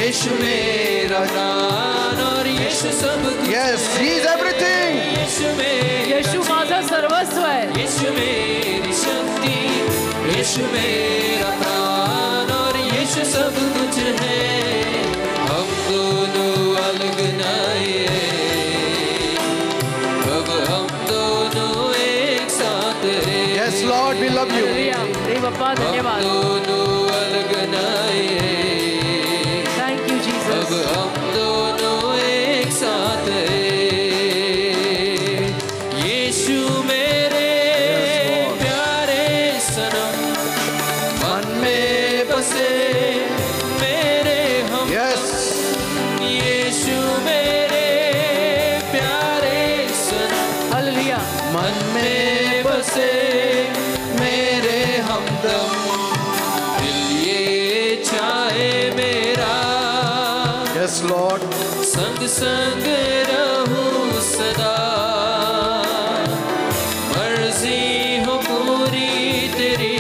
यीशु मेरा प्राण और यीशु सब कुछ। Yes, He is everything. यीशु मेरा, येशू माझं सर्वस्व आहे. यीशु मेरी शक्ति, यीशु मेरा प्राण और यीशु सब कुछ है। हम दोनों अलग नहीं है, अब हम दोनों एक साथ हैं। Yes, Lord, we love you. Hallelujah. हे बाप्पा हम धन्यवाद. दोनों अलग नहीं है, थँक यू अब जीसस. हम दोनों एक साथ हैं। यीशु मेरे प्यारे सनम, मन में बसे मेरे हम। Yes. यीशु मेरे प्यारे सनम, हालेलुया. मन में बसे मेरे हमदम। दिल ये चाहे मेरा, Yes, Lord. संग संग रहूं सदा। मर्जी हो पूरी तेरी,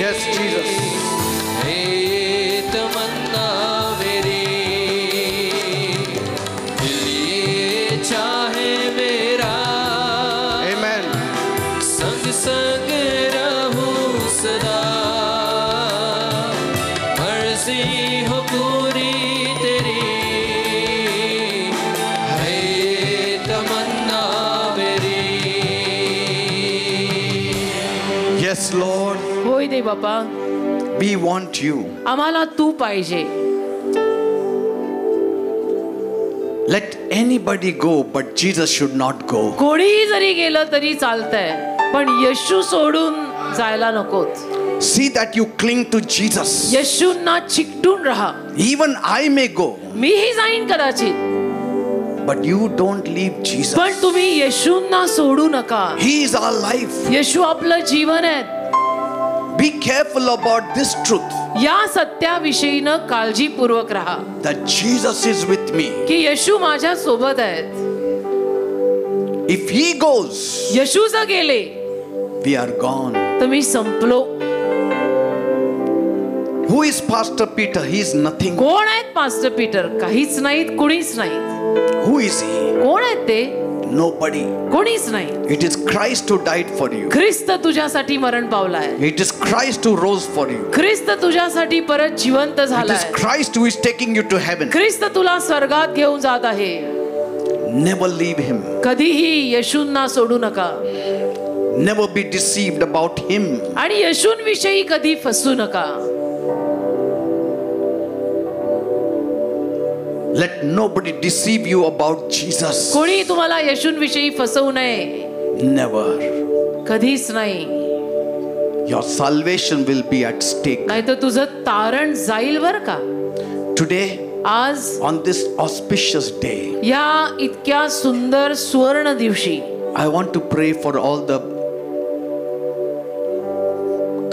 Yes, Jesus. है ये तमन्ना मेरी। दिल ये चाहे मेरा, Amen. संग संग रहूं सदा। मर्जी हो पूरी तेरी, है ये तमन्ना मेरी। Yes, Lord. होय दे बाप्पा. We want you. आम्हाला तू पाहिजे. Let anybody go, but Jesus should not go. कोणीही जरी गेलं तरी चालतंय, पण येशू सोडून जायला नकोत. See that you cling to Jesus. येशूंना चिकटून राहा. Even I may go, मीही जाईन कदाचित, but you don't leave Jesus. पण तुम्ही येशूंना सोडू नका. He is our life. येशू आपलं जीवन आहे. Be careful about this truth, या सत्याविषयीनं काळजीपूर्वक राहा that Jesus is with me. की येशू माझ्या सोबत आहेत. If He goes, येशू जर गेले we are gone. तर मी संपलो. Who is Pastor Peter? He is nothing. कोण आहेत पास्टर पीटर? काहीच नाहीत, कुणीच नाहीत. Who is He? कोण आहेत ते? Nobody. कोणीच नाही. It is Christ who died for you. ख्रिस्त तुझ्यासाठी मरण पावलाय. It is Christ who rose for you. ख्रिस्त तुझ्यासाठी परत जिवंत It is झालाय. Christ who is taking you to heaven. ख्रिस्त तुला स्वर्गात घेऊन जात आहे. Never leave Him. कधीही येशूंना सोडू नका Never be deceived about Him. आणि येशूंविषयी कधी फसू नका. Let nobody deceive you about Jesus. कोणी तुम्हाला येशूंविषयी फसवू नये. Never. कधीच नाही. Your salvation will be at stake. नाही तर तुझं तारण जाईल बर का. Today, आज on this auspicious day, या इतक्या सुंदर सुवर्ण दिवशी I want to pray for all the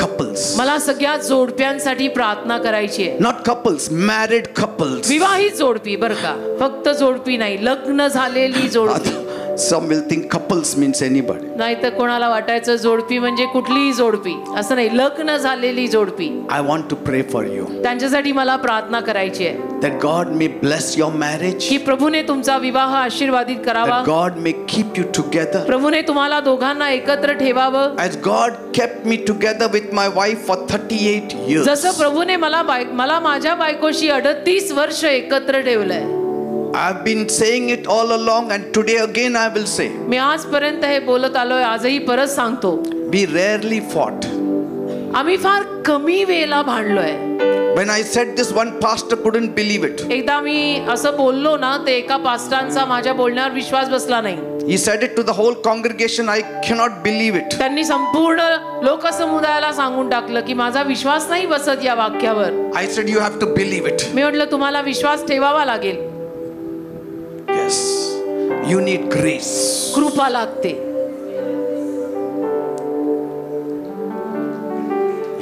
couples. मला सगळ्या जोडप्यांसाठी प्रार्थना करायची आहे. Not couples, married couples. विवाहित जोडपी बर का, फक्त जोडपी नाही, लग्न झालेली जोडपी. Some will think couples means anybody. नाही तर कोणाला वाटायचं जोडपी म्हणजे कुठलीही जोडपी, असं नाही. लग्न झालेली जोडपी, I want to pray for you त्यांच्यासाठी मला प्रार्थना करायची आहे that God may bless your marriage, की प्रभूने तुमचा विवाह आशीर्वादित करावा. that God may keep you together. प्रभूने तुम्हाला दोघांना एकत्र ठेवावं. As God kept me together with my wife for 38 years, जसं प्रभूने मला माझ्या बायकोशी 38 वर्ष एकत्र ठेवलंय. I've been saying it all along, and today again I will say, मी आजपर्यंत हे बोलत आलोय, आजही परत सांगतो. we rarely fought. आम्ही फार कमी वेळेला भांडलोय. When I said this, one pastor couldn't believe it. एकदा मी असं बोललो ना, ते एका पास्टरांचा माझ्या बोलण्यावर विश्वास बसला नाही. He said it to the whole congregation. I cannot believe it. त्यांनी संपूर्ण लोकसमुदायाला सांगून टाकलं की माझा विश्वास नाही बसत या वाक्यावर. I said you have to believe it. मी म्हटलं तुम्हाला विश्वास ठेवावा लागेल. Yes. You need grace. कृपा लागते.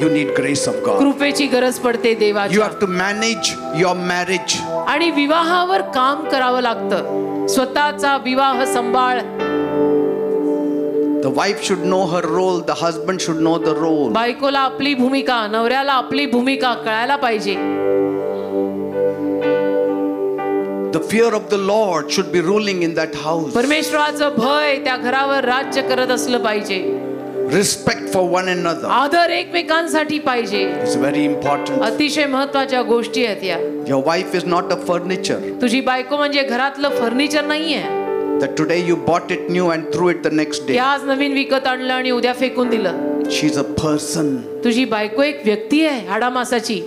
You need grace of God. कृपेची गरज पडते You देवाची. have to manage your marriage. आणि विवाहावर काम करावं लागतं. स्वतःचा विवाह सांभाळ. The wife should know her role. The husband should know the role. बायकोला आपली भूमिका, नवऱ्याला आपली भूमिका कळायला पाहिजे. The fear of the Lord should be ruling in that house. परमेश्वराचं भय त्या घरावर राज्य करत असलं पाहिजे. Respect for one another. आदर एकमेकांसाठी पाहिजे. It's very important. अतिशय महत्त्वाच्या गोष्टी आहेत या. Your wife is not a furniture. तुझी बायको म्हणजे घरातलं फर्निचर नाहीये. That today you bought it new and threw it the next day. आज नवीन विकत आणलं आणि उद्या फेकून दिलं. She's a person. तुझी बायको एक व्यक्ती आहे, हाडामासाची.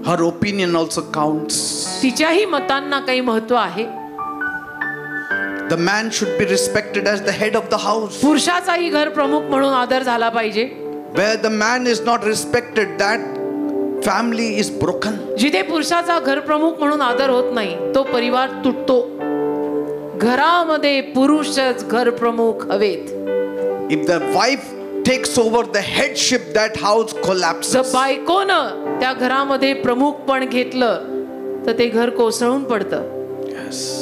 Her opinion also counts. तिच्याही मतांना काही महत्त्व आहे. The man should be respected as the head of the house. पुरुषाचाही घर प्रमुख म्हणून आदर झाला पाहिजे. Where the man is not respected, that family is broken. जिथे पुरुषाचा घर प्रमुख म्हणून आदर होत नाही, तो परिवार तुटतो. घरामध्ये पुरुषच घर प्रमुख हवेत. If the wife takes over the headship, that house collapses. जर बायकोनं त्या घरामध्ये प्रमुखपण घेतलं तर ते घर कोसळून पडतं. Yes.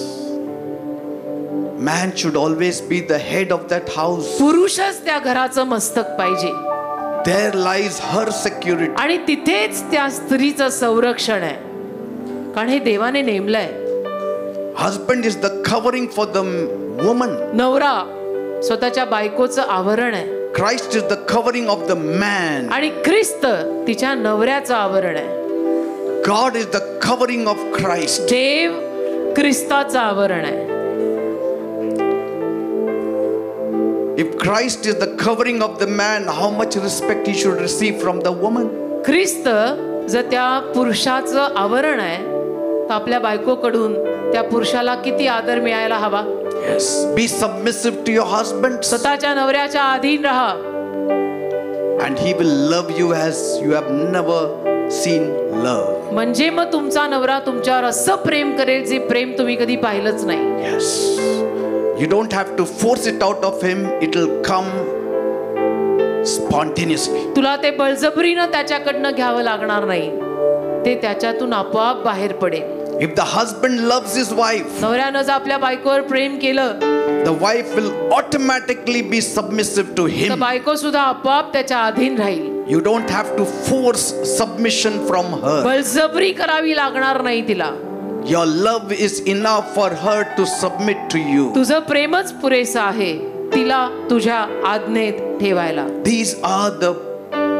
Man should always be the head of that house. पुरुषच त्या घराचं मस्तक पाहिजे. There lies her security. आणि तिथेच त्या स्त्रीचं संरक्षण आहे, कारण हे देवाने नेमलंय. Husband is the covering for the woman. नवरा स्वतःच्या बायकोचं आवरण आहे. Christ is the covering of the man. आणि ख्रिस्त तिच्या नवऱ्याचं आवरण आहे. God is the covering of Christ. देव ख्रिस्ताचं आवरण आहे. If Christ is the covering of the man, how much respect he should receive from the woman? ख्रिस्त जर त्या पुरुषाचं आवरण आहे, तर आपल्या बायकोकडून त्या पुरुषाला किती आदर मिळायला हवा. Yes. Be submissive to your husband. स्वतःच्या नवऱ्याच्या अधीन राहा. And he will love you as you have never seen love. म्हणजे मग तुमचा नवरा तुमच्यावर असं प्रेम करेल जे प्रेम तुम्ही कधी पाहिलंच नाही. Yes. You don't have to force it out of him. It will come spontaneously. तुला ते बळजबरीनं त्याच्याकडनं घ्यावं लागणार नाही. ते त्याच्यातून आपोआप बाहेर पडेल. If the husband loves his wife, नवऱ्यानं जर आपल्या बायकोवर प्रेम केलं, the wife will automatically be submissive to तर him. बायको सुद्धा आपोआप त्याच्या अधीन राहील. You don't have to force submission from her. बळजबरी करावी लागणार नाही तिला. Your love is enough for her to submit to you. तुझं प्रेमच पुरेसं आहे तिला तुझ्या आज्ञेत ठेवायला. These are the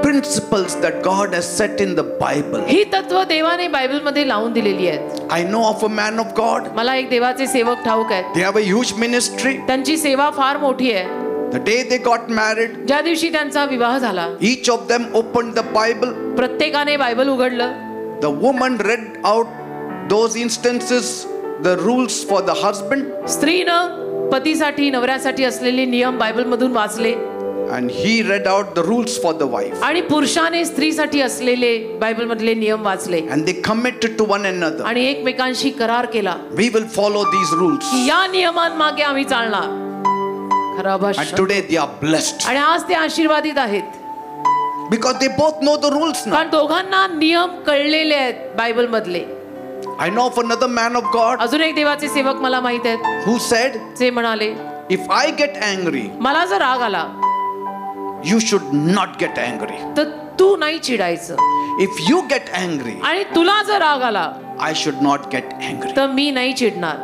principles that God has set in the Bible. ही तत्व देवाने बायबलमध्ये लावून दिलेली आहेत. I know of a man of God. मला एक देवाचे सेवक ठाऊक आहेत. They have a huge ministry. त्यांची सेवा फार मोठी आहे. The day they got married, ज्या दिवशी त्यांचा विवाह झाला, each of them opened the Bible. प्रत्येकाने बायबल उघडलं. The woman read out those instances, the rules for the husband. स्त्रीनं पतीसाठी नवऱ्यासाठी असलेले नियम बायबलमधून वाचले. And he read out the rules for the wife. आणि पुरुषाने स्त्रीसाठी असलेले बायबलमधले नियम वाचले. And they committed to one another. आणि एकमेकांशी करार केला. We will follow these rules. या नियमांमागे आम्ही चालणार. खरा And भाषण. today they are blessed. आणि आज ते आशीर्वादित आहेत. Because they both know the rules now. कारण दोघांना नियम कळलेले आहेत बायबलमधले. I know of another man of God अजून एक देवाचे सेवक मला माहित आहेत. who said, जे म्हणाले, if I get angry, मला जर राग आला you should not get angry. तर तू नाही चिडायचं. If you get angry, आणि तुला जर राग आला I should not get angry. तर मी नाही चिडणार.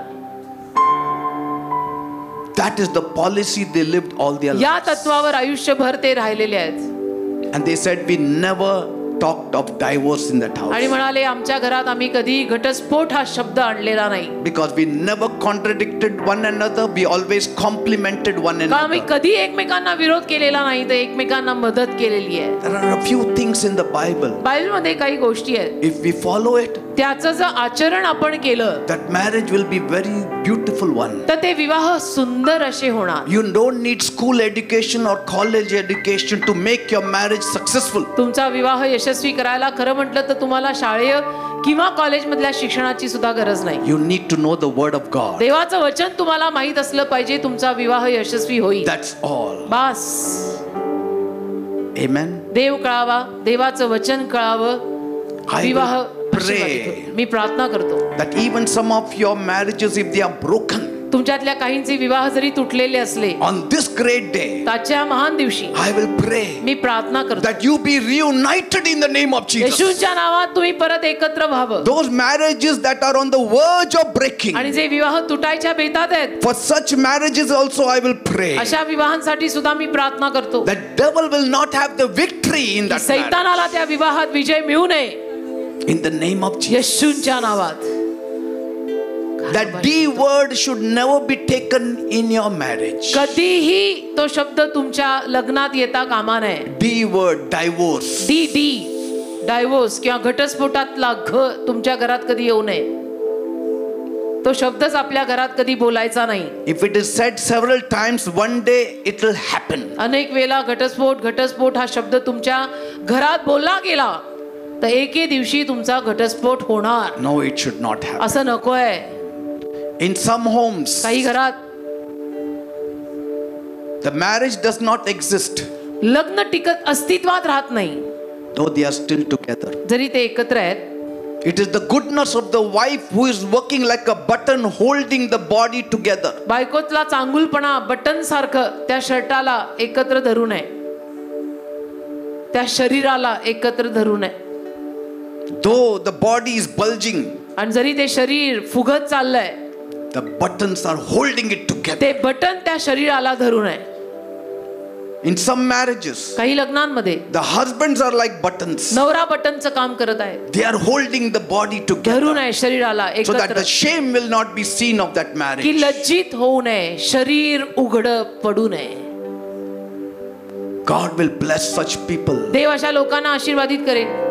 That is the policy they lived all their या lives. तत्वावर आयुष्यभर ते राहिलेले आहेत. And they said, we never talked of divorce in that house. आणि म्हणाले आमच्या घरात आम्ही कधी घटस्फोट हा शब्द आणलेला नाही. Because we never contradicted one another, we always complimented one कारण आम्ही another. कधी एकमेकांना विरोध केलेला नाही, तर एकमेकांना मदत केलेली आहे. There are a few things in the Bible. बायबलमध्ये काही गोष्टी आहेत, If we follow it, त्याचं जर आचरण आपण केलं that marriage will be very beautiful one. तर ते विवाह सुंदर असे होणार. You don't need school education or college education to make your marriage successful. तुमचा विवाह यशस्वी करायला खरं म्हटलं तर तुम्हाला शाळेय किंवा कॉलेजमधल्या शिक्षणाची सुद्धा गरज नाही. You need to know the word of God. देवाचं वचन तुम्हाला माहित असलं पाहिजे, तुमचा विवाह यशस्वी होईल. That's all. बस. Amen. देव कळावा, देवाचं वचन कळावं, I विवाह will आशीर्वादित pray होईल. मी प्रार्थना करतो that even some of your marriages, if they are broken तुमच्यातल्या काहींचे विवाह जरी तुटलेले असले, on this great day, त्याच्या महान दिवशी I will pray मी प्रार्थना करतो that you be reunited in the name of Jesus. येशूच्या नावात तुम्ही परत एकत्र व्हावं. Those marriages that are on the verge of breaking, आणि जे विवाह तुटायच्या बेतात आहेत, for such marriages also I will pray अशा विवाहांसाठी सुद्धा मी प्रार्थना करतो. that devil will not have the victory in that marriage. सैतानाला त्या विवाहात विजय मिळू नये, In the name of Jesus. येशूच्या नावात. That D word should never be taken in your marriage. कधीही तो शब्द तुमच्या लग्नात येता कामा नये. D word, divorce. D divorce किंवा घटस्फोटातला घ तुमच्या घरात कधी येऊ नये. तो शब्दच आपल्या घरात कधी बोलायचा नाही. If it is said several times, one day it will happen. अनेक वेळा घटस्फोट घटस्फोट हा शब्द तुमच्या घरात बोलला गेला तर एके दिवशी तुमचा घटस्फोट होणार. No, it should not happen. असं नकोय. In some homes, काही घरात the marriage does not exist, लग्न टिकत अस्तित्वात राहत नाही, though they are still together. जरी ते एकत्र आहेत. It is the goodness of the wife who is working like a button holding the body together. बायकोतला चांगुलपणा बटन सारखं त्या शर्टाला एकत्र धरू नये, त्या शरीराला एकत्र धरू नये. Though the body is bulging, आणि जरी ते शरीर फुगत चाललंय, the buttons are holding it together. ते बटन त्या शरीराला धरू नये. In some marriages, काही लग्नांमध्ये the husbands are like buttons. नवरा बटनचं काम करत आहे, They are holding the body धरू together नये शरीराला so that एकत्र, the shame will not be seen of that की marriage. लज्जित होऊ नये, शरीर उघड पडू नये. God will bless such people. देव अशा लोकांना आशीर्वादित करेल.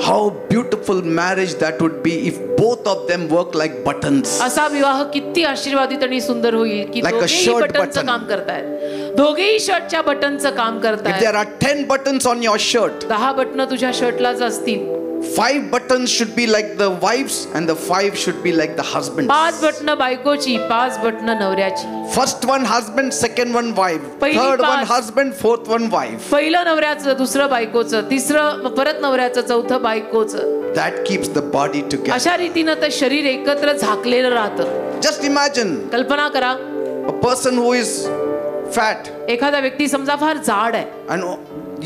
How beautiful marriage that would be if both of them work like buttons. असा विवाह किती आशीर्वादित आणि सुंदर होईल की Like a दोघेही shirt बटनचं button. काम करतायत, दोघेही शर्टच्या बटनचं काम If करतायत. there are 10 buttons on your shirt, 10 button तुझ्या शर्टलाच असतील, 5 buttons should be like the wives and the 5 should be like the husbands. 5 button बायकोची, 5 बटन नवऱ्याची. First one husband, second one wife, पहिली third one 5. husband, fourth one wife. पहिलं नवऱ्याचं, दुसरं बायकोचं, तिसरं परत नवऱ्याचं, चौथं बायकोचं. That keeps the body together. अशा रीतीनं तर शरीर एकत्र झाकलेलं राहतं. Just imagine कल्पना करा, a person who is fat एखादा व्यक्ती समजा फार जाड आहे and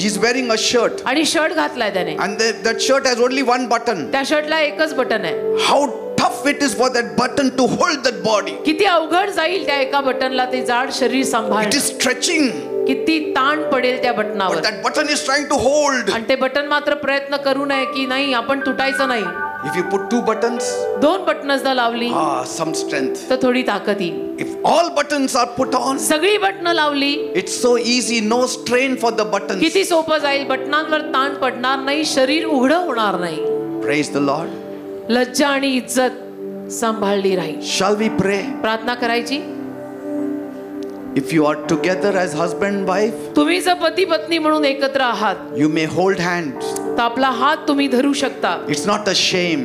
he's wearing a shirt आणि शर्ट घातलाय त्याने, and that shirt has only one button. त्या शर्टला एकच बटन आहे. How tough it is for that button to hold that body. किती अवघड जाईल त्या एका बटनला ते जाड शरीर It सांभाळणं. is stretching, किती ताण पडेल त्या बटनावर. but that button is trying to hold. आणि ते बटन मात्र प्रयत्न करू नये की नाही आपण तुटायचं नाही. If you put 2 buttons, 2 बटनच जर लावली some strength. तर थोडी ताकद येईल. If all buttons are put on, सगळी बटन लावली it's so easy, no strain for the buttons. किती सोपं जाईल. बटनांवर ताण पडणार नाही, शरीर उघडं होणार नाही. Praise the Lord. लज्जा आणि इज्जत सांभाळली राहील. Shall we pray? प्रार्थना करायची. If you are together as husband and wife, तुम्ही जर पती पत्नी म्हणून एकत्र आहात you may hold hands. तर आपला हात तुम्ही धरू शकता. It's not a shame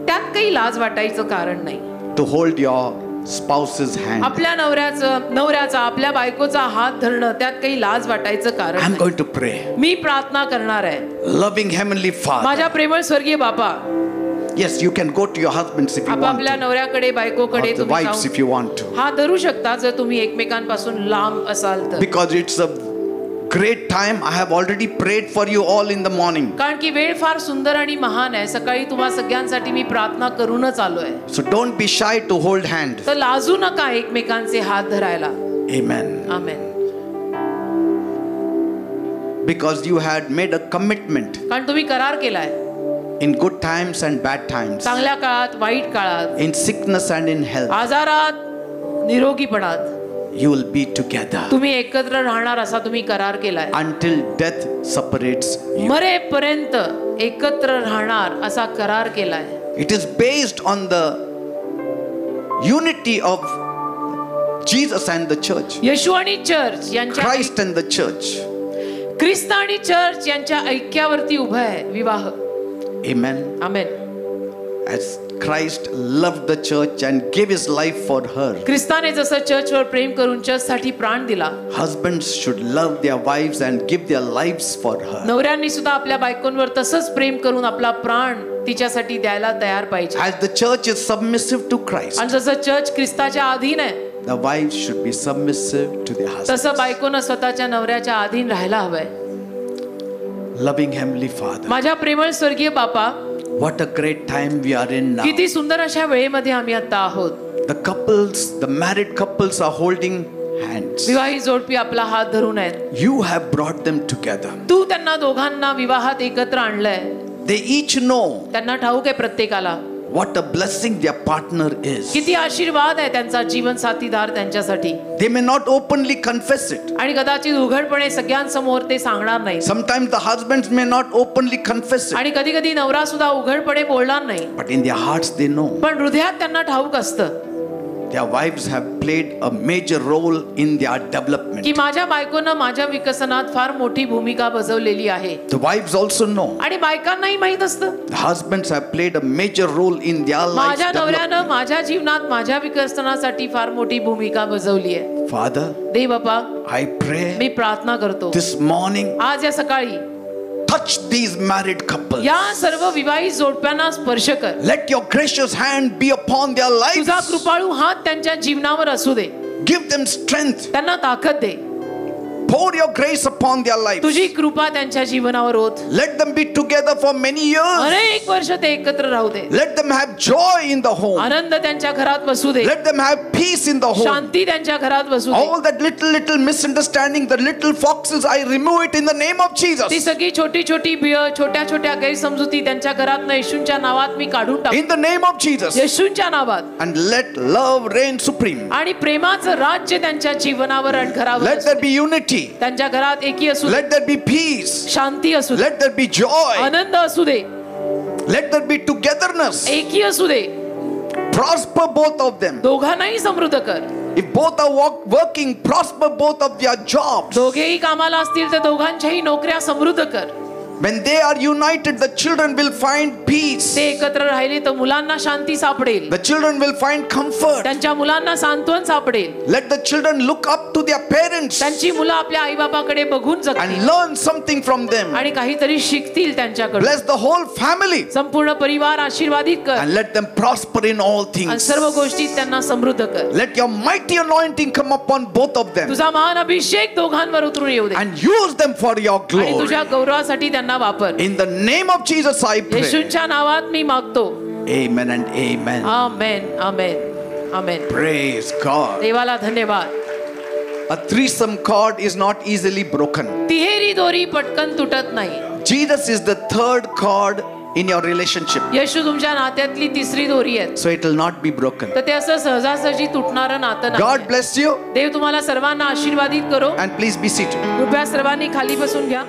त्यात काही लाज वाटायचं कारण नाही. to hold your spouse's hand. आपल्या नवऱ्याचा आपल्या बायकोचा हात धरणं त्यात काही लाज वाटायचं कारण I'm नाही. going to pray. मी प्रार्थना करणार आहे. Loving Heavenly Father. माझ्या प्रेमळ स्वर्गीय बापा, Yes, you can go to your husbands if you want आपापल्या to. नवऱ्याकडे बायकोकडे Or the तुम्ही wives if you want to. हात धरू शकता जर तुम्ही एकमेकांपासून लांब असाल तर. Because it's a great time. I have already prayed for you all in the morning. कारण की वेळ फार सुंदर आणि महान आहे. सकाळी तुम्हा सगळ्यांसाठी मी प्रार्थना करूनच आलोय. So don't be shy to hold hand. तर लाजू नका एकमेकांचे हात धरायला. Amen. Amen. Because you had made a commitment कारण तुम्ही करार केलाय in good times and bad times, चांगल्या काळात वाईट काळात in sickness and in health. आजारात निरोगीपणात You will be together तुम्ही एकत्र राहणार असा तुम्ही करार केलाय until death separates you. मरेपर्यंत एकत्र राहणार असा करार केलाय. It is based on the unity of Jesus and the church, येशू आणि चर्च यांच्या Christ and the church. ख्रिस्त आणि चर्च यांच्या ऐक्यावरती उभा आहे विवाह. Amen. Amen. As Christ loved the church and gave his life for her, ख्रिस्ताने जसं चर्चवर प्रेम करून चर्चसाठी प्राण दिला, husbands should love their wives and give their lives for her. नवऱ्यांनी सुद्धा आपल्या बायकोंवर तसंच प्रेम करून आपला प्राण तिच्यासाठी द्यायला तयार पाहिजे. As the church is submissive to Christ, आणि जसं चर्च ख्रिस्ताच्या अधीन आहे the wives should be submissive to their husbands. तसं बायकोनं स्वतःच्या नवऱ्याच्या अधीन राहायला हवंय. Loving Heavenly Father, माझ्या प्रेमळ स्वर्गीय बापा, what a great time we are in now. किती सुंदर अशा वेळेमध्ये आम्ही आता आहोत. The married couples are holding hands. विवाहित जोडपी आपला हात धरून आहेत. You have brought them together. तू त्यांना दोघांना विवाहात एकत्र आणलंय. They each know त्यांना ठाऊक आहे प्रत्येकाला what a blessing their partner is. किती आशीर्वाद आहे त्यांचा जीवन साथीदार त्यांच्यासाठी. They may not openly confess it. आणि कदाचित उघडपणे सगळ्यांसमोर ते सांगणार नाही. Sometimes the husbands may not openly confess it. आणि कधी कधी नवरा सुद्धा उघडपणे बोलणार नाही. But in their hearts they know. पण हृदयात त्यांना ठाऊक असतं Their wives have played a major role in their development. की माझ्या बायकोनं माझ्या विकसनात फार मोठी भूमिका बजावलेली आहे. The wives also know. आणि बायकांनाही माहित असतं The husbands have played a major role in their lives. माझ्या नवऱ्यानं माझ्या जीवनात माझ्या विकसनासाठी फार मोठी भूमिका बजावली आहे. Father, देव बापा, I pray मी प्रार्थना करतो this morning, आज या सकाळी touch these married couples. या सर्व विवाहित जोडप्यांना स्पर्श कर. Let your gracious hand be upon their तुझा lives. कृपाळू हात त्यांच्या जीवनावर असू दे. Give them strength. त्यांना ताकद दे. Pour your grace upon their lives. तुझी कृपा त्यांच्या जीवनावर होत. Let them be together for many years. अनेक वर्ष ते एकत्र राहू दे. Let them have joy in the home. आनंद त्यांच्या घरात बसू दे. Let them have peace in the home. शांती त्यांच्या घरात बसू दे. All that little misunderstanding, the little foxes, I remove it in the name of ती Jesus. सगळी छोटी छोटी भीय, छोट्या छोट्या गैरसमजुती त्यांच्या घरात येशूंच्या नावात मी काढून टाकतो. In the name of Jesus. येशूंच्या नावात. And let love reign supreme. आणि प्रेमाचं राज्य त्यांच्या जीवनावर आणि घरावर Let असू there दे. be unity. त्यांच्या घरात एकी असू दे. Let there be peace. शांती असू दे. Let there be joy. आनंद असू दे. Let there be togetherness. एकी असू दे. Prosper both of them. दोघांनाही समृद्ध कर. If both are working, prosper both of their jobs. दोघेही कामाला असतील तर दोघांच्याही नोकऱ्या समृद्ध कर. When they are united, the children will find peace. ते एकत्र राहिले तर मुलांना शांती सापडेल. The children will find comfort. त्यांच्या मुलांना सांत्वन सापडेल. Let the children look up to their parents त्यांची मुलं आपल्या आई बाबाकडे बघून जगतील and learn something from them. आणि काहीतरी शिकतील त्यांच्याकडून. Bless the whole family संपूर्ण परिवार आशीर्वादित कर and let them prosper in all आणि things. सर्व गोष्टीत त्यांना समृद्ध कर. Let your mighty anointing come upon both of them तुझा महान अभिषेक दोघांवर उतरून येऊ दे and use them for your आणि glory. तुझ्या गौरवासाठी त्यांना वापर. In the name of Jesus I pray. येशूंच्या नावात मी मागतो. Amen and amen. Amen amen amen. Praise God. देवाला धन्यवाद. A threesome cord is not easily broken. तिहेरी दोरी पटकन तुटत नाही. Jesus is the third cord in your relationship. येशू तुमच्या नात्यातली तिसरी दोरी आहे. So it will not be broken. तर ते असं सहजासहजी तुटणारं नातं नाही. God bless you देव तुम्हाला सर्वांना आशीर्वादित करो. and please be seated. कृपया सर्वांनी खाली बसून घ्या.